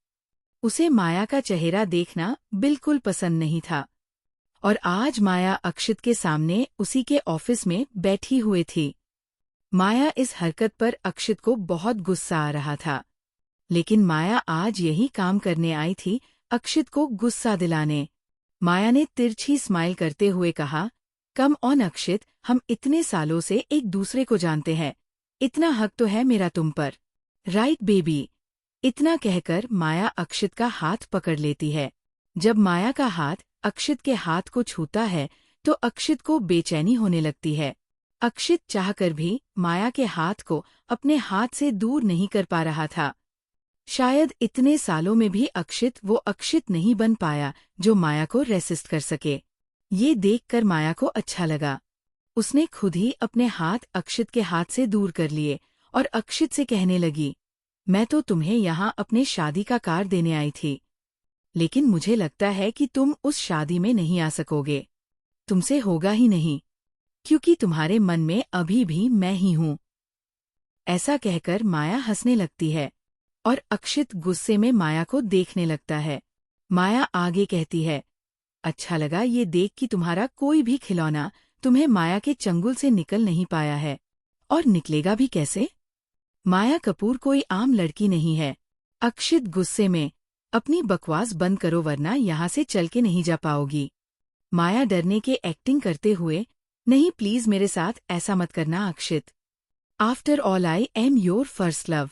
उसे माया का चेहरा देखना बिल्कुल पसंद नहीं था। और आज माया अक्षित के सामने उसी के ऑफिस में बैठी हुई थी। माया इस हरकत पर अक्षित को बहुत गुस्सा आ रहा था, लेकिन माया आज यही काम करने आई थी, अक्षित को गुस्सा दिलाने। माया ने तिरछी स्माइल करते हुए कहा, कम ऑन अक्षित, हम इतने सालों से एक दूसरे को जानते हैं, इतना हक तो है मेरा तुम पर, राइट बेबी। इतना कहकर माया अक्षित का हाथ पकड़ लेती है। जब माया का हाथ अक्षित के हाथ को छूता है तो अक्षित को बेचैनी होने लगती है। अक्षित चाहकर भी माया के हाथ को अपने हाथ से दूर नहीं कर पा रहा था। शायद इतने सालों में भी अक्षित वो अक्षित नहीं बन पाया जो माया को रेसिस्ट कर सके। ये देखकर माया को अच्छा लगा। उसने खुद ही अपने हाथ अक्षित के हाथ से दूर कर लिए और अक्षित से कहने लगी, मैं तो तुम्हें यहाँ अपने शादी का कार्ड देने आई थी, लेकिन मुझे लगता है कि तुम उस शादी में नहीं आ सकोगे। तुमसे होगा ही नहीं, क्योंकि तुम्हारे मन में अभी भी मैं ही हूँ। ऐसा कहकर माया हंसने लगती है और अक्षित गुस्से में माया को देखने लगता है। माया आगे कहती है, अच्छा लगा ये देख कि तुम्हारा कोई भी खिलौना तुम्हें माया के चंगुल से निकल नहीं पाया है, और निकलेगा भी कैसे? माया कपूर कोई आम लड़की नहीं है। अक्षित गुस्से में, अपनी बकवास बंद करो वरना यहाँ से चल के नहीं जा पाओगी। माया डरने के एक्टिंग करते हुए, नहीं प्लीज मेरे साथ ऐसा मत करना अक्षित। After all I am your first love.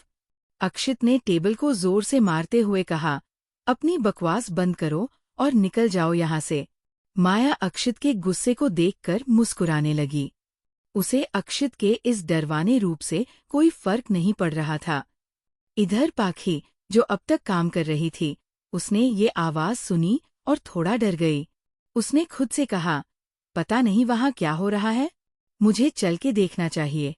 अक्षित ने टेबल को जोर से मारते हुए कहा, अपनी बकवास बंद करो और निकल जाओ यहाँ से। माया अक्षित के गुस्से को देखकर मुस्कुराने लगी। उसे अक्षित के इस डरवाने रूप से कोई फर्क नहीं पड़ रहा था। इधर पाखी, जो अब तक काम कर रही थी, उसने ये आवाज सुनी और थोड़ा डर गई। उसने खुद से कहा, पता नहीं वहां क्या हो रहा है, मुझे चल के देखना चाहिए।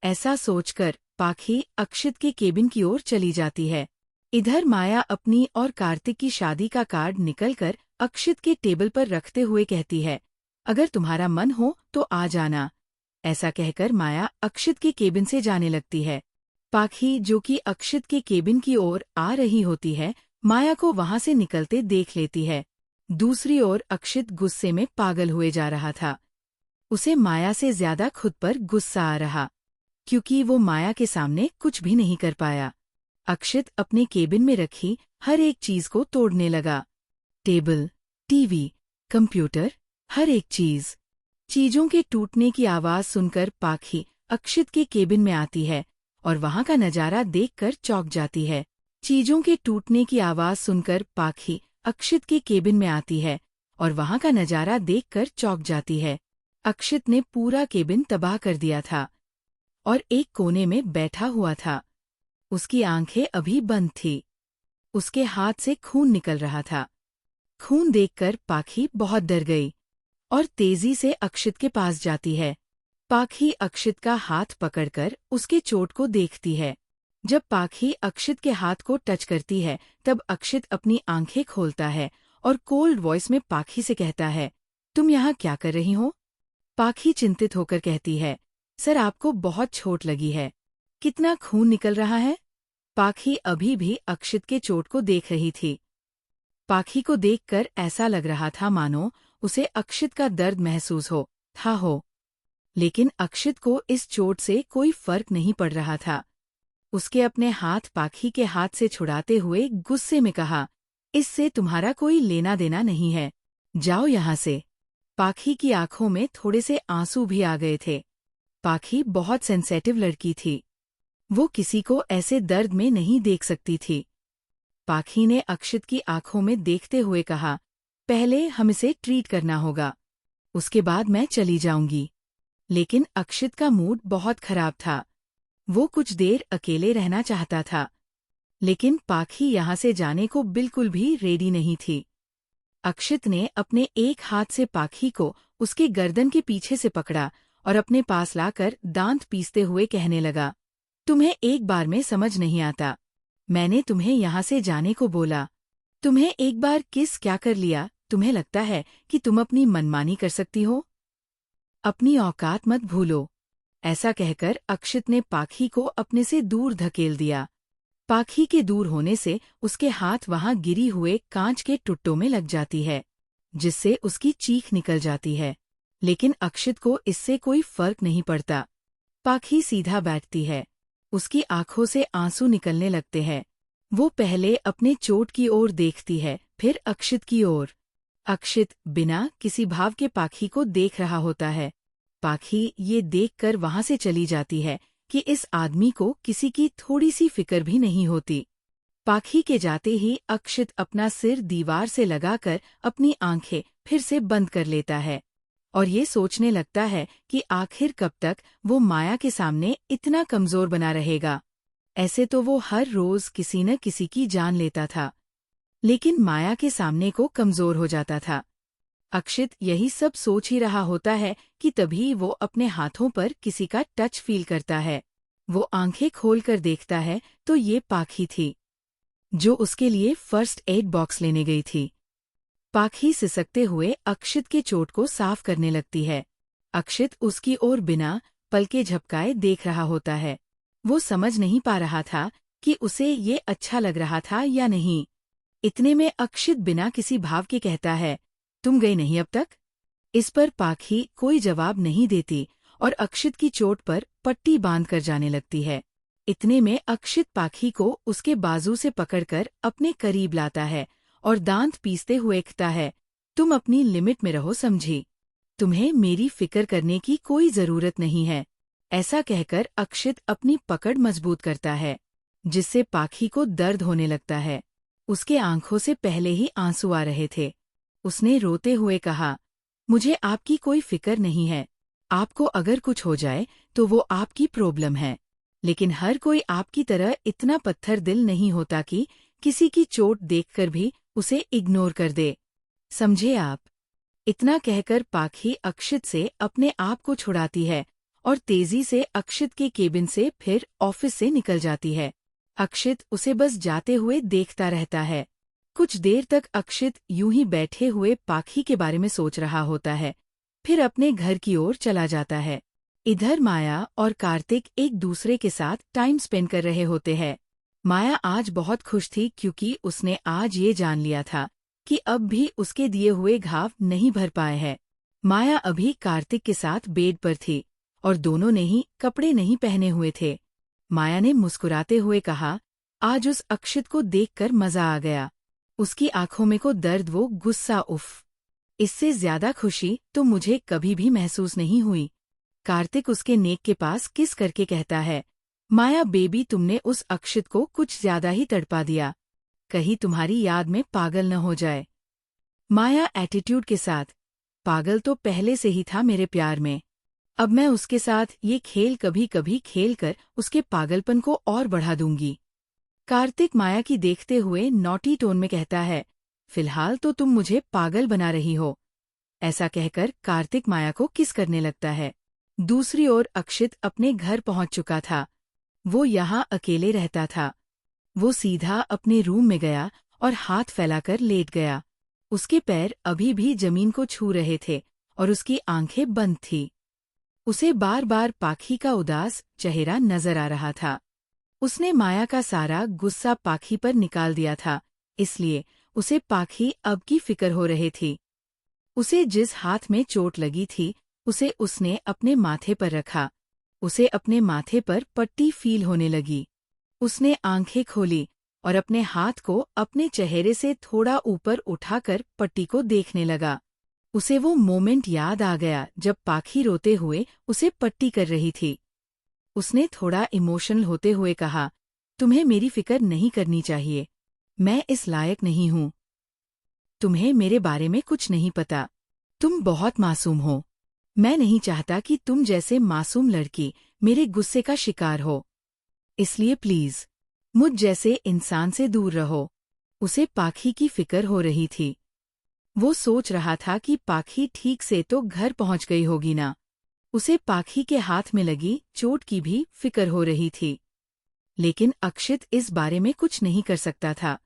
ऐसा सोचकर पाखी अक्षित के केबिन की ओर चली जाती है। इधर माया अपनी और कार्तिक की शादी का कार्ड निकलकर अक्षित के टेबल पर रखते हुए कहती है, अगर तुम्हारा मन हो तो आ जाना। ऐसा कहकर माया अक्षित के केबिन से जाने लगती है। पाखी, जो कि अक्षित के केबिन की ओर आ रही होती है, माया को वहां से निकलते देख लेती है। दूसरी ओर अक्षित गुस्से में पागल हुए जा रहा था। उसे माया से ज्यादा खुद पर गुस्सा आ रहा, क्योंकि वो माया के सामने कुछ भी नहीं कर पाया। अक्षित अपने केबिन में रखी हर एक चीज को तोड़ने लगा। टेबल, टीवी, कंप्यूटर, हर एक चीज। चीजों के टूटने की आवाज सुनकर पाखी अक्षित के केबिन में आती है और वहां का नजारा देखकर चौंक जाती है। चीजों के टूटने की आवाज सुनकर पाखी अक्षित के केबिन में आती है और वहां का नजारा देखकर चौंक जाती है। अक्षित ने पूरा केबिन तबाह कर दिया था और एक कोने में बैठा हुआ था। उसकी आंखें अभी बंद थी। उसके हाथ से खून निकल रहा था। खून देखकर पाखी बहुत डर गई और तेजी से अक्षित के पास जाती है। पाखी अक्षित का हाथ पकड़कर उसके चोट को देखती है। जब पाखी अक्षित के हाथ को टच करती है, तब अक्षित अपनी आंखें खोलता है और कोल्ड वॉइस में पाखी से कहता है, तुम यहाँ क्या कर रही हो? पाखी चिंतित होकर कहती है, सर आपको बहुत चोट लगी है। कितना खून निकल रहा है? पाखी अभी भी अक्षित के चोट को देख रही थी। पाखी को देखकर ऐसा लग रहा था मानो उसे अक्षित का दर्द महसूस हो। लेकिन अक्षित को इस चोट से कोई फर्क नहीं पड़ रहा था। उसके अपने हाथ पाखी के हाथ से छुड़ाते हुए गुस्से में कहा, इससे तुम्हारा कोई लेना देना नहीं है, जाओ यहाँ से। पाखी की आंखों में थोड़े से आंसू भी आ गए थे। पाखी बहुत सेंसेटिव लड़की थी। वो किसी को ऐसे दर्द में नहीं देख सकती थी। पाखी ने अक्षित की आंखों में देखते हुए कहा, पहले हम इसे ट्रीट करना होगा, उसके बाद मैं चली जाऊंगी। लेकिन अक्षित का मूड बहुत खराब था। वो कुछ देर अकेले रहना चाहता था, लेकिन पाखी यहाँ से जाने को बिल्कुल भी रेडी नहीं थी। अक्षित ने अपने एक हाथ से पाखी को उसके गर्दन के पीछे से पकड़ा और अपने पास लाकर दांत पीसते हुए कहने लगा, तुम्हें एक बार में समझ नहीं आता। मैंने तुम्हें यहाँ से जाने को बोला। तुम्हें एक बार किस क्या कर लिया, तुम्हें लगता है कि तुम अपनी मनमानी कर सकती हो? अपनी औकात मत भूलो। ऐसा कहकर अक्षित ने पाखी को अपने से दूर धकेल दिया। पाखी के दूर होने से उसके हाथ वहां गिरी हुए कांच के टुट्टों में लग जाती है, जिससे उसकी चीख निकल जाती है। लेकिन अक्षित को इससे कोई फर्क नहीं पड़ता। पाखी सीधा बैठती है। उसकी आंखों से आंसू निकलने लगते हैं। वो पहले अपने चोट की ओर देखती है, फिर अक्षित की ओर। अक्षित बिना किसी भाव के पाखी को देख रहा होता है। पाखी ये देखकर वहां से चली जाती है कि इस आदमी को किसी की थोड़ी सी फिक्र भी नहीं होती। पाखी के जाते ही अक्षित अपना सिर दीवार से लगाकर अपनी आंखें फिर से बंद कर लेता है और ये सोचने लगता है कि आखिर कब तक वो माया के सामने इतना कमजोर बना रहेगा। ऐसे तो वो हर रोज किसी न किसी की जान लेता था, लेकिन माया के सामने को कमजोर हो जाता था। अक्षित यही सब सोच ही रहा होता है कि तभी वो अपने हाथों पर किसी का टच फील करता है। वो आंखें खोलकर देखता है तो ये पाखी थी, जो उसके लिए फर्स्ट एड बॉक्स लेने गई थी। पाखी सिसकते हुए अक्षित के चोट को साफ करने लगती है। अक्षित उसकी ओर बिना पलके झपकाए देख रहा होता है। वो समझ नहीं पा रहा था कि उसे ये अच्छा लग रहा था या नहीं। इतने में अक्षित बिना किसी भाव के कहता है, तुम गई नहीं अब तक? इस पर पाखी कोई जवाब नहीं देती और अक्षित की चोट पर पट्टी बांधकर जाने लगती है। इतने में अक्षित पाखी को उसके बाजू से पकड़कर अपने करीब लाता है और दांत पीसते हुए कहता है, तुम अपनी लिमिट में रहो समझी। तुम्हें मेरी फिक्र करने की कोई जरूरत नहीं है। ऐसा कहकर अक्षित अपनी पकड़ मजबूत करता है, जिससे पाखी को दर्द होने लगता है। उसके आंखों से पहले ही आंसू आ रहे थे। उसने रोते हुए कहा, मुझे आपकी कोई फिक्र नहीं है। आपको अगर कुछ हो जाए तो वो आपकी प्रॉब्लम है, लेकिन हर कोई आपकी तरह इतना पत्थर दिल नहीं होता कि किसी की चोट देखकर भी उसे इग्नोर कर दे। समझे आप? इतना कहकर पाखी अक्षित से अपने आप को छुड़ाती है और तेजी से अक्षित के केबिन से फिर ऑफिस से निकल जाती है। अक्षित उसे बस जाते हुए देखता रहता है। कुछ देर तक अक्षित यूं ही बैठे हुए पाखी के बारे में सोच रहा होता है, फिर अपने घर की ओर चला जाता है। इधर माया और कार्तिक एक दूसरे के साथ टाइम स्पेंड कर रहे होते हैं। माया आज बहुत खुश थी क्योंकि उसने आज ये जान लिया था कि अब भी उसके दिए हुए घाव नहीं भर पाए हैं। माया अभी कार्तिक के साथ बेड पर थी और दोनों ने ही कपड़े नहीं पहने हुए थे। माया ने मुस्कुराते हुए कहा, आज उस अक्षित को देखकर मजा आ गया। उसकी आंखों में को दर्द, वो गुस्सा, उफ, इससे ज्यादा खुशी तो मुझे कभी भी महसूस नहीं हुई। कार्तिक उसके नेक के पास किस करके कहता है, माया बेबी, तुमने उस अक्षित को कुछ ज्यादा ही तड़पा दिया, कहीं तुम्हारी याद में पागल न हो जाए। माया एटीट्यूड के साथ, पागल तो पहले से ही था मेरे प्यार में, अब मैं उसके साथ ये खेल कभी कभी खेल कर उसके पागलपन को और बढ़ा दूंगी। कार्तिक माया की देखते हुए नॉटी टोन में कहता है, फिलहाल तो तुम मुझे पागल बना रही हो। ऐसा कहकर कार्तिक माया को किस करने लगता है। दूसरी ओर अक्षित अपने घर पहुंच चुका था। वो यहाँ अकेले रहता था। वो सीधा अपने रूम में गया और हाथ फैलाकर लेट गया। उसके पैर अभी भी जमीन को छू रहे थे और उसकी आंखें बंद थी। उसे बार बार पाखी का उदास चेहरा नजर आ रहा था। उसने माया का सारा गुस्सा पाखी पर निकाल दिया था, इसलिए उसे पाखी अब की फिक्र हो रही थी। उसे जिस हाथ में चोट लगी थी उसे उसने अपने माथे पर रखा। उसे अपने माथे पर पट्टी फील होने लगी। उसने आंखें खोली और अपने हाथ को अपने चेहरे से थोड़ा ऊपर उठाकर पट्टी को देखने लगा। उसे वो मोमेंट याद आ गया जब पाखी रोते हुए उसे पट्टी कर रही थी। उसने थोड़ा इमोशनल होते हुए कहा, तुम्हें मेरी फिक्र नहीं करनी चाहिए, मैं इस लायक नहीं हूँ। तुम्हें मेरे बारे में कुछ नहीं पता, तुम बहुत मासूम हो। मैं नहीं चाहता कि तुम जैसे मासूम लड़की मेरे गुस्से का शिकार हो, इसलिए प्लीज मुझ जैसे इंसान से दूर रहो। उसे पाखी की फिक्र हो रही थी। वो सोच रहा था कि पाखी ठीक से तो घर पहुंच गई होगी ना। उसे पाखी के हाथ में लगी चोट की भी फिक्र हो रही थी, लेकिन अक्षित इस बारे में कुछ नहीं कर सकता था।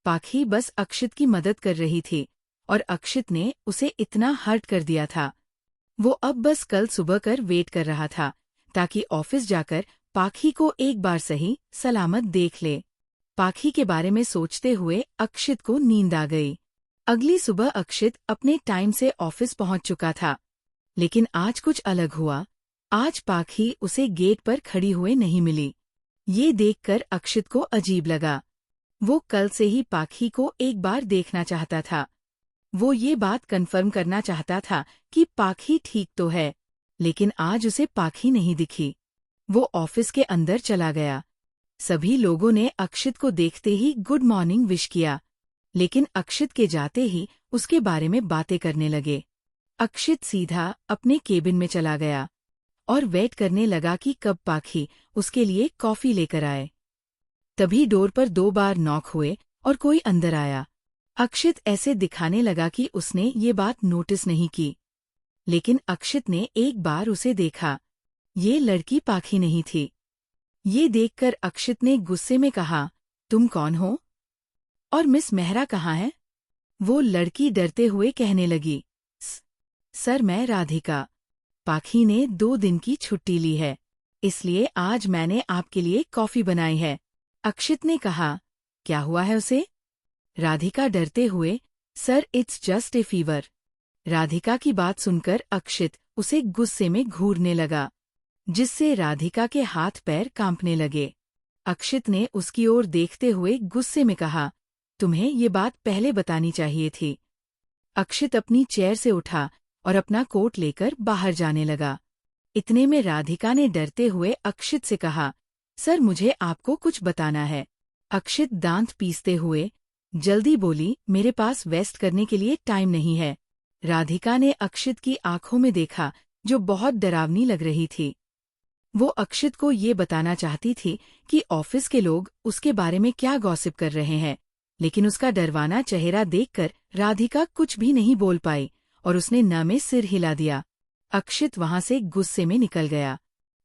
पाखी बस अक्षित की मदद कर रही थी और अक्षित ने उसे इतना हर्ट कर दिया था। वो अब बस कल सुबह कर वेट कर रहा था ताकि ऑफिस जाकर पाखी को एक बार सही सलामत देख ले। पाखी के बारे में सोचते हुए अक्षित को नींद आ गई। अगली सुबह अक्षित अपने टाइम से ऑफिस पहुंच चुका था, लेकिन आज कुछ अलग हुआ। आज पाखी उसे गेट पर खड़ी हुए नहीं मिली। ये देखकर अक्षित को अजीब लगा। वो कल से ही पाखी को एक बार देखना चाहता था। वो ये बात कन्फर्म करना चाहता था कि पाखी ठीक तो है, लेकिन आज उसे पाखी नहीं दिखी। वो ऑफिस के अंदर चला गया। सभी लोगों ने अक्षित को देखते ही गुड मॉर्निंग विश किया, लेकिन अक्षित के जाते ही उसके बारे में बातें करने लगे। अक्षित सीधा अपने केबिन में चला गया और वेट करने लगा कि कब पाखी उसके लिए कॉफी लेकर आए। तभी डोर पर 2 बार नॉक हुए और कोई अंदर आया। अक्षित ऐसे दिखाने लगा कि उसने ये बात नोटिस नहीं की, लेकिन अक्षित ने एक बार उसे देखा। ये लड़की पाखी नहीं थी। ये देखकर अक्षित ने गुस्से में कहा, तुम कौन हो और मिस मेहरा कहाँ है? वो लड़की डरते हुए कहने लगी, सर मैं राधिका। पाखी ने 2 दिन की छुट्टी ली है, इसलिए आज मैंने आपके लिए कॉफी बनाई है। अक्षित ने कहा, क्या हुआ है उसे? राधिका डरते हुए, sir it's just a fever. Radhika की बात सुनकर अक्षित उसे गुस्से में घूरने लगा, जिससे राधिका के हाथ पैर कांपने लगे। अक्षित ने उसकी ओर देखते हुए गुस्से में कहा, तुम्हें ये बात पहले बतानी चाहिए थी। अक्षित अपनी चेयर से उठा और अपना कोट लेकर बाहर जाने लगा। इतने में राधिका ने डरते हुए अक्षित से कहा, सर मुझे आपको कुछ बताना है। अक्षित दांत पीसते हुए, जल्दी बोली, मेरे पास वेस्ट करने के लिए टाइम नहीं है। राधिका ने अक्षित की आंखों में देखा, जो बहुत डरावनी लग रही थी। वो अक्षित को ये बताना चाहती थी कि ऑफिस के लोग उसके बारे में क्या गॉसिप कर रहे हैं, लेकिन उसका डरवाना चेहरा देखकर राधिका कुछ भी नहीं बोल पाई और उसने न में सिर हिला दिया। अक्षित वहां से गुस्से में निकल गया।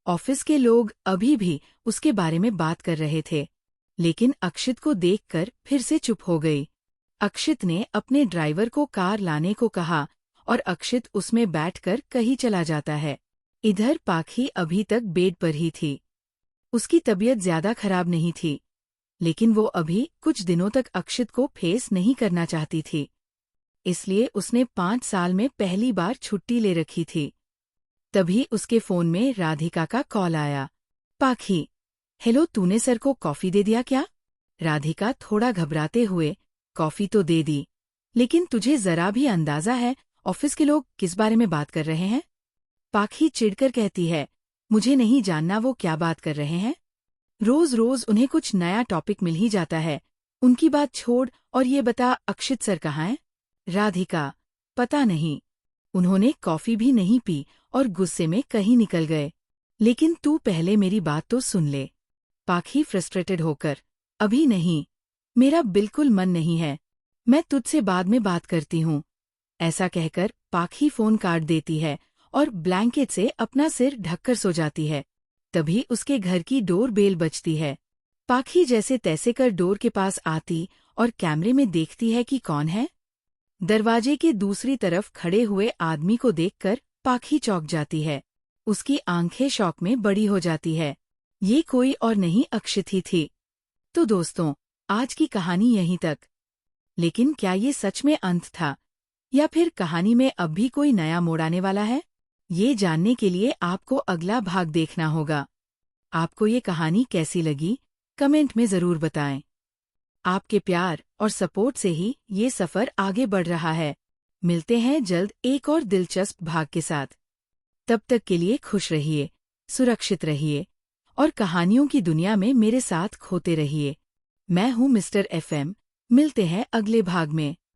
ऑफिस के लोग अभी भी उसके बारे में बात कर रहे थे, लेकिन अक्षित को देखकर फिर से चुप हो गई। अक्षित ने अपने ड्राइवर को कार लाने को कहा और अक्षित उसमें बैठकर कहीं चला जाता है। इधर पाखी अभी तक बेड पर ही थी। उसकी तबीयत ज्यादा खराब नहीं थी, लेकिन वो अभी कुछ दिनों तक अक्षित को फेस नहीं करना चाहती थी। इसलिए उसने 5 साल में पहली बार छुट्टी ले रखी थी। तभी उसके फोन में राधिका का कॉल आया। पाखी, हेलो, तूने सर को कॉफी दे दिया क्या? राधिका थोड़ा घबराते हुए, कॉफी तो दे दी, लेकिन तुझे जरा भी अंदाजा है ऑफिस के लोग किस बारे में बात कर रहे हैं? पाखी चिढ़कर कहती है, मुझे नहीं जानना वो क्या बात कर रहे हैं। रोज रोज उन्हें कुछ नया टॉपिक मिल ही जाता है। उनकी बात छोड़ और ये बता, अक्षित सर कहाँ हैं? राधिका, पता नहीं। उन्होंने कॉफी भी नहीं पी और गुस्से में कहीं निकल गए। लेकिन तू पहले मेरी बात तो सुन ले। पाखी फ्रस्ट्रेटेड होकर, अभी नहीं, मेरा बिल्कुल मन नहीं है, मैं तुझसे बाद में बात करती हूँ। ऐसा कहकर पाखी फोन काट देती है और ब्लैंकेट से अपना सिर ढककर सो जाती है। तभी उसके घर की डोर बेल बजती है। पाखी जैसे तैसे कर डोर के पास आती और कैमरे में देखती है कि कौन है। दरवाजे के दूसरी तरफ खड़े हुए आदमी को देखकर पाखी चौंक जाती है। उसकी आंखें शॉक में बड़ी हो जाती है। ये कोई और नहीं, अक्षित ही थी। तो दोस्तों, आज की कहानी यहीं तक। लेकिन क्या ये सच में अंत था, या फिर कहानी में अब भी कोई नया मोड़ आने वाला है? ये जानने के लिए आपको अगला भाग देखना होगा। आपको ये कहानी कैसी लगी, कमेंट में जरूर बताएं। आपके प्यार और सपोर्ट से ही ये सफर आगे बढ़ रहा है। मिलते हैं जल्द एक और दिलचस्प भाग के साथ। तब तक के लिए खुश रहिए, सुरक्षित रहिए और कहानियों की दुनिया में मेरे साथ खोते रहिए। मैं हूँ मिस्टर FM। मिलते हैं अगले भाग में।